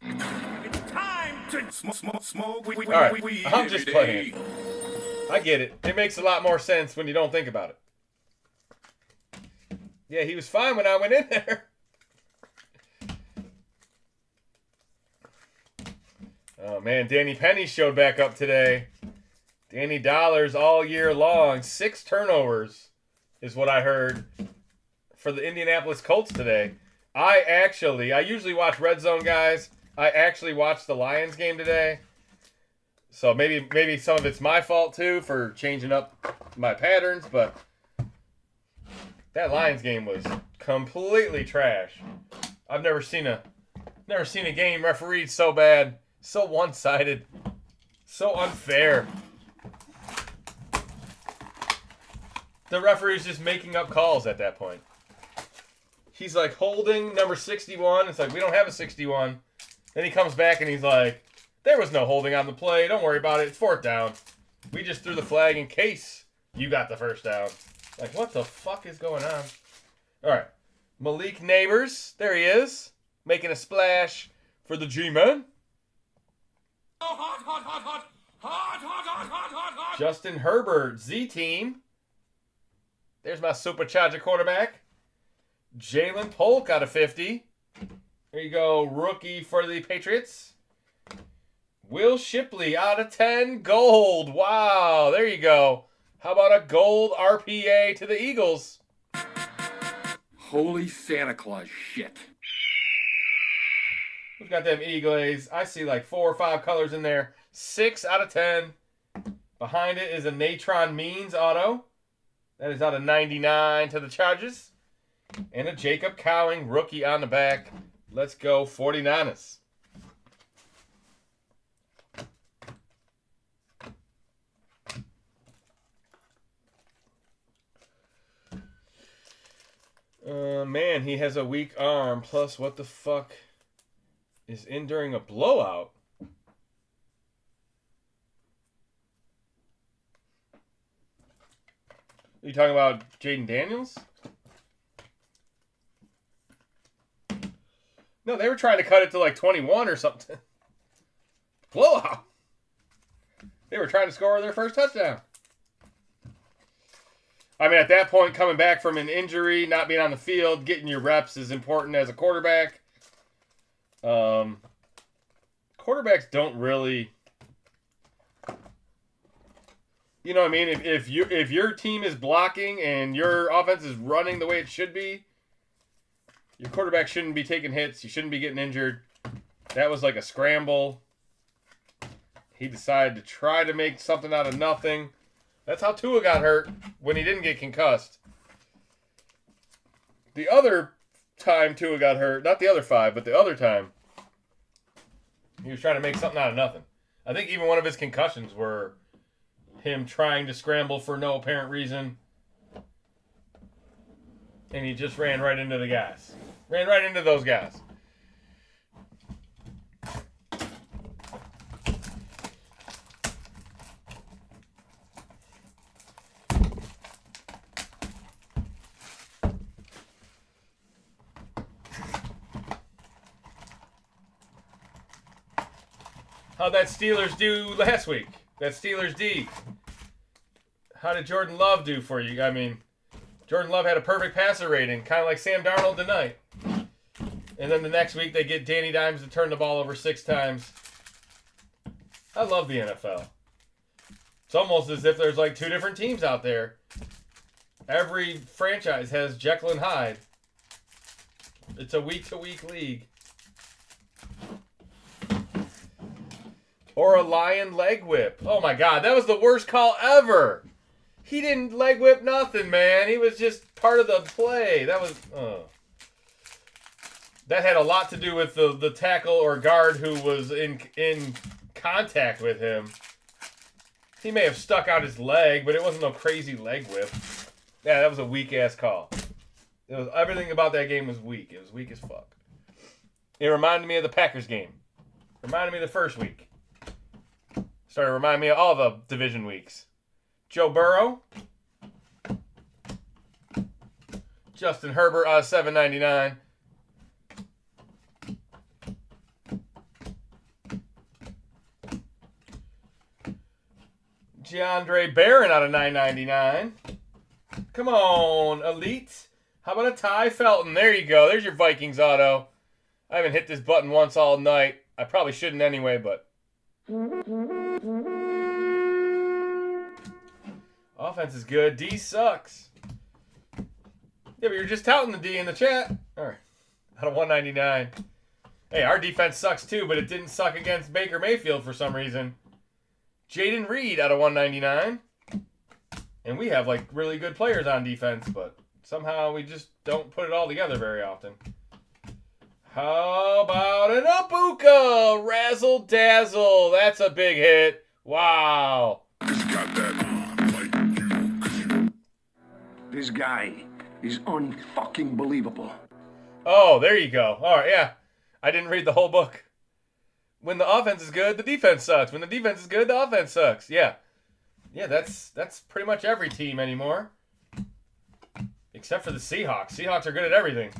It's time to smoke. All right, I'm just playing. I get it. It makes a lot more sense when you don't think about it. Yeah, he was fine when I went in there. Oh, man, Danny Penny showed back up today. Danny Dollars all year long. 6 turnovers is what I heard for the Indianapolis Colts today. I usually watch Red Zone, guys. I actually watched the Lions game today. So maybe some of it's my fault, too, for changing up my patterns, but that Lions game was completely trash. I've never seen a game refereed so bad, so one-sided, so unfair. The referee's just making up calls at that point. He's like holding number 61. It's like, we don't have a 61. Then he comes back and he's like, there was no holding on the play. Don't worry about it. It's 4th down. We just threw the flag in case you got the 1st down. Like, what the fuck is going on? All right. Malik Neighbors. There he is. Making a splash for the G-Men. Justin Herbert, Z-Team. There's my supercharger quarterback. Jalen Polk out of 50. There you go. Rookie for the Patriots. Will Shipley out of 10. Gold. Wow. There you go. How about a gold RPA to the Eagles? Holy Santa Claus shit. Who's got them Eagles? I see like 4 or 5 colors in there. 6 out of 10. Behind it is a Natron Means auto. That is out of 99 to the Chargers. And a Jacob Cowing rookie on the back. Let's go 49ers. Man, he has a weak arm. Plus, what the fuck is in during a blowout? Are you talking about Jaden Daniels? No, they were trying to cut it to like 21 or something. Blowout. They were trying to score their first touchdown. I mean, at that point, coming back from an injury, not being on the field, getting your reps is important as a quarterback. Quarterbacks don't really, you know what I mean? If your team is blocking and your offense is running the way it should be, your quarterback shouldn't be taking hits. You shouldn't be getting injured. That was like a scramble. He decided to try to make something out of nothing. That's how Tua got hurt when he didn't get concussed. The other time Tua got hurt, not the other 5, but the other time, he was trying to make something out of nothing. I think even one of his concussions were him trying to scramble for no apparent reason. And he just ran right into the guys. Ran right into those guys. How'd that Steelers do last week? That Steelers D. How did Jordan Love do for you? I mean, Jordan Love had a perfect passer rating, kind of like Sam Darnold tonight. And then the next week they get Danny Dimes to turn the ball over 6 times. I love the NFL. It's almost as if there's like 2 different teams out there. Every franchise has Jekyll and Hyde. It's a week-to-week league. Or a lion leg whip. Oh my God, that was the worst call ever. He didn't leg whip nothing, man. He was just part of the play. That was, that had a lot to do with the tackle or guard who was in contact with him. He may have stuck out his leg, but it wasn't no crazy leg whip. Yeah, that was a weak ass call. It was, everything about that game was weak. It was weak as fuck. It reminded me of the Packers game. Reminded me of the first week. Started reminding me of all the division weeks. Joe Burrow. Justin Herbert out of $7.99. DeAndre Barron out of $9.99. Come on, Elite. How about a Ty Felton? There you go. There's your Vikings auto. I haven't hit this button once all night. I probably shouldn't anyway, but... Offense is good. D sucks. Yeah, but you're just touting the D in the chat. All right. Out of $199. Hey, our defense sucks too, but it didn't suck against Baker Mayfield for some reason. Jaden Reed out of $199. And we have like really good players on defense, but somehow we just don't put it all together very often. How about an Abuka? Razzle dazzle. That's a big hit. Wow. He's got that arm like you. This guy is unfucking believable. Oh, there you go. All right, yeah. I didn't read the whole book. When the offense is good, the defense sucks. When the defense is good, the offense sucks. Yeah. Yeah, that's pretty much every team anymore. Except for the Seahawks. Seahawks are good at everything.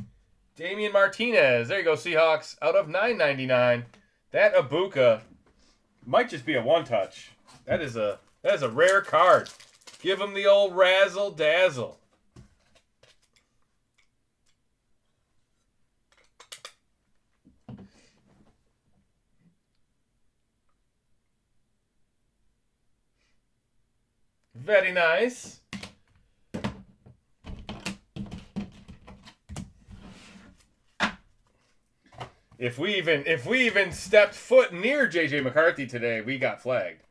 Damian Martinez. There you go, Seahawks. Out of $9.99. That Abuka might just be a one-touch. That is a rare card. Give him the old razzle dazzle. Very nice. If we even stepped foot near JJ McCarthy today, we got flagged.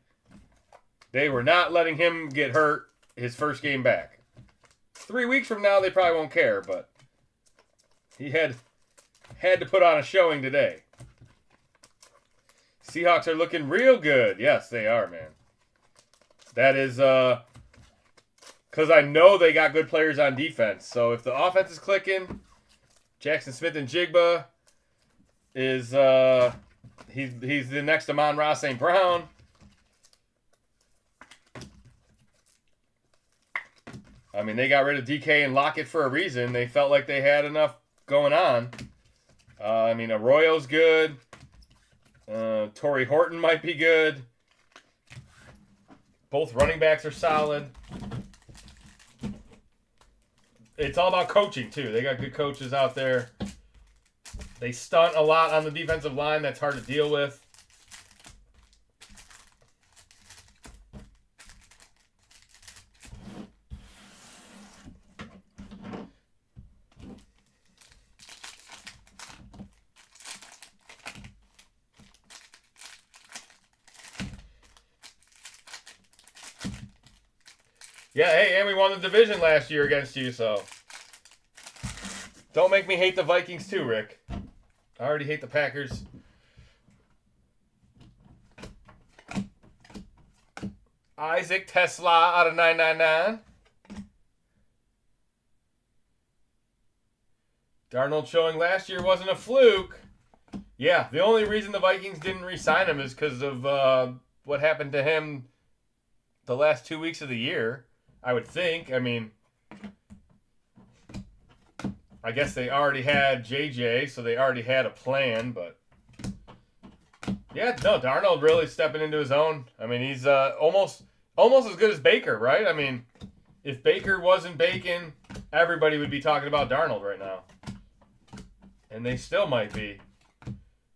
They were not letting him get hurt his first game back. 3 weeks from now, they probably won't care, but he had to put on a showing today. Seahawks are looking real good. Yes, they are, man. That is because I know they got good players on defense. So if the offense is clicking, Jackson Smith and Jigba is he's the next Amon-Ra St. Brown. I mean, they got rid of DK and Lockett for a reason. They felt like they had enough going on. I mean, Arroyo's good. Torrey Horton might be good. Both running backs are solid. It's all about coaching, too. They got good coaches out there. They stunt a lot on the defensive line. That's hard to deal with. Yeah, hey, and we won the division last year against you, so don't make me hate the Vikings too, Rick. I already hate the Packers. Isaac Tesla out of 999. Darnold showing last year wasn't a fluke. Yeah, the only reason the Vikings didn't re-sign him is because of what happened to him the last 2 weeks of the year. I would think. I mean, I guess they already had JJ, so they already had a plan, but yeah, no, Darnold really stepping into his own. I mean, he's almost as good as Baker, right? I mean, if Baker wasn't baking, everybody would be talking about Darnold right now. And they still might be.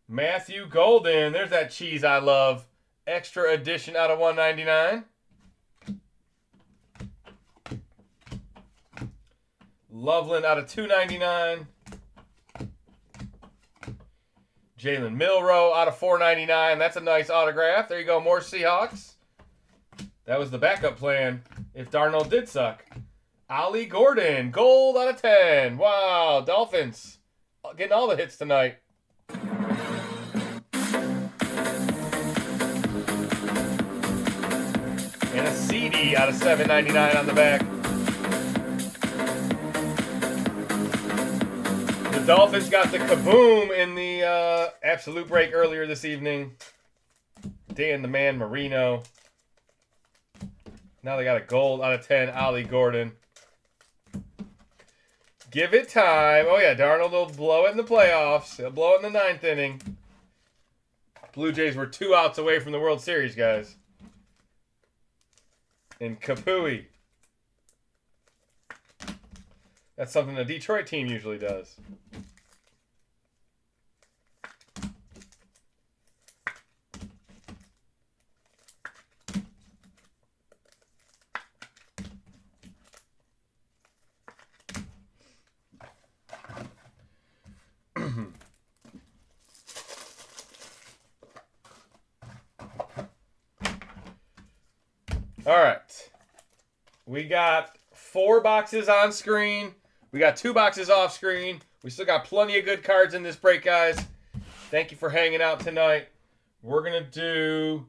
Matthew Golden, there's that cheese I love. Extra edition out of 199. Loveland out of 299. Jalen Milroe out of 499. That's a nice autograph. There you go, more Seahawks. That was the backup plan if Darnold did suck. Ollie Gordon, gold out of 10. Wow, Dolphins getting all the hits tonight. And a CD out of 799 on the back. The Dolphins got the kaboom in the absolute break earlier this evening. Dan the Man Marino. Now they got a gold out of 10, Ollie Gordon. Give it time. Oh, yeah, Darnold will blow it in the playoffs. He'll blow it in the 9th inning. Blue Jays were 2 outs away from the World Series, guys. And Kapui. That's something a Detroit team usually does. All right. We got 4 boxes on screen. We got 2 boxes off screen. We still got plenty of good cards in this break, guys. Thank you for hanging out tonight. We're going to do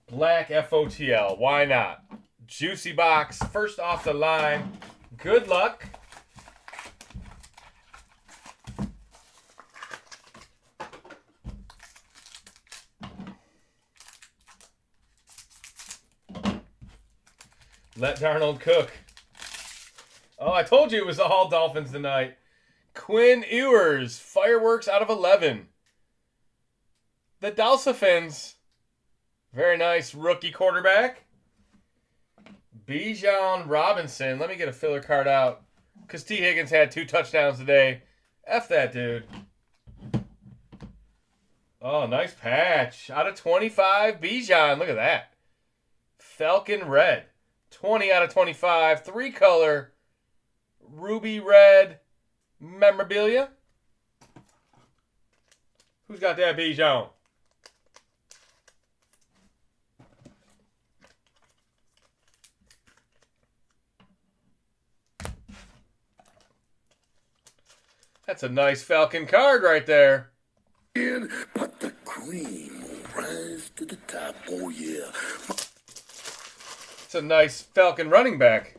Black FOTL. Why not? Juicy box. First off the line. Good luck. Let Darnold cook. Oh, I told you it was all Dolphins tonight. Quinn Ewers, fireworks out of 11. The Dolphins. Very nice rookie quarterback. Bijan Robinson. Let me get a filler card out. Because T. Higgins had 2 touchdowns today. F that dude. Oh, nice patch. Out of 25, Bijan. Look at that. Falcon Red. 20 out of 25. 3-color. Ruby red memorabilia. Who's got that Bijan? That's a nice Falcon card right there. But the cream will rise to the top. Oh, yeah. It's a nice Falcon running back.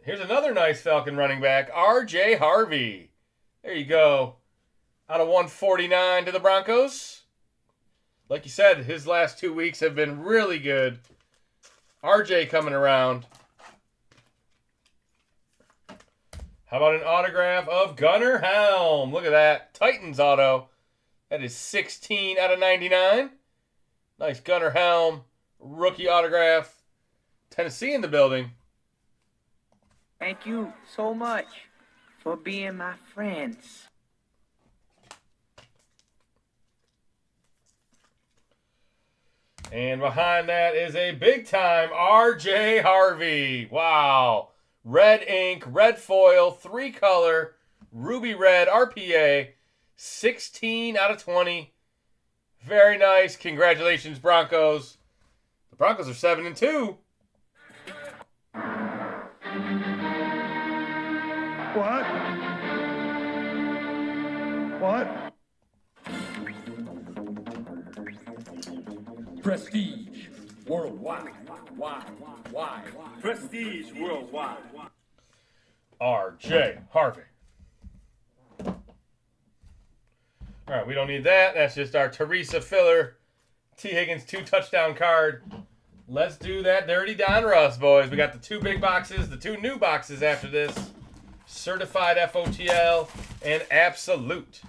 Here's another nice Falcon running back, R.J. Harvey. There you go. Out of 149 to the Broncos. Like you said, his last 2 weeks have been really good. R.J. coming around. How about an autograph of Gunnar Helm? Look at that. Titans auto. That is 16 out of 99. Nice Gunnar Helm. Rookie autograph. Tennessee in the building. Thank you so much for being my friends. And behind that is a big-time R.J. Harvey. Wow. Red ink, red foil, 3-color, ruby red, RPA, 16 out of 20. Very nice. Congratulations, Broncos. The Broncos are 7-2. What? What? Prestige worldwide. Why? Prestige worldwide. R.J. Harvey. All right, we don't need that. That's just our Teresa filler. T. Higgins 2-touchdown card. Let's do that Dirty Don Russ, boys. We got the 2 big boxes, the 2 new boxes after this. Certified FOTL and Absolute.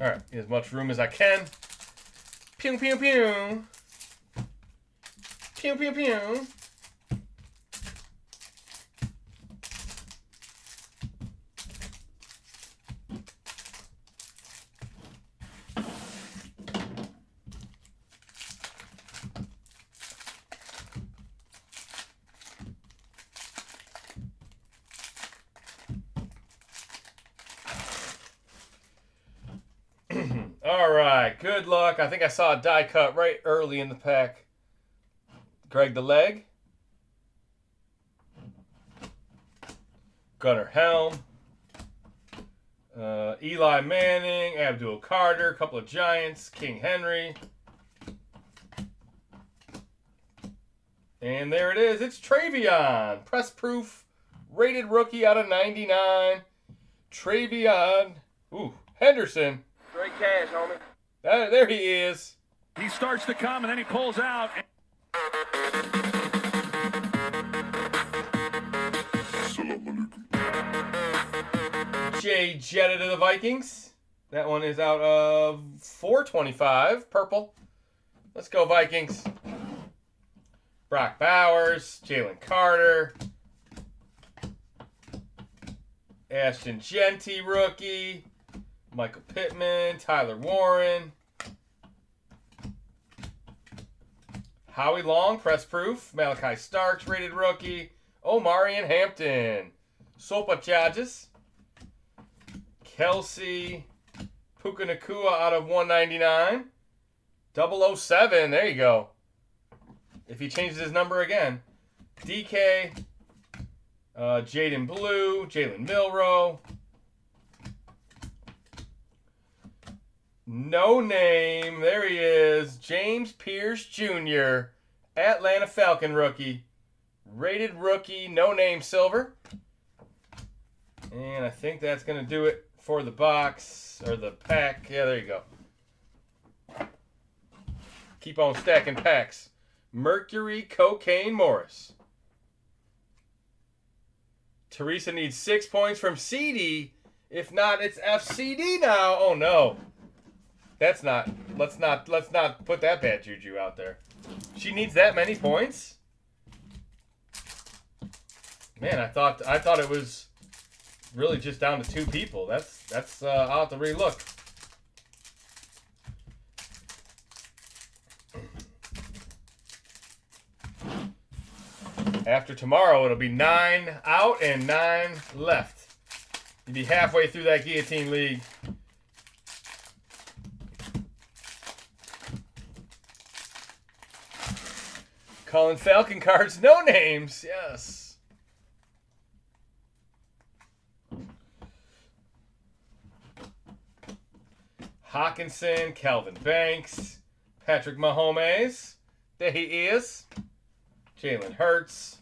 All right, get as much room as I can. Pew, pew, pew. Pew, pew, pew. All right, good luck. I think I saw a die cut right early in the pack. Greg the Leg. Gunnar Helm. Eli Manning. Abdul Carter. A couple of Giants. King Henry. And there it is. It's Travion. Press proof. Rated rookie out of 99. Travion. Ooh, Henderson. Straight cash, homie. There he is. He starts to come and then he pulls out. Jay Jetta to the Vikings. That one is out of 425. Purple. Let's go, Vikings. Brock Bowers. Jalen Carter. Ashton Genty, rookie. Michael Pittman. Tyler Warren. Howie Long, press proof. Malachi Starks, rated rookie. Omari and Hampton. Sopa Charges. Kelsey. Puka Nakua out of 199. 007. There you go. If he changes his number again. DK. Jaden Blue. Jalen Milrow. No name. There he is. James Pierce Jr. Atlanta Falcon rookie. Rated rookie. No name silver. And I think that's going to do it for the box. Or the pack. Yeah, there you go. Keep on stacking packs. Mercury Cocaine Morris. Teresa needs 6 points from CD. If not, it's FCD now. Oh no. Let's not put that bad juju out there. She needs that many points? Man, I thought it was really just down to 2 people. That's I'll have to relook. After tomorrow, it'll be 9 out and 9 left. You'll be halfway through that Guillotine League. Calling Falcon cards, no names. Yes. Hawkinson, Calvin Banks, Patrick Mahomes. There he is. Jalen Hurts.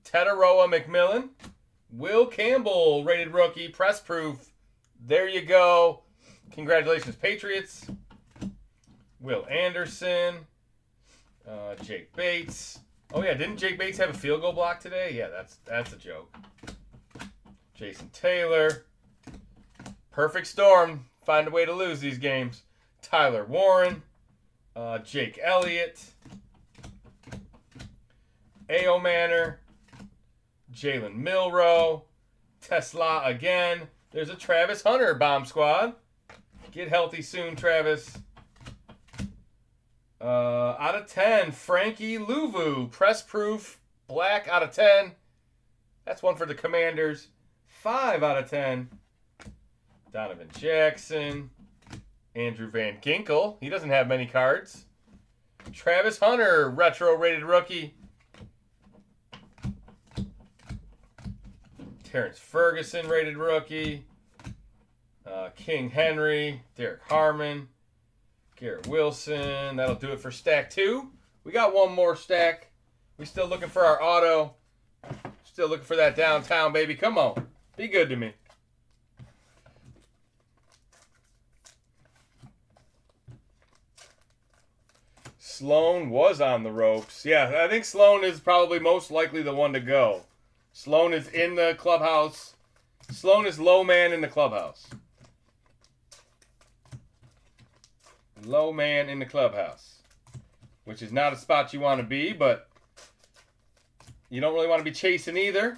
Tataroa McMillan. Will Campbell, rated rookie, press proof. There you go. Congratulations, Patriots. Will Anderson. Jake Bates. Oh yeah, didn't Jake Bates have a field goal block today? Yeah, that's a joke. Jason Taylor. Perfect storm. Find a way to lose these games. Tyler Warren. Jake Elliott. A.O. Manor. Jalen Milrow. Tesla again. There's a Travis Hunter bomb squad. Get healthy soon, Travis. Out of 10, Frankie Louvu. Press proof. Black out of 10. That's one for the Commanders. 5 out of 10. Donovan Jackson. Andrew Van Ginkel. He doesn't have many cards. Travis Hunter, retro rated rookie. Terrence Ferguson, rated rookie. King Henry. Derek Harmon. Garrett Wilson. That'll do it for stack 2. We got one more stack. We still looking for our auto. Still looking for that downtown, baby. Come on. Be good to me. Sloan was on the ropes. Yeah, I think Sloan is probably most likely the one to go. Sloan is in the clubhouse. Sloan is low man in the clubhouse. Low man in the clubhouse. Which is not a spot you want to be, but you don't really want to be chasing either.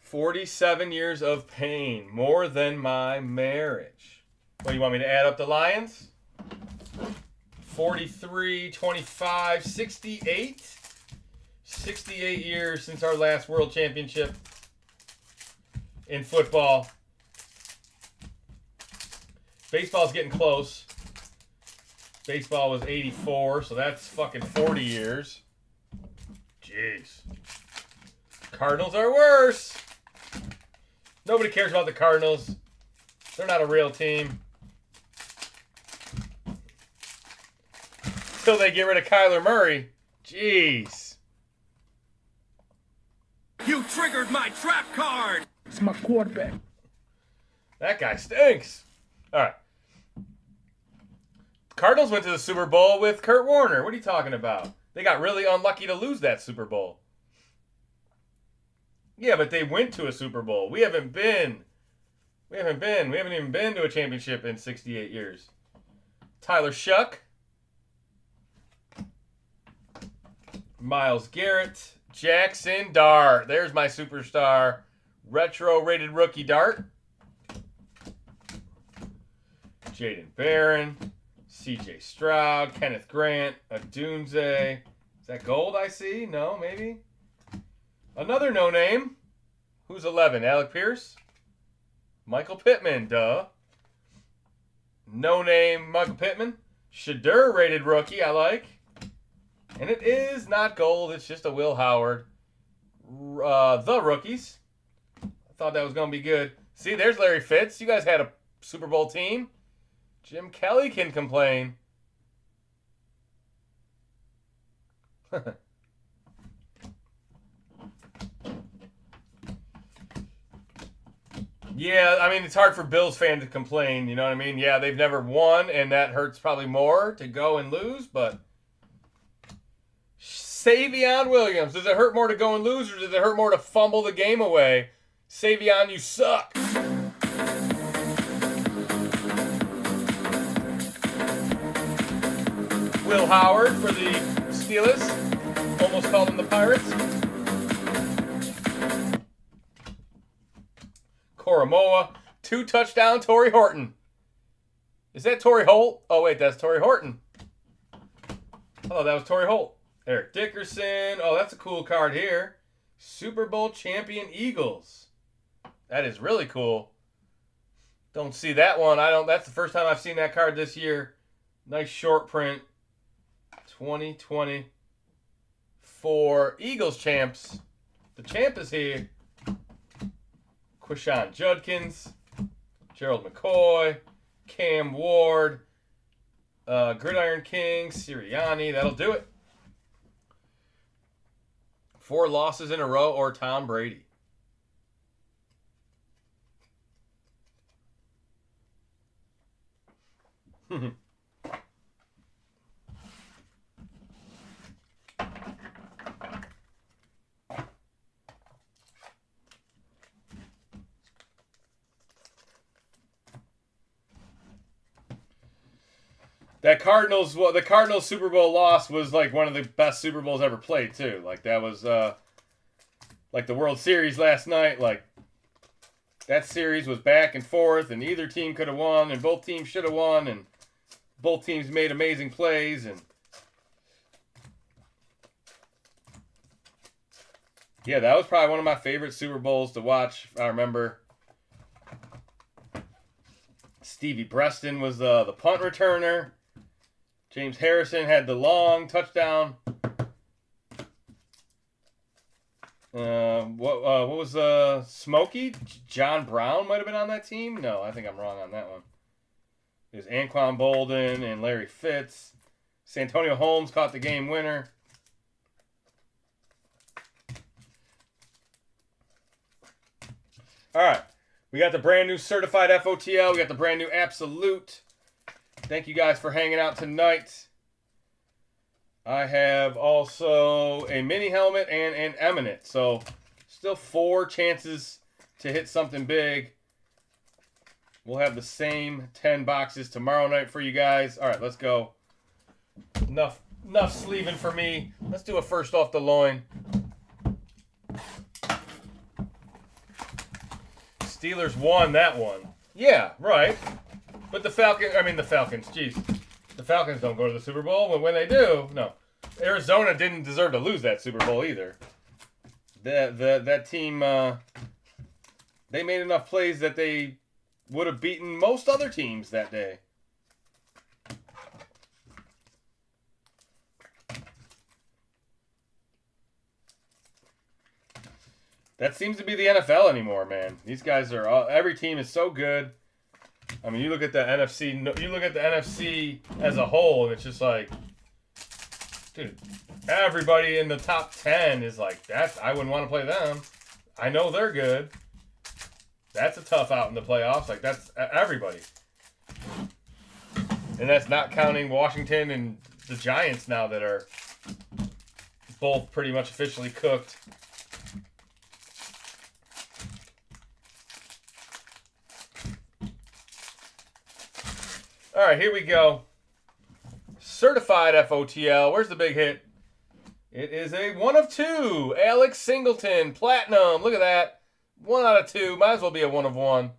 "47 years of pain, more than my marriage." What, you want me to add up the Lions? 43, 25, 68. 68 years since our last world championship in football. Baseball's getting close. Baseball was 84, so that's fucking 40 years. Jeez. Cardinals are worse. Nobody cares about the Cardinals. They're not a real team. Till they get rid of Kyler Murray. Jeez. You triggered my trap card! It's my quarterback. That guy stinks. All right. Cardinals went to the Super Bowl with Kurt Warner. What are you talking about? They got really unlucky to lose that Super Bowl. Yeah, but they went to a Super Bowl. We haven't even been to a championship in 68 years. Tyler Shuck. Myles Garrett. Jackson Dart. There's my superstar. Retro rated rookie Dart. Jaden Barron. CJ Stroud. Kenneth Grant. Adunze. Is that gold I see? No, maybe. Another no name. Who's 11? Alec Pierce? Michael Pittman, duh. No name Michael Pittman. Shadur rated rookie, I like. And it is not gold, it's just a Will Howard. The rookies. I thought that was going to be good. See, there's Larry Fitz. You guys had a Super Bowl team. Jim Kelly can complain. Yeah, I mean, it's hard for Bills fans to complain, you know what I mean? Yeah, they've never won, and that hurts probably more to go and lose, but Savion Williams, does it hurt more to go and lose, or does it hurt more to fumble the game away? Savion, you suck. Will Howard for the Steelers. Almost called them the Pirates. Koromoa. 2-touchdown Torrey Horton. Is that Torrey Holt? Oh, wait, that's Torrey Horton. Oh, that was Torrey Holt. Eric Dickerson. Oh, that's a cool card here. Super Bowl champion Eagles. That is really cool. Don't see that one. That's the first time I've seen that card this year. Nice short print. 2020 for Eagles champs. The champ is here. Quishon Judkins, Gerald McCoy, Cam Ward, Gridiron King, Sirianni. That'll do it. 4 losses in a row or Tom Brady. The Cardinals Super Bowl loss was like one of the best Super Bowls ever played too. Like that was like the World Series last night. Like that series was back and forth, and either team could have won, and both teams should have won, and both teams made amazing plays. And yeah, that was probably one of my favorite Super Bowls to watch. I remember Stevie Breston was the punt returner. James Harrison had the long touchdown. What was Smokey? John Brown might have been on that team? No, I think I'm wrong on that one. It was Anquan Bolden and Larry Fitz. Santonio Holmes caught the game winner. All right. We got the brand new certified FOTL. We got the brand new Absolute. Thank you guys for hanging out tonight. I have also a mini helmet and an eminent. So still 4 chances to hit something big. We'll have the same 10 boxes tomorrow night for you guys. All right, let's go. Enough sleeving for me. Let's do a first off the loin. Steelers won that one. Yeah, right. But the Falcons, geez. The Falcons don't go to the Super Bowl, but when they do, no. Arizona didn't deserve to lose that Super Bowl either. That team, they made enough plays that they would have beaten most other teams that day. That seems to be the NFL anymore, man. These guys are every team is so good. I mean, you look at the NFC as a whole, and it's just like, dude, everybody in the top 10 is like, I wouldn't want to play them. I know they're good. That's a tough out in the playoffs. Like, that's everybody. And that's not counting Washington and the Giants now that are both pretty much officially cooked. All right, here we go. Certified FOTL. Where's the big hit? It is a 1 of 2. Alex Singleton, Platinum. Look at that. 1 out of 2. Might as well be a 1 of 1.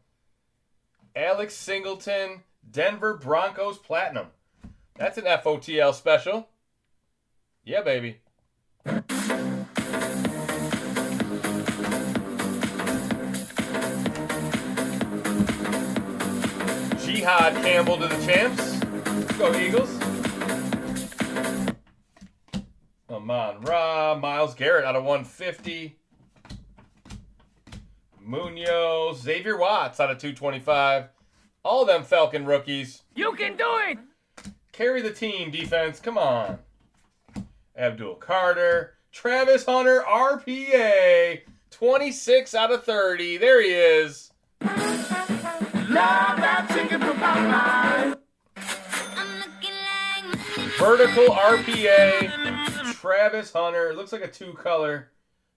Alex Singleton, Denver Broncos, Platinum. That's an FOTL special. Yeah, baby. Jihad Campbell to the champs. Go Eagles. Amon Ra. Myles Garrett out of 150. Munoz. Xavier Watts out of 225. All of them Falcon rookies. You can do it! Carry the team, defense. Come on. Abdul Carter. Travis Hunter, RPA. 26 out of 30. There he is. Vertical RPA. Travis Hunter. Looks like a 2-color.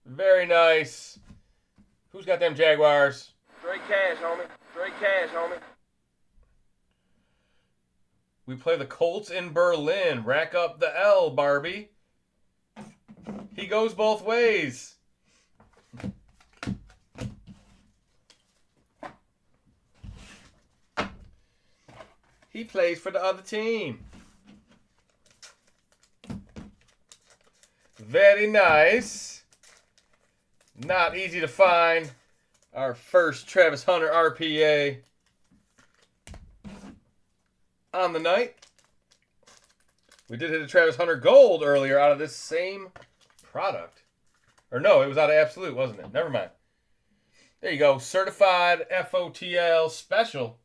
Very nice. Who's got them Jaguars? Straight cash, homie. Straight cash, homie. We play the Colts in Berlin. Rack up the L, Barbie. He goes both ways. He plays for the other team. Very nice. Not easy to find. Our first Travis Hunter RPA on the night. We did hit a Travis Hunter Gold earlier out of this same product. Or no, it was out of Absolute, wasn't it? Never mind. There you go. Certified FOTL Special.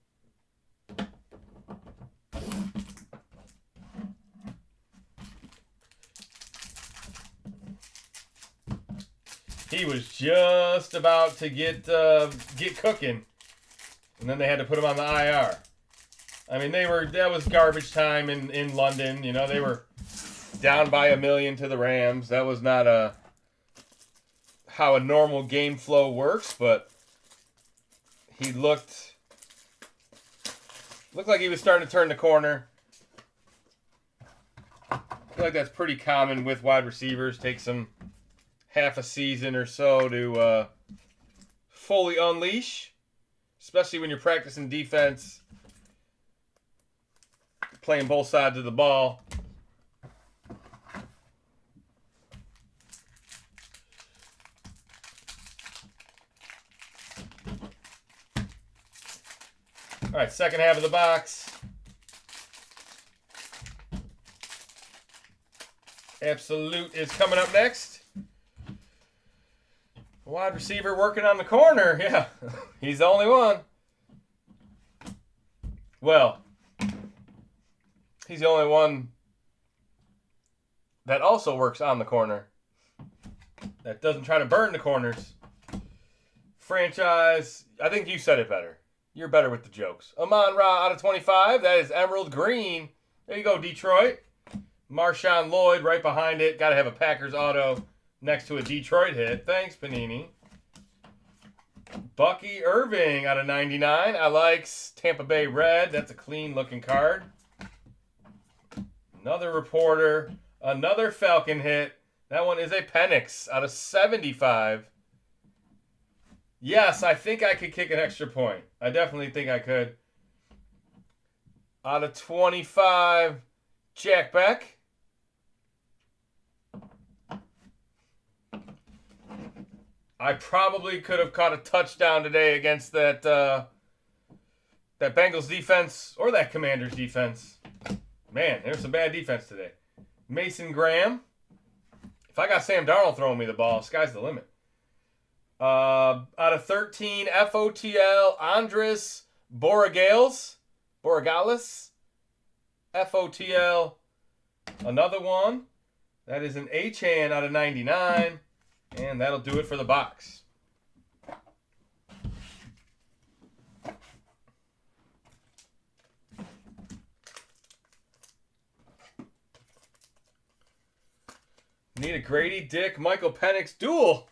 He was just about to get cooking, and then they had to put him on the IR. I mean, that was garbage time in London. You know, they were down by 1 million to the Rams. That was not how a normal game flow works, but he looked like he was starting to turn the corner. I feel like that's pretty common with wide receivers. Take some half a season or so to fully unleash, especially when you're practicing defense, playing both sides of the ball. All right, second half of the box. Absolute is coming up next. Wide receiver working on the corner. Yeah, he's the only one. Well, he's the only one that also works on the corner. That doesn't try to burn the corners. Franchise, I think you said it better. You're better with the jokes. Amon Ra out of 25. That is Emerald Green. There you go, Detroit. Marshawn Lloyd right behind it. Got to have a Packers auto next to a Detroit hit. Thanks, Panini. Bucky Irving out of 99. I like Tampa Bay Red. That's a clean-looking card. Another reporter. Another Falcon hit. That one is a Penix out of 75. Yes, I think I could kick an extra point. I definitely think I could. Out of 25, Jack Beck. I probably could have caught a touchdown today against that Bengals defense or that Commanders defense. Man, there's some bad defense today. Mason Graham. If I got Sam Darnold throwing me the ball, sky's the limit. Out of 13, FOTL, Andres Borregales. FOTL, another one. That is an H-hand out of 99. And that'll do it for the box. Need a Grady Dick, Michael Penix duel.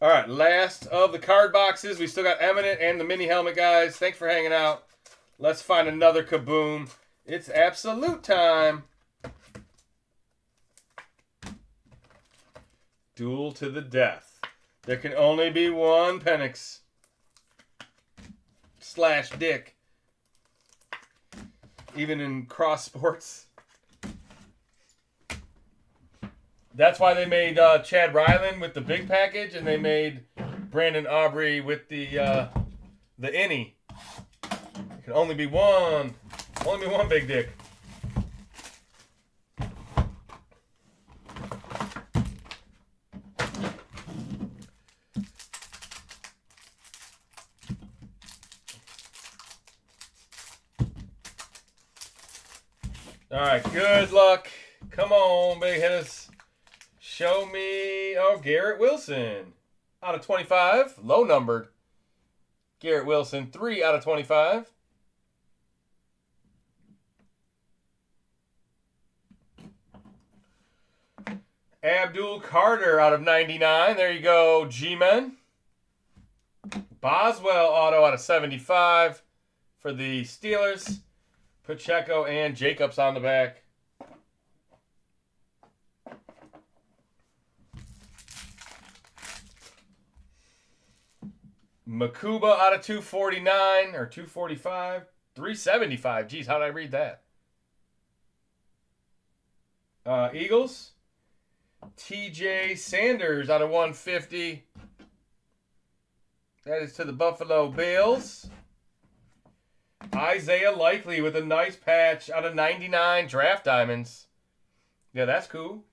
All right, last of the card boxes. We still got Eminent and the mini helmet, guys. Thanks for hanging out. Let's find another kaboom. It's absolute time. Duel to the death. There can only be one Penix / Dick. Even in cross sports. That's why they made Chad Ryland with the big package, and they made Brandon Aubrey with the innie. There can only be one big dick. All right, good luck. Come on, big hitters. Show me, Garrett Wilson. Out of 25, low numbered. Garrett Wilson, 3 out of 25. Abdul Carter out of 99. There you go, G-Men. Boswell auto out of 75 for the Steelers. Pacheco and Jacobs on the back. Makuba out of 249 or 245. 375. Geez, how did I read that? Eagles. TJ Sanders out of 150. That is to the Buffalo Bills. Isaiah Likely with a nice patch out of 99 draft diamonds. Yeah, that's cool.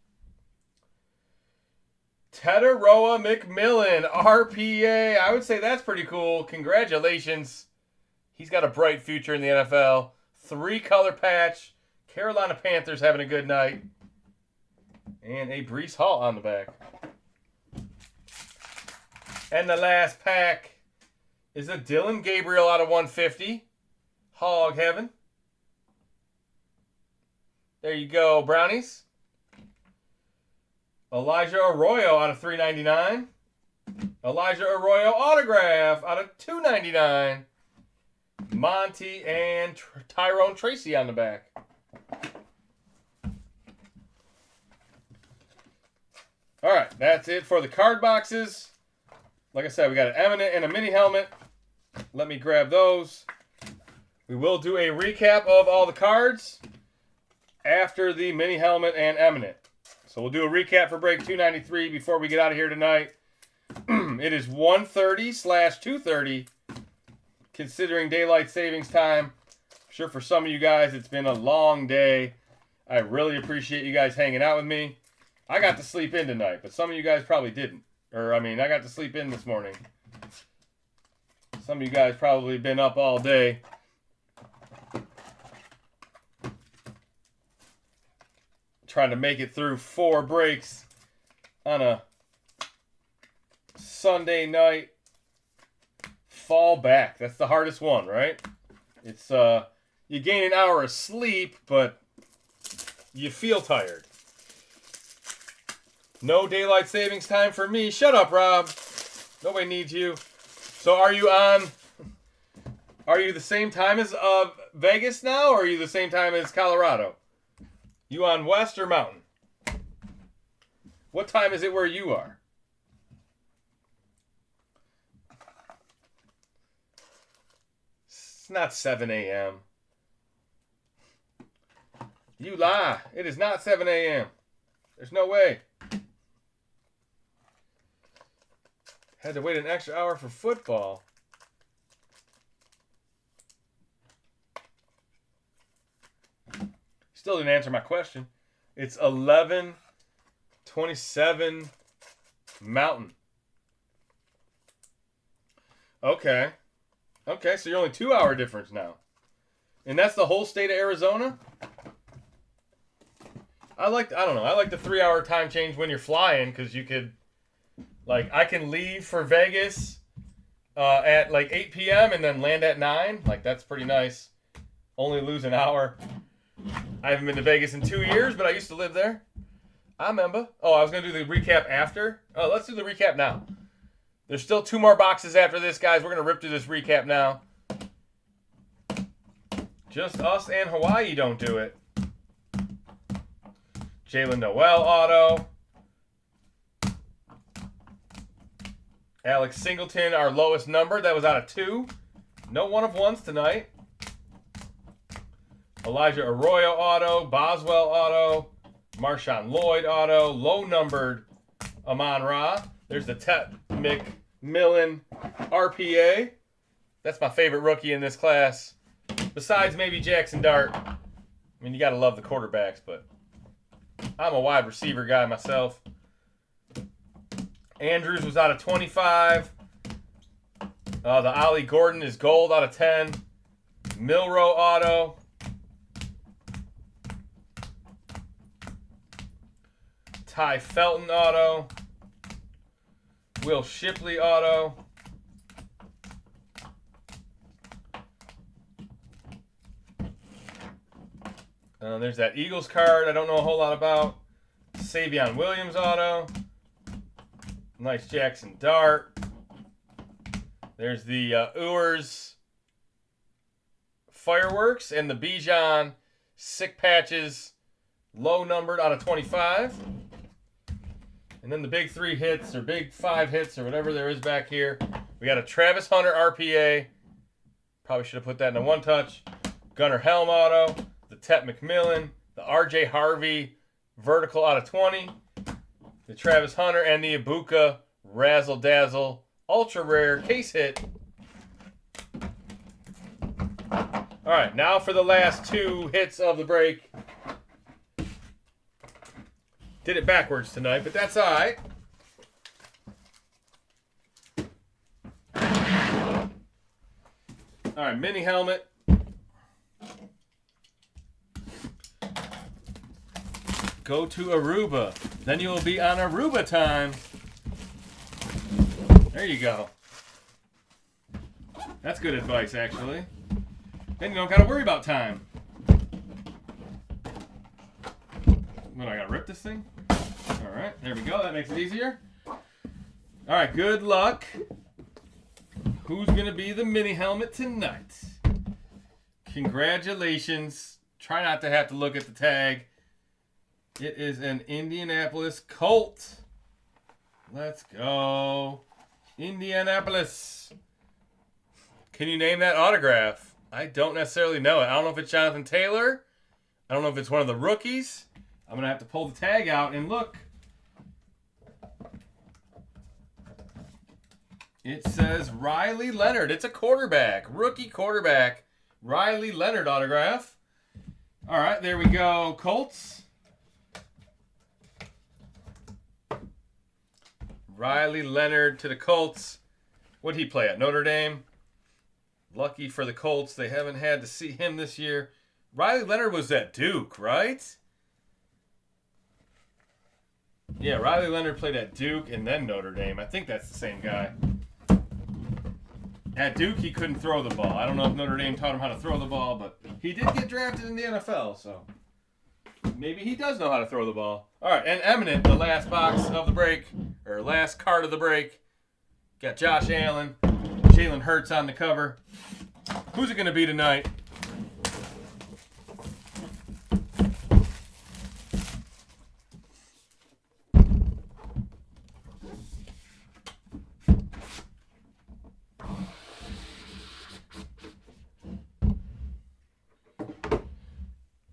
Tedderoa McMillan, RPA. I would say that's pretty cool. Congratulations. He's got a bright future in the NFL. 3-color patch. Carolina Panthers having a good night. And a Breece Hall on the back. And the last pack is a Dylan Gabriel out of 150. Hog Heaven. There you go, Brownies. Elijah Arroyo out of 399. Elijah Arroyo autograph out of 299. Monty and Tyrone Tracy on the back. All right, that's it for the card boxes. Like I said, we got an eminent and a mini helmet. Let me grab those. We will do a recap of all the cards after the mini helmet and eminent. So we'll do a recap for break 293 before we get out of here tonight. It is 1:30/2:30, considering daylight savings time. I'm sure for some of you guys it's been a long day. I really appreciate you guys hanging out with me. I got to sleep in tonight, but some of you guys probably didn't. I got to sleep in this morning. Some of you guys probably been up all day. Trying to make it through 4 breaks on a Sunday night. Fall back. That's the hardest one, right? It's you gain an hour of sleep, but you feel tired. No daylight savings time for me. Shut up, Rob. Nobody needs you. So are you the same time as Vegas now, or are you the same time as Colorado? You on West or Mountain? What time is it where you are? It's not 7 a.m. You lie. It is not 7 a.m. There's no way. Had to wait an extra hour for football. Still didn't answer my question. It's 11:27 Mountain. Okay. Okay, so you're only 2-hour difference now. And that's the whole state of Arizona? I like the 3-hour time change when you're flying, because you could, I can leave for Vegas at 8 p.m. and then land at 9. That's pretty nice. Only lose an hour. I haven't been to Vegas in 2 years, but I used to live there. I remember. Oh, I was going to do the recap after. Oh, let's do the recap now. There's still 2 more boxes after this, guys. We're going to rip through this recap now. Just us and Hawaii don't do it. Jalen Noel auto. Alex Singleton, our lowest number. That was out of 2. No 1-of-1s tonight. Elijah Arroyo auto. Boswell auto. Marshawn Lloyd auto. Low-numbered Amon-Ra. There's the Ted McMillan RPA. That's my favorite rookie in this class. Besides maybe Jackson Dart. You got to love the quarterbacks, but I'm a wide receiver guy myself. Andrews was out of 25. The Ollie Gordon is gold out of 10. Milrow auto. Ty Felton auto. Will Shipley auto. There's that Eagles card I don't know a whole lot about. Savion Williams auto. Nice Jackson Dart. There's the Ewers Fireworks and the Bijan Sick Patches low numbered out of 25. And then the big 3 hits or big 5 hits or whatever there is back here. We got a Travis Hunter RPA. Probably should have put that in a one touch. Gunnar Helm auto. The Tet McMillan. The RJ Harvey vertical out of 20. The Travis Hunter and the Ibuka Razzle Dazzle ultra rare case hit. All right, now for the last 2 hits of the break. Did it backwards tonight, but that's all right. All right, mini helmet. Go to Aruba. Then you will be on Aruba time. There you go. That's good advice, actually. Then you don't got to worry about time. What, I got to rip this thing? All right, there we go. That makes it easier. All right, good luck. Who's going to be the mini helmet tonight? Congratulations. Try not to have to look at the tag. It is an Indianapolis Colt. Let's go. Indianapolis. Can you name that autograph? I don't necessarily know it. I don't know if it's Jonathan Taylor. I don't know if it's one of the rookies. I'm going to have to pull the tag out and look. It says Riley Leonard. It's a quarterback. Rookie quarterback. Riley Leonard autograph. All right, there we go. Colts. Riley Leonard to the Colts. What did he play at? Notre Dame? Lucky for the Colts, they haven't had to see him this year. Riley Leonard was at Duke, right? Yeah, Riley Leonard played at Duke and then Notre Dame. I think that's the same guy. At Duke, he couldn't throw the ball. I don't know if Notre Dame taught him how to throw the ball, but he did get drafted in the NFL, so maybe he does know how to throw the ball. All right, and Eminent, the last box of the break, or last card of the break. Got Josh Allen, Jalen Hurts on the cover. Who's it going to be tonight?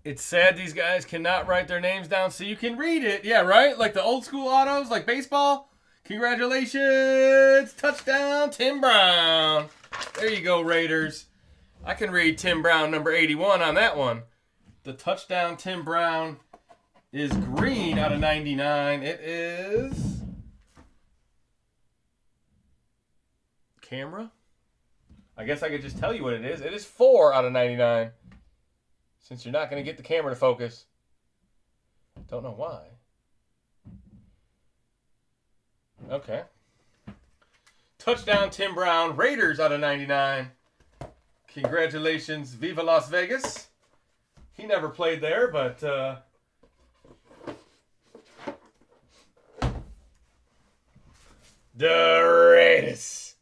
It's sad these guys cannot write their names down so you can read it. Yeah, right? Like the old school autos, like baseball. Congratulations! Touchdown, Tim Brown. There you go, Raiders. I can read Tim Brown, number 81 on that one. The touchdown, Tim Brown, is green out of 99. It is... camera? I guess I could just tell you what it is. It is 4 out of 99. Since you're not going to get the camera to focus. Don't know why. Okay. Touchdown, Tim Brown. Raiders out of 99. Congratulations, Viva Las Vegas. He never played there, but... the Raiders.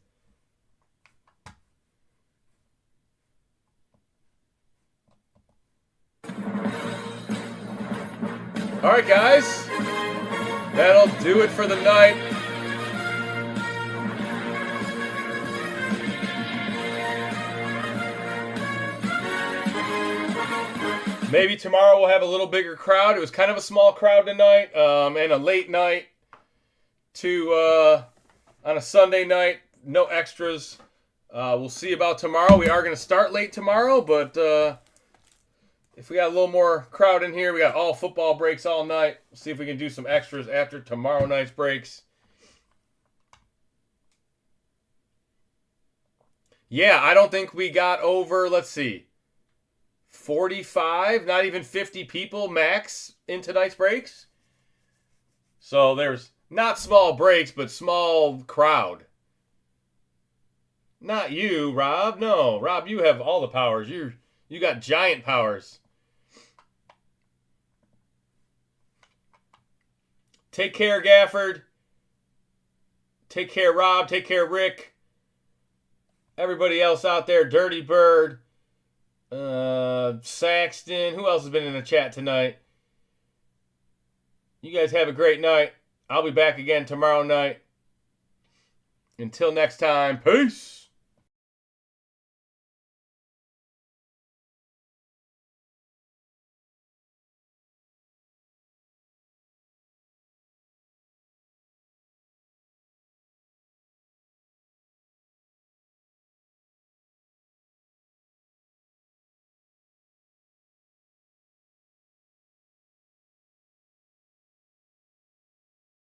All right, guys. That'll do it for the night. Maybe tomorrow we'll have a little bigger crowd. It was kind of a small crowd tonight, and a late night on a Sunday night. No extras. We'll see about tomorrow. We are going to start late tomorrow, but if we got a little more crowd in here, we got all football breaks all night. We'll see if we can do some extras after tomorrow night's breaks. Yeah, I don't think we got over, let's see, 45, not even 50 people max in tonight's breaks. So there's not small breaks, but small crowd. Not you, Rob. No, Rob, you have all the powers. You got giant powers. Take care, Gafford. Take care, Rob. Take care, Rick. Everybody else out there, Dirty Bird, Saxton. Who else has been in the chat tonight? You guys have a great night. I'll be back again tomorrow night. Until next time, peace.